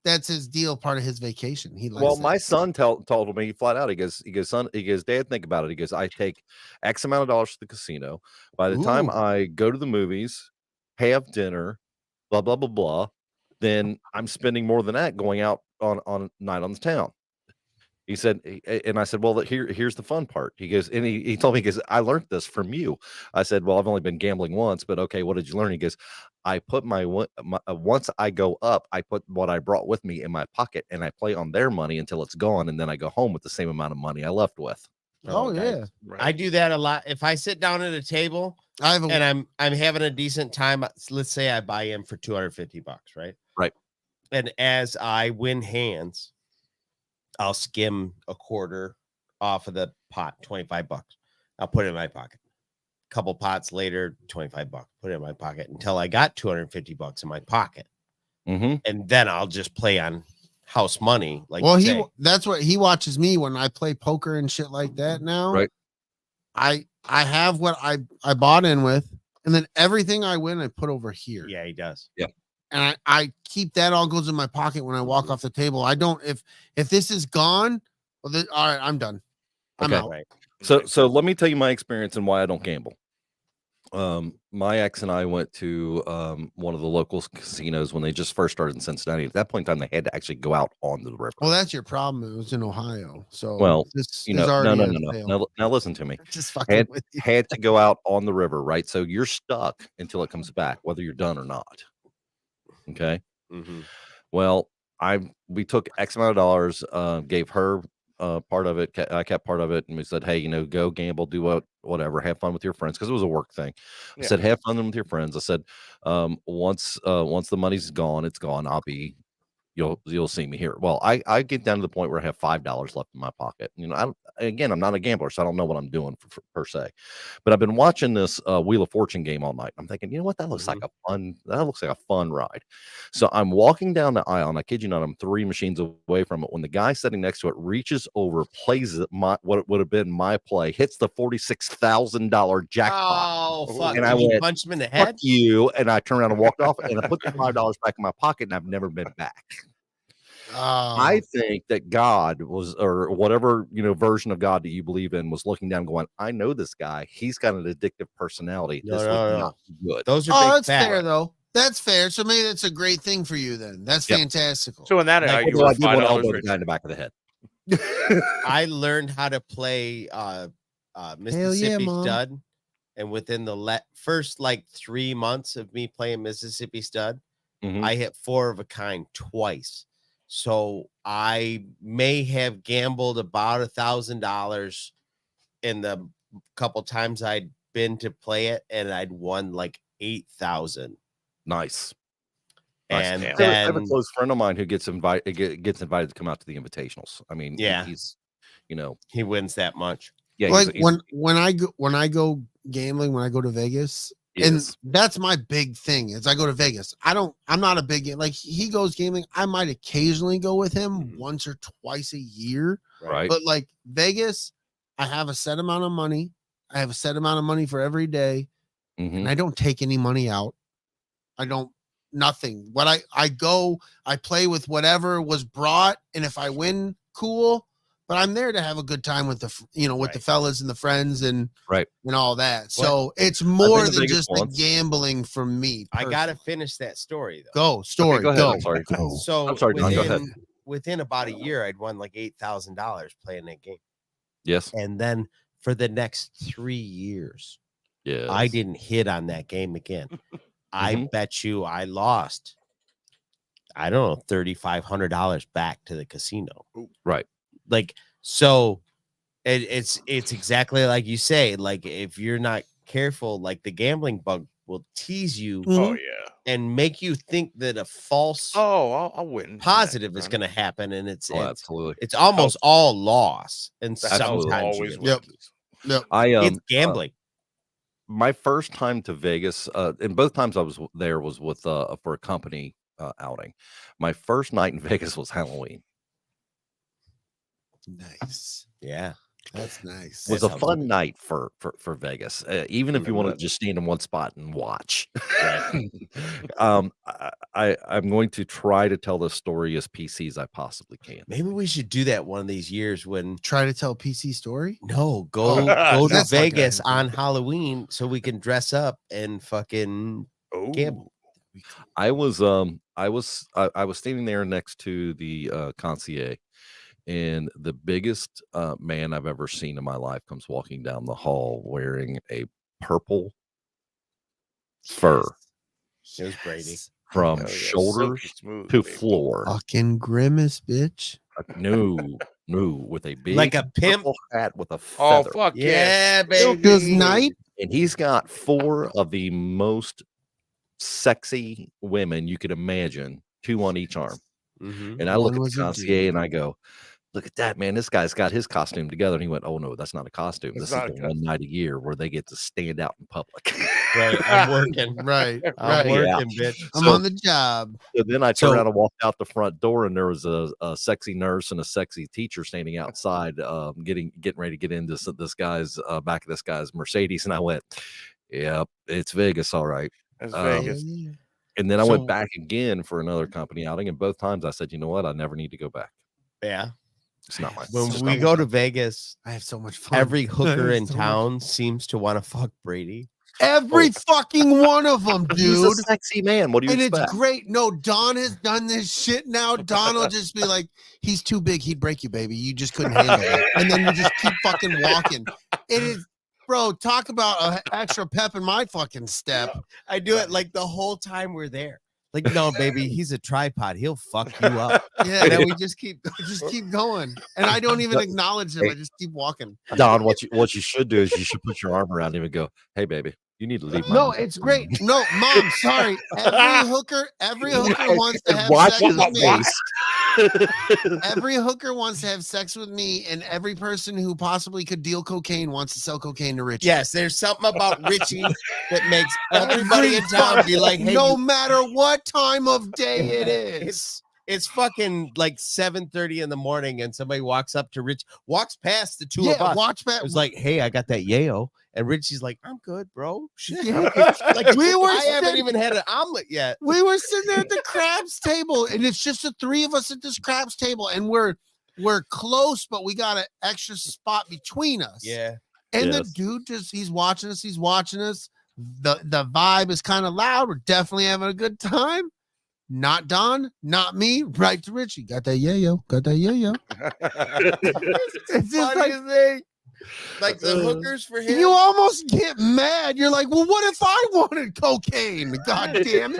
That's his deal. Part of his vacation. He likes. Well, my son told me flat out. He goes, son. He goes, Dad, think about it. He goes, I take X amount of dollars to the casino. By the time I go to the movies, have dinner, blah blah blah blah, then I'm spending more than that going out on night on the town. He said, and I said, well, here's the fun part. He goes, and he told me, he goes, I learned this from you. I said, well, I've only been gambling once, but okay, what did you learn? He goes, I put my once I go up, I put what I brought with me in my pocket, and I play on their money until it's gone, and then I go home with the same amount of money I left with. Oh yeah, right. I do that a lot. If I sit down at a table and I'm having a decent time, let's say I buy in for $250, right? Right. And as I win hands, I'll skim a quarter off of the pot, $25. I'll put it in my pocket. A couple pots later, $25. Put it in my pocket until I got $250 in my pocket. And then I'll just play on house money. Like, well, that's what he watches me when I play poker and shit like that now. Right. I have what I bought in with, and then everything I win, I put over here. Yeah, he does. Yeah. And I keep that all goes in my pocket when I walk off the table. I don't, if this is gone, well, all right, I'm done. I'm out. Right. So let me tell you my experience and why I don't gamble. My ex and I went to one of the local casinos when they just first started in Cincinnati. At that point in time, they had to actually go out onto the river. Well, that's your problem. It was in Ohio. So well, this no. Now listen to me. Just fucking with you. Had to go out on the river, right? So you're stuck until it comes back, whether you're done or not. Okay. Well, we took X amount of dollars, gave her part of it. I kept part of it, and we said, hey, go gamble, do whatever, have fun with your friends, because it was a work thing. I said, have fun with your friends. I said, once the money's gone, it's gone. You'll see me here. Well, I get down to the point where I have $5 left in my pocket. I'm not a gambler, so I don't know what I'm doing per se. But I've been watching this Wheel of Fortune game all night. I'm thinking, you know what? That looks like a fun ride. So I'm walking down the aisle, and I kid you not, I'm 3 machines away from it. When the guy sitting next to it reaches over, plays what would have been my play, hits the $46,000 jackpot. Oh, fuck! And I went, punched him in the head. Fuck you! And I turned around and walked off, and I put the $5 back in my pocket, and I've never been back. I think that God was, or whatever version of God that you believe in, was looking down, going, "I know this guy. He's got an addictive personality. This would not be good." Those are that's fair though. That's fair. So maybe that's a great thing for you then. That's fantastical. So in that, you were $5 guy in the back of the head. I learned how to play Mississippi Stud, and within the first 3 months of me playing Mississippi Stud, I hit 4 of a kind twice. So I may have gambled about $1,000 in the couple times I'd been to play it, and I'd won 8,000. Nice. And I have a close friend of mine who gets invited to come out to the invitationals. I mean, he's he wins that much. Yeah, when I go gambling, when I go to Vegas. And that's my big thing is I go to Vegas. I'm not a big, he goes gambling. I might occasionally go with him once or twice a year. Right. But Vegas, I have a set amount of money. I have a set amount of money for every day. And I don't take any money out. Nothing. What I play with whatever was brought. And if I win, cool. But I'm there to have a good time with the fellas and the friends and all that. So it's more than just the gambling for me. Personally. I gotta finish that story though. Go story. Okay, go ahead. I'm sorry. So I'm sorry, John, go ahead. Within about a year, I'd won $8,000 playing that game. Yes. And then for the next 3 years, I didn't hit on that game again. I bet you I lost I don't know, $3,500 back to the casino. Right. Like, so it's exactly like you say. Like, if you're not careful, like the gambling bug will tease you Oh yeah, and make you think that a false I'll win. positive is going to happen, and it's Absolutely. it's almost all loss, and That's sometimes always you what it is. Yep. it's gambling. My first time to Vegas, and both times I was there was with for a company outing. My first night in Vegas was Halloween. Nice. Yeah, That's nice. It was a fun night for Vegas, even if you want to that. just stand in one spot and watch. Right. I'm going to try to tell this story as PC as I possibly can. Maybe we should do that one of these years when Try to tell PC story. go to that's not gonna Vegas happen. on Halloween so we can dress up and fucking gamble. I was standing there next to the concierge, and the biggest man I've ever seen in my life comes walking down the hall wearing a purple fur It was Brady. from Oh, yeah, shoulders silky smooth, to baby. floor. Fucking grimace, bitch. No, with a big Like a pimp? purple hat with a Oh feather. fuck yeah! Yeah, baby. Good night. And he's got 4 of the most sexy women you could imagine, 2 on each arm. Mhm. And I look One at was the a concierge dude. and I go, look at that, man. This guy's got his costume together. And he went, oh, no, that's not a costume. It's This is not the a costume. one night a year where they get to stand out in public. Right, I'm working. Right. I'm Right. Yeah. working, bitch. I'm So- on the job. So then I turned So- around and walked out the front door, and there was a sexy nurse and a sexy teacher standing outside, getting ready to get into this guy's back of this guy's Mercedes. And I went, yep, it's Vegas. All right. That's Um, Vegas. And then I So- went back again for another company outing. And both times I said, you know what? I never need to go back. Yeah. It's not my When it's just we not go my- to Vegas, I have so much fun. every hooker I have in so town seems to want to fuck Brady. Every fucking one of them, He's a dude. sexy man. What do you And expect? it's great. No, Don has done this shit now. Don will just be like, he's too big. He'd break you, baby. You just couldn't handle it. And then you just keep fucking walking. It is, bro, talk about an extra pep in my fucking step. I do it like the whole time we're there. Like, no, baby, he's a tripod. He'll fuck you up. Yeah, And then we just keep going. And I don't even acknowledge him. I just keep walking. Don, what you should do is you should put your arm around him and go, hey, baby, you need to leave. my No, mom." it's great. No, mom, sorry. Every hooker wants to have Watch sex his with me. face. Every hooker wants to have sex with me, and every person who possibly could deal cocaine wants to sell cocaine to Richie. Yes, there's something about Richie that makes everybody in town be like, hey, no matter what time of day it is. it's fucking like 7:30 in the morning, and somebody walks up to Rich, walks past the two Yeah, of us. watch that. It was like, hey, I got that yayo. And Richie's like, I'm good, bro. Shit. Yeah. Like, We were I haven't sitting- even had an omelet yet. We were sitting there at the craps table, and it's just the 3 of us at this craps table, and we're close, but we got an extra spot between us. Yeah. And the Yes. dude he's watching us. The vibe is kind of loud. We're definitely having a good time. Not Don, not me, right to Richie. Got that yayo. Got that yayo. It's just like thing. Like the hookers for him. you almost get mad. You're like, well, what if I wanted cocaine? God damn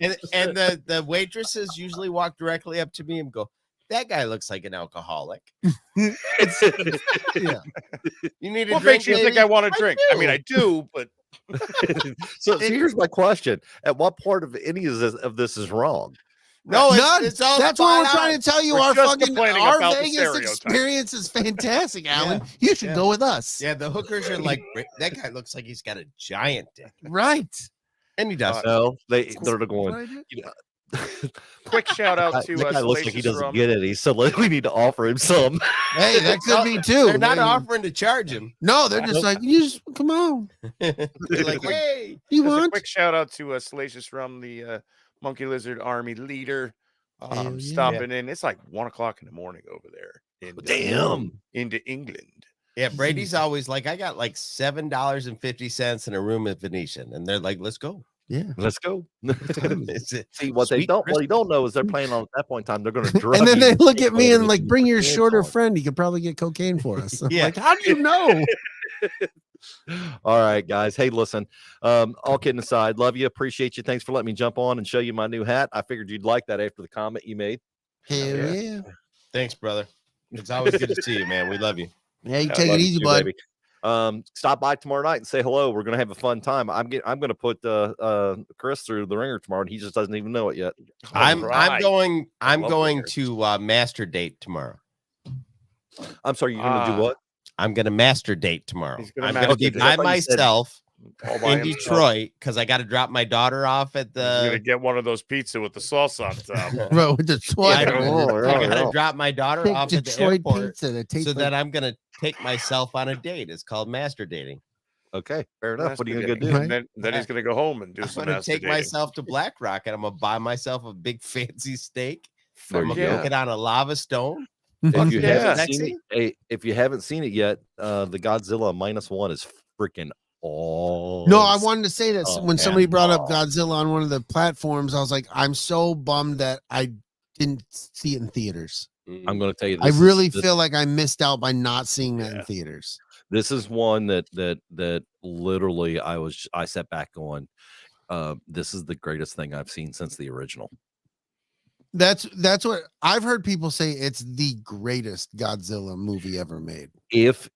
it. And the waitresses usually walk directly up to me and go, that guy looks like an alcoholic. Yeah. You need a What drink, makes you think lady? I want to drink? I mean, I do, but So here's my question: at what part of any of this is wrong? No, None. it's all That's what we're spot trying on. to tell you. We're Our just fucking complaining our about the Vegas stereotype. experience is fantastic, Alan. You should Yeah. go with us. Yeah, the hookers are like, that guy looks like he's got a giant dick. Right. And he does. No, they're What going. I do? quick shout out to That guy looks like he Salacious doesn't Rum. get any, so we need to offer him some. Hey, that could be too. They're not They- offering to charge him. No, they're just like, you just come on. They're like, hey. You Just a want? quick shout out to Salacious Rum, the Monkey Lizard Army leader, Hell yeah. stopping in. It's like 1 o'clock in the morning over there. Damn. Into England. Yeah, Brady's always like, I got like $7.50 in a room at Venetian. And they're like, let's go. Yeah. Let's go. It's a- See what Sweet what you don't know is they're playing on at that point in time. They're going to drug And then you they look at me take and like, you bring your to the shorter airport. friend. He could probably get cocaine for us. I'm Yeah. like, how do you know? All right, guys. Hey, listen, all kidding aside, love you. Appreciate you. Thanks for letting me jump on and show you my new hat. I figured you'd like that after the comment you made. Hell yeah. Thanks, brother. It's always good to see you, man. We love you. Yeah, you I take it love you easy, too, bud. baby. Stop by tomorrow night and say hello. We're gonna have a fun time. I'm gonna put Chris through the ringer tomorrow, and he just doesn't even know it yet. I'm going love to master date tomorrow. I'm sorry, you're gonna do what? I'm gonna master date tomorrow. He's gonna I'm master gonna be date. by I thought you said myself All by in himself. Detroit because I got to drop my daughter off at He's gonna the. get one of those pizza with the sauce on top. Bro, with the I sweat. gotta drop my daughter off at the Detroit airport, pizza that tastes so like that I'm gonna take myself on a date. It's called master dating. Okay, fair enough. What are you gonna Master do? dating. And then he's gonna go home and do I'm some gonna master take dating. myself to Black Rock and I'm gonna buy myself a big fancy steak. There I'm you gonna go. cook it on a lava stone. If you Yeah. haven't seen it, hey, if you haven't seen it yet, the Godzilla -1 is freaking awesome. No, I wanted to say this Oh, when yeah. somebody brought up Godzilla on one of the platforms. I was like, I'm so bummed that I didn't see it in theaters. I'm going to tell you, I this really is, feel like I missed out by not seeing that in theaters. this is one that literally I sat back going, this is the greatest thing I've seen since the original. That's what I've heard people say. It's the greatest Godzilla movie ever made. If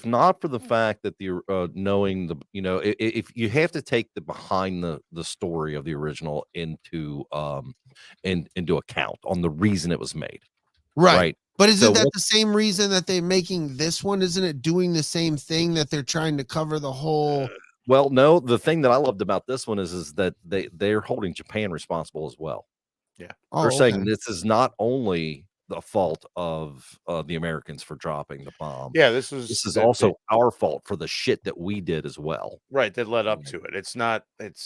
not for the fact that the knowing the if you have to take the behind the story of the original into account on the reason it was made, right? But isn't So that what- the same reason that they're making this one? Isn't it doing the same thing that they're trying to cover the whole? Well, no. The thing that I loved about this one is that they're holding Japan responsible as well. Yeah, they're saying this is not only the fault of the Americans for dropping the bomb. Yeah, this is also our fault for the shit that we did as well. Right, that led up to it. It's not. It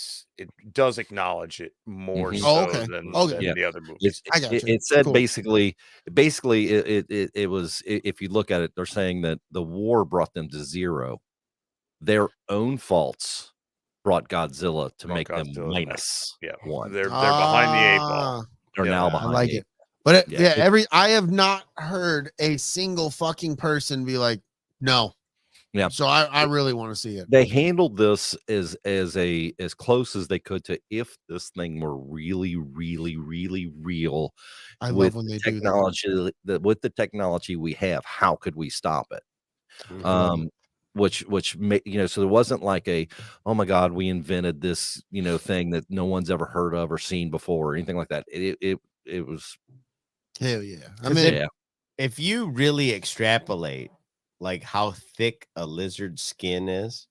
does acknowledge it more Mhm. so okay. than Yeah. the other movies. I got you. It said Cool. basically it was, if you look at it, they're saying that the war brought them to zero. Their own faults brought Godzilla to Brought make them Godzilla minus Yeah, one. they're behind the eight ball. Ah, They're Yeah, now I I behind. like the it. But Yeah. I have not heard a single fucking person be like, no. Yeah. So I really want to see it. They handled this as close as they could to if this thing were really, really, really real. I love with when they the do that. technology with the technology we have, how could we stop it? Which so there wasn't like a, oh my God, we invented this thing that no one's ever heard of or seen before or anything like that. It was Hell yeah. I 'Cause mean, yeah. If you really extrapolate like how thick a lizard's skin is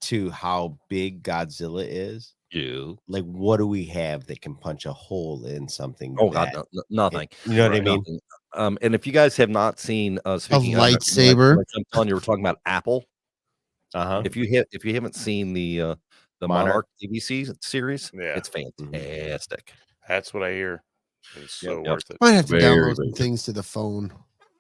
to how big Godzilla is, like what do we have that can punch a hole in something? Oh God, nothing. You know what I mean? Nothing. And if you guys have not seen speaking lightsaber. I'm telling you, we're talking about Apple. Uh-huh. If you haven't seen the Monarch TV series, Yeah. it's fantastic. That's what I hear. It's so Yep. worth it. might have to Very, download very some things to the phone.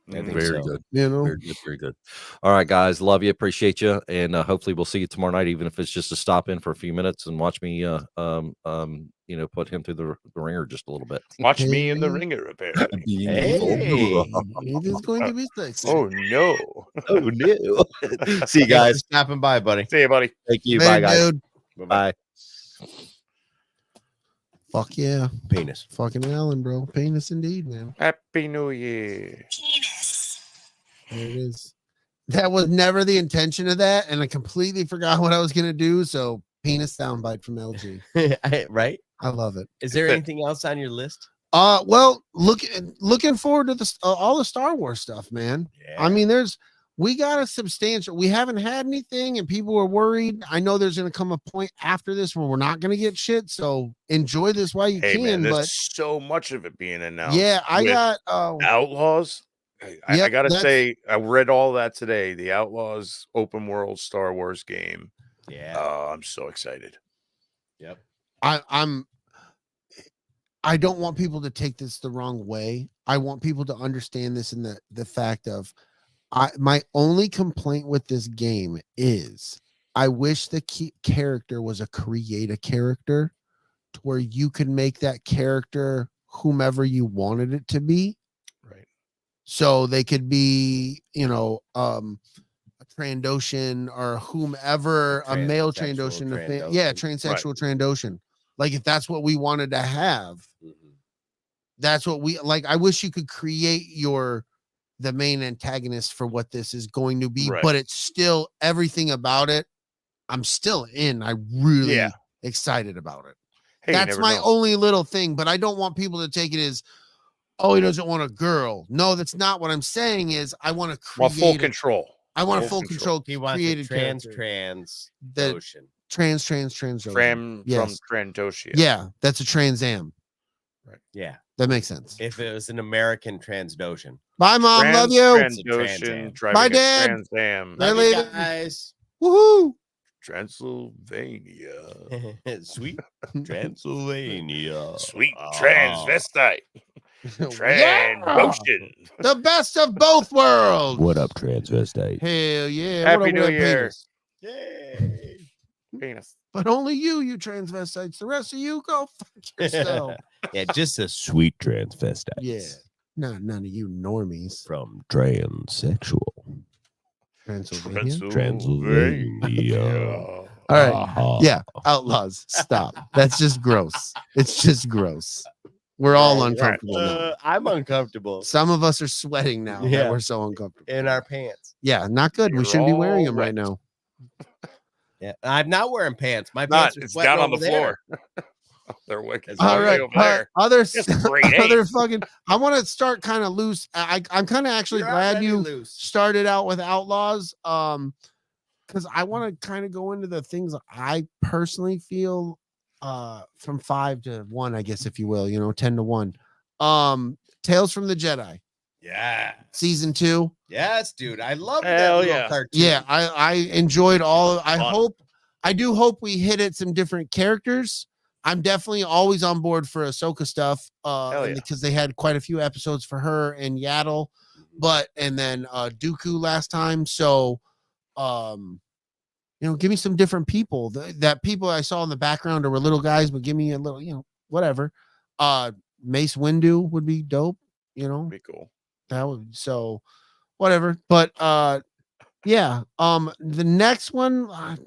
I think Very so. good. You know, Very good, very good. All right, guys, love you, appreciate you, and hopefully we'll see you tomorrow night, even if it's just to stop in for a few minutes and watch me, put him through the ringer just a little bit. Watch me in the Hey. ringer, apparently. Hey. it is going to be sexy. Oh no! Oh no! See you Thanks guys. for stopping by, buddy. See you, buddy. Thank you. Later, Bye, guys. dude. Bye. Fuck yeah. Penis. Fucking Alan, bro. Penis indeed, man. Happy New Year. There it is. That was never the intention of that, and I completely forgot what I was gonna do. So penis soundbite from LG. Right? I love it. Is there anything else on your list? Well, looking forward to the all the Star Wars stuff, man. Yeah. I mean, we got a substantial. We haven't had anything, and people were worried. I know there's gonna come a point after this where we're not gonna get shit. So enjoy this while you Hey can. man, there's but so much of it being announced. yeah, I with got Outlaws. I Yep, gotta that's- say, I read all that today. The Outlaws open world Star Wars game. Yeah. Oh, I'm so excited. Yep. I don't want people to take this the wrong way. I want people to understand this in the fact of my only complaint with this game is I wish the character was create a character to where you could make that character whomever you wanted it to be. Right. So they could be, Trandoshan or whomever, a male Trandoshan, transsexual Trandoshan. Like if that's what we wanted to have, that's what we like. I wish you could create the main antagonist for what this is going to be, but it's still everything about it. I'm still in. I really excited about it. Hey, that's my only little thing, but I don't want people to take it as, oh, he doesn't want a girl. No, that's not what I'm saying. Is I want to create full control. I want a full control. He wants a trans ocean. Trans from Trandoshia. Yeah, that's a Trans Am. Right. Yeah, that makes sense. If it was an American Trandoshan. Bye, Mom. Love you. Trandoshan. Bye, Dad. Trans Am. Love you guys. Woohoo! Transylvania. Sweet Transylvania. Sweet transvestite. Transocean. The best of both worlds. What up, transvestite? Hell yeah. Happy New Year. Yay. Penis. But only you transvestites. The rest of you go fuck yourself. Yeah, just a sweet transvestite. Yeah. No, none of you normies. From transsexual. Transylvania. All right. Yeah. Outlaws. Stop. That's just gross. It's just gross. We're all uncomfortable now. I'm uncomfortable. Some of us are sweating now. Yeah. That we're so uncomfortable. In our pants. Yeah, not good. We shouldn't be wearing them right now. Yeah, I'm not wearing pants. My pants are down on the floor. They're wicked. All right. Other fucking. I want to start kind of loose. I'm kind of actually glad you started out with Outlaws. Because I want to kind of go into the things I personally feel from 5 to 1, I guess, if you will, 10 to 1. Tales from the Jedi. Yeah. Season 2. Yes, dude. I love that little cartoon. Yeah, I enjoyed all of I do hope we hit at some different characters. I'm definitely always on board for Ahsoka stuff. Because they had quite a few episodes for her and Yaddle, and then Dooku last time. So give me some different people. That people I saw in the background were little guys, but give me a little, whatever. Mace Windu would be dope, Be cool. That would whatever. But the next one, I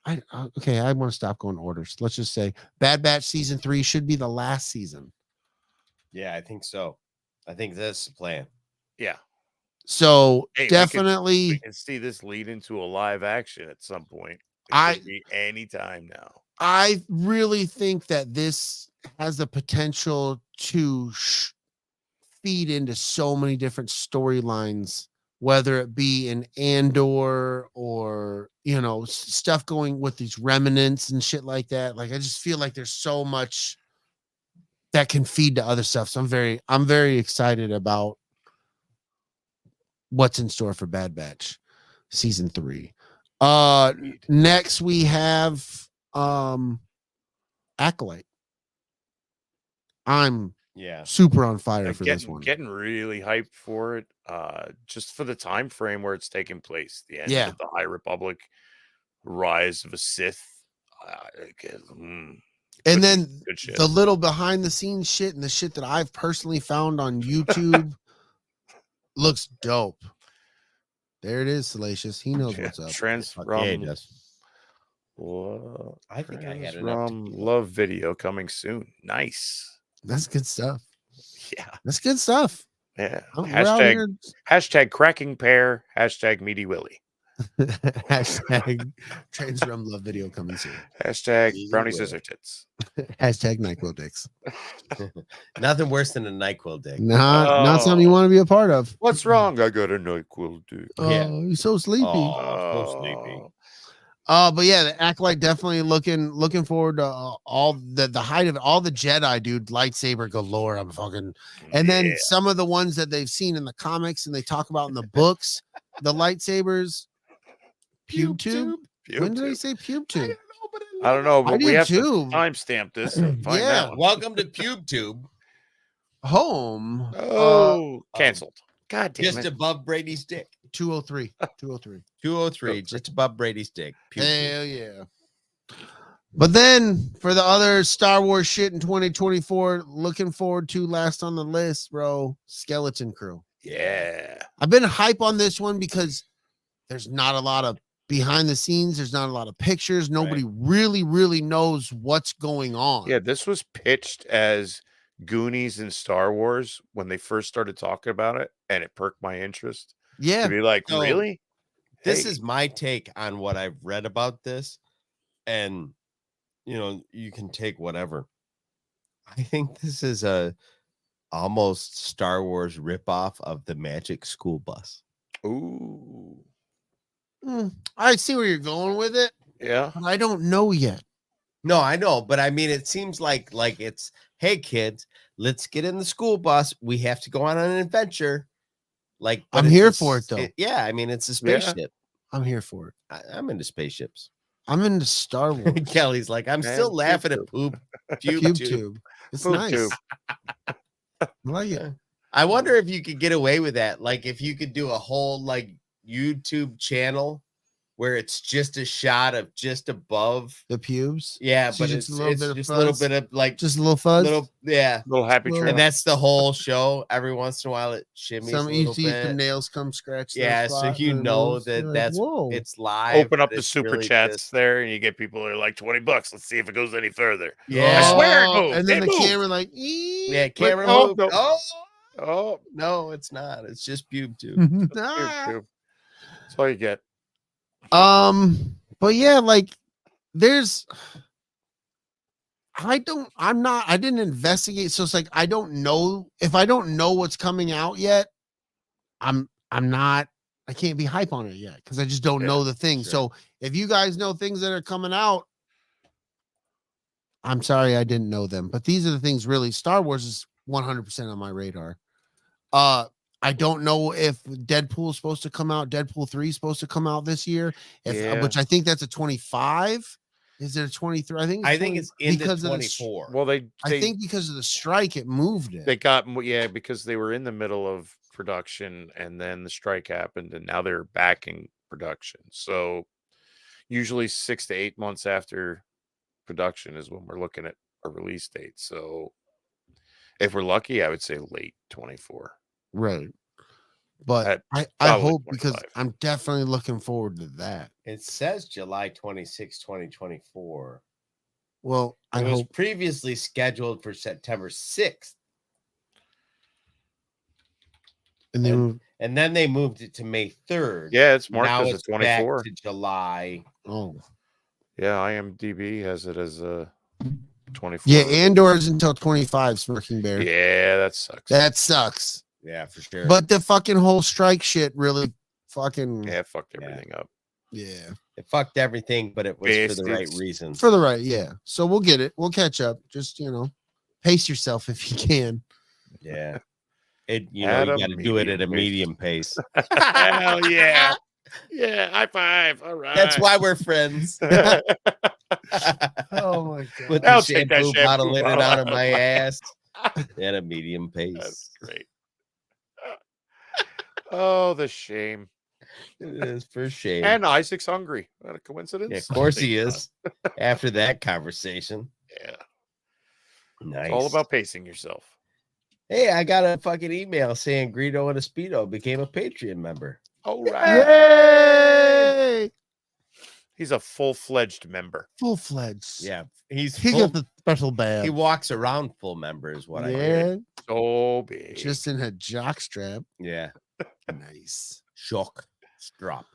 want to stop going orders. Let's just say Bad Batch season 3 should be the last season. Yeah, I think so. I think that's the plan. Yeah. So definitely we can see this lead into a live action at some point. It could be any time now. I really think that this has the potential to feed into so many different storylines, whether it be in Andor or stuff going with these remnants and shit like that. Like I just feel like there's so much that can feed to other stuff. So I'm very excited about what's in store for Bad Batch season 3. Next we have Acolyte. I'm super on fire for this one. Getting really hyped for it. Just for the time frame where it's taking place. The end of the High Republic, rise of a Sith. And then the little behind the scenes shit and the shit that I've personally found on YouTube looks dope. There it is, Salacious. He knows what's up. I think I had love video coming soon. Nice. That's good stuff. Yeah. That's good stuff. Yeah. Hashtag cracking pear. Hashtag meaty willy. Hashtag trans rum love video coming soon. Hashtag brownie scissor tits. Hashtag NyQuil dicks. Nothing worse than a NyQuil dick. Not something you want to be a part of. What's wrong? I got a NyQuil dick. Oh, you're so sleepy. So sleepy. But yeah, the Acolyte definitely looking forward to all the height of it, all the Jedi, dude, lightsaber galore. I'm fucking, and then some of the ones that they've seen in the comics and they talk about in the books, the lightsabers. PubeTube? When did I say PubeTube? I don't know, but we have to timestamp this and find out. Welcome to PubeTube. Home. Canceled. God damn it. Just above Brady's dick. 203. 203, just above Brady's dick. Hell yeah. But then for the other Star Wars shit in 2024, looking forward to last on the list, bro, Skeleton Crew. Yeah. I've been hype on this one because there's not a lot of behind the scenes. There's not a lot of pictures. Nobody really knows what's going on. Yeah, this was pitched as Goonies and Star Wars when they first started talking about it, and it perked my interest. Yeah. To be like, So, really? This Hey. is my take on what I've read about this, and you can take whatever. I think this is a almost Star Wars ripoff of the Magic School Bus. Ooh. I see where you're going with it, Yeah. but I don't know yet. No, I know, but I mean, it seems like it's, hey kids, let's get in the school bus. We have to go on an adventure. Like, but I'm it's here a for it, though. Yeah, I mean, it's a Yeah. spaceship. I'm here for it. I'm into spaceships. I'm into Star Wars. Kelly's like, I'm Man, still laughing Cube at poop. Cube Cube tube. tube. It's Poop nice. tube. I like it. I wonder if you could get away with that. Like, if you could do a whole like YouTube channel where it's just a shot of just above The pubes. Yeah, So but just it's a little it's bit of just a little fuzz? bit of like Just a little fuzz. little Little happy Well, trail. and that's the whole show. Every once in a while it shimmies Some a you little see the bit. nails come scratch. their Yeah, so spot you and it know moves. that You're like, that's whoa. it's live. Open up but the it's super really chats just- there, and you get people that are like $20. Let's see if it goes any further. Yeah. I swear it Oh, moved. and then It the moved. camera like, Yeah, eek. camera oh, move. no. Oh Oh, no, it's not. It's just pube tube. Ah. tube. That's all you get. But yeah, like there's I didn't investigate, so it's like I don't know if I don't know what's coming out yet. I can't be hype on it yet because I just don't know the thing. sure. So if you guys know things that are coming out, I'm sorry I didn't know them. But these are the things really. Star Wars is 100% on my radar. I don't know if Deadpool is supposed to come out. Deadpool 3 is supposed to come out this year. Yeah. Which I think that's a 25. Is it a 23? I think It's into because of the 24. Well, I think because of the strike, it moved it. they got because they were in the middle of production, and then the strike happened, and now they're back in production. So usually 6 to 8 months after production is when we're looking at a release date. So if we're lucky, I would say late 24. Right. But I probably hope because 25. I'm definitely looking forward to that. It says July 26, 2024. Well, I It was hope previously scheduled for September 6th. and they move. And then they moved it to May 3rd. Yeah, it's marked Now as a it's back 24. to July. Oh. Yeah, IMDb has it as a 24. Yeah, Andor's until 25, Smirking Bear. Yeah, that sucks. That sucks. Yeah, for sure. But the fucking whole strike shit really fucking Yeah, it fucked everything up. yeah. It fucked everything, but it was for the right Bastards. reasons. For the right, yeah. So we'll get it. We'll catch up. Just pace yourself if you can. Yeah. You At a got to do it at a medium pace. medium pace. Hell yeah. Yeah, high five. All right. That's why we're friends. Oh my god. Put I'll the take that shampoo bottle shampoo in and bottle out of out. my ass at a medium That's pace. great. Oh, the shame. It is for shame. And Isaac's hungry. Not a coincidence? Yeah, of course he is. After that conversation. Yeah. Nice. It's all about pacing yourself. Hey, I got a fucking email saying Greedo and a Speedo became a Patreon member. All right. Yay! He's a full-fledged member. Full fledged. Yeah, he's He full, got the special badge. he walks around full member is what I heard. So big. Just in a jock strap. Yeah. Nice. Shock drop.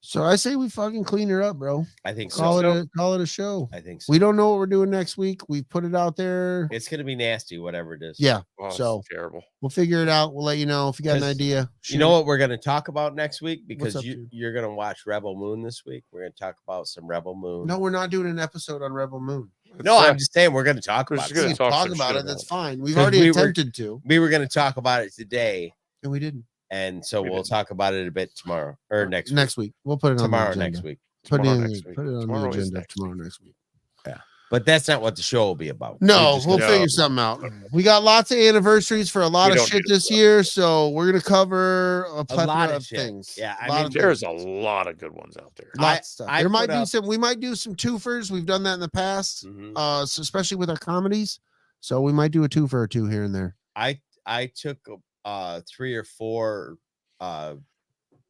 So I say we fucking clean her up, bro. I think Call so. it a show. I think so. We don't know what we're doing next week. We put it out there. It's gonna be nasty, whatever it is. Yeah. Oh, So it's terrible. we'll figure it out. We'll let you know if you got an 'Cause idea. You know what we're gonna talk about next week? What's Because up, dude? you're gonna watch Rebel Moon this week. We're gonna talk about some Rebel Moon. No, we're not doing an episode on Rebel Moon. No, I'm just saying we're gonna talk We're about just We gonna it. can talk talk some about shit it. about That's it. fine. We've 'Cause already we were- attempted to, We were gonna talk about it today, and we didn't. and so We we'll didn't. talk about it a bit tomorrow or next Next week. We'll put it week. on Tomorrow the next agenda. week. Put it Tomorrow on, next week. put it on Tomorrow the is agenda next tomorrow week. next week. But that's not what the show will be about. No, We're just we'll gonna- figure something out. We got lots of anniversaries for a lot We of don't shit need to this year, so we're gonna cover a plethora lot of of shit. things. Yeah, I A lot mean, of There's a things. lot of good ones out there. Lots of stuff. I There might put be up- some. We might do some twofers. We've done that in the past, Mhm. so especially with our comedies. So we might do a twofer or two here and there. I took 3 or 4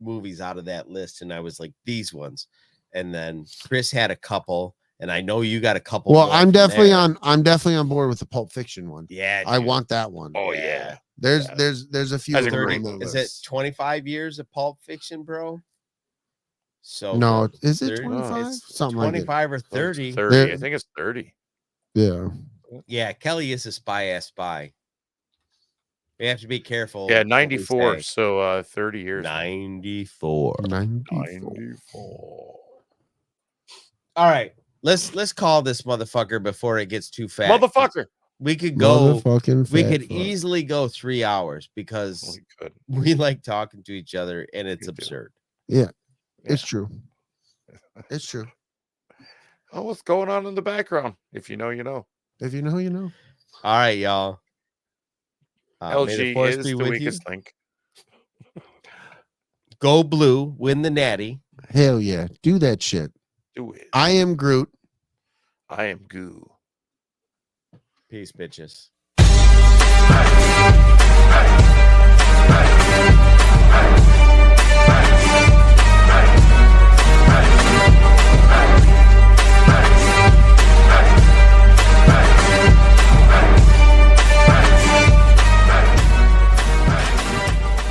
movies out of that list, and I was like, these ones. And then Chris had a couple, and I know you got a couple. Well, more I'm from definitely there. I'm definitely on board with the Pulp Fiction one. Yeah, I dude. want that one. Oh yeah. There's Yeah. there's a few That's of them 30 on the Is list. it 25 years of Pulp Fiction, bro? So No, good. is it 30? 25? It's Something like that. 25 or It's 30. 30. There- I think it's 30. Yeah. Yeah, Kelly is a spy. We have to be careful. Yeah, what we 94. say. So 30 years. 94. 94. All right, let's call this motherfucker before it gets too fat. Motherfucker. We could go. Motherfucking We fat could fuck. easily go 3 hours because We could. we like talking to each other, and it's We do. absurd. It's true. It's true. Oh, what's going on in the background? If you know, you know. If you know, you know. All right, y'all. May the LG force is be the with you. weakest link. Go blue, win the natty. Hell yeah. Do that shit. Do it. I am Groot. I am goo. Peace, bitches.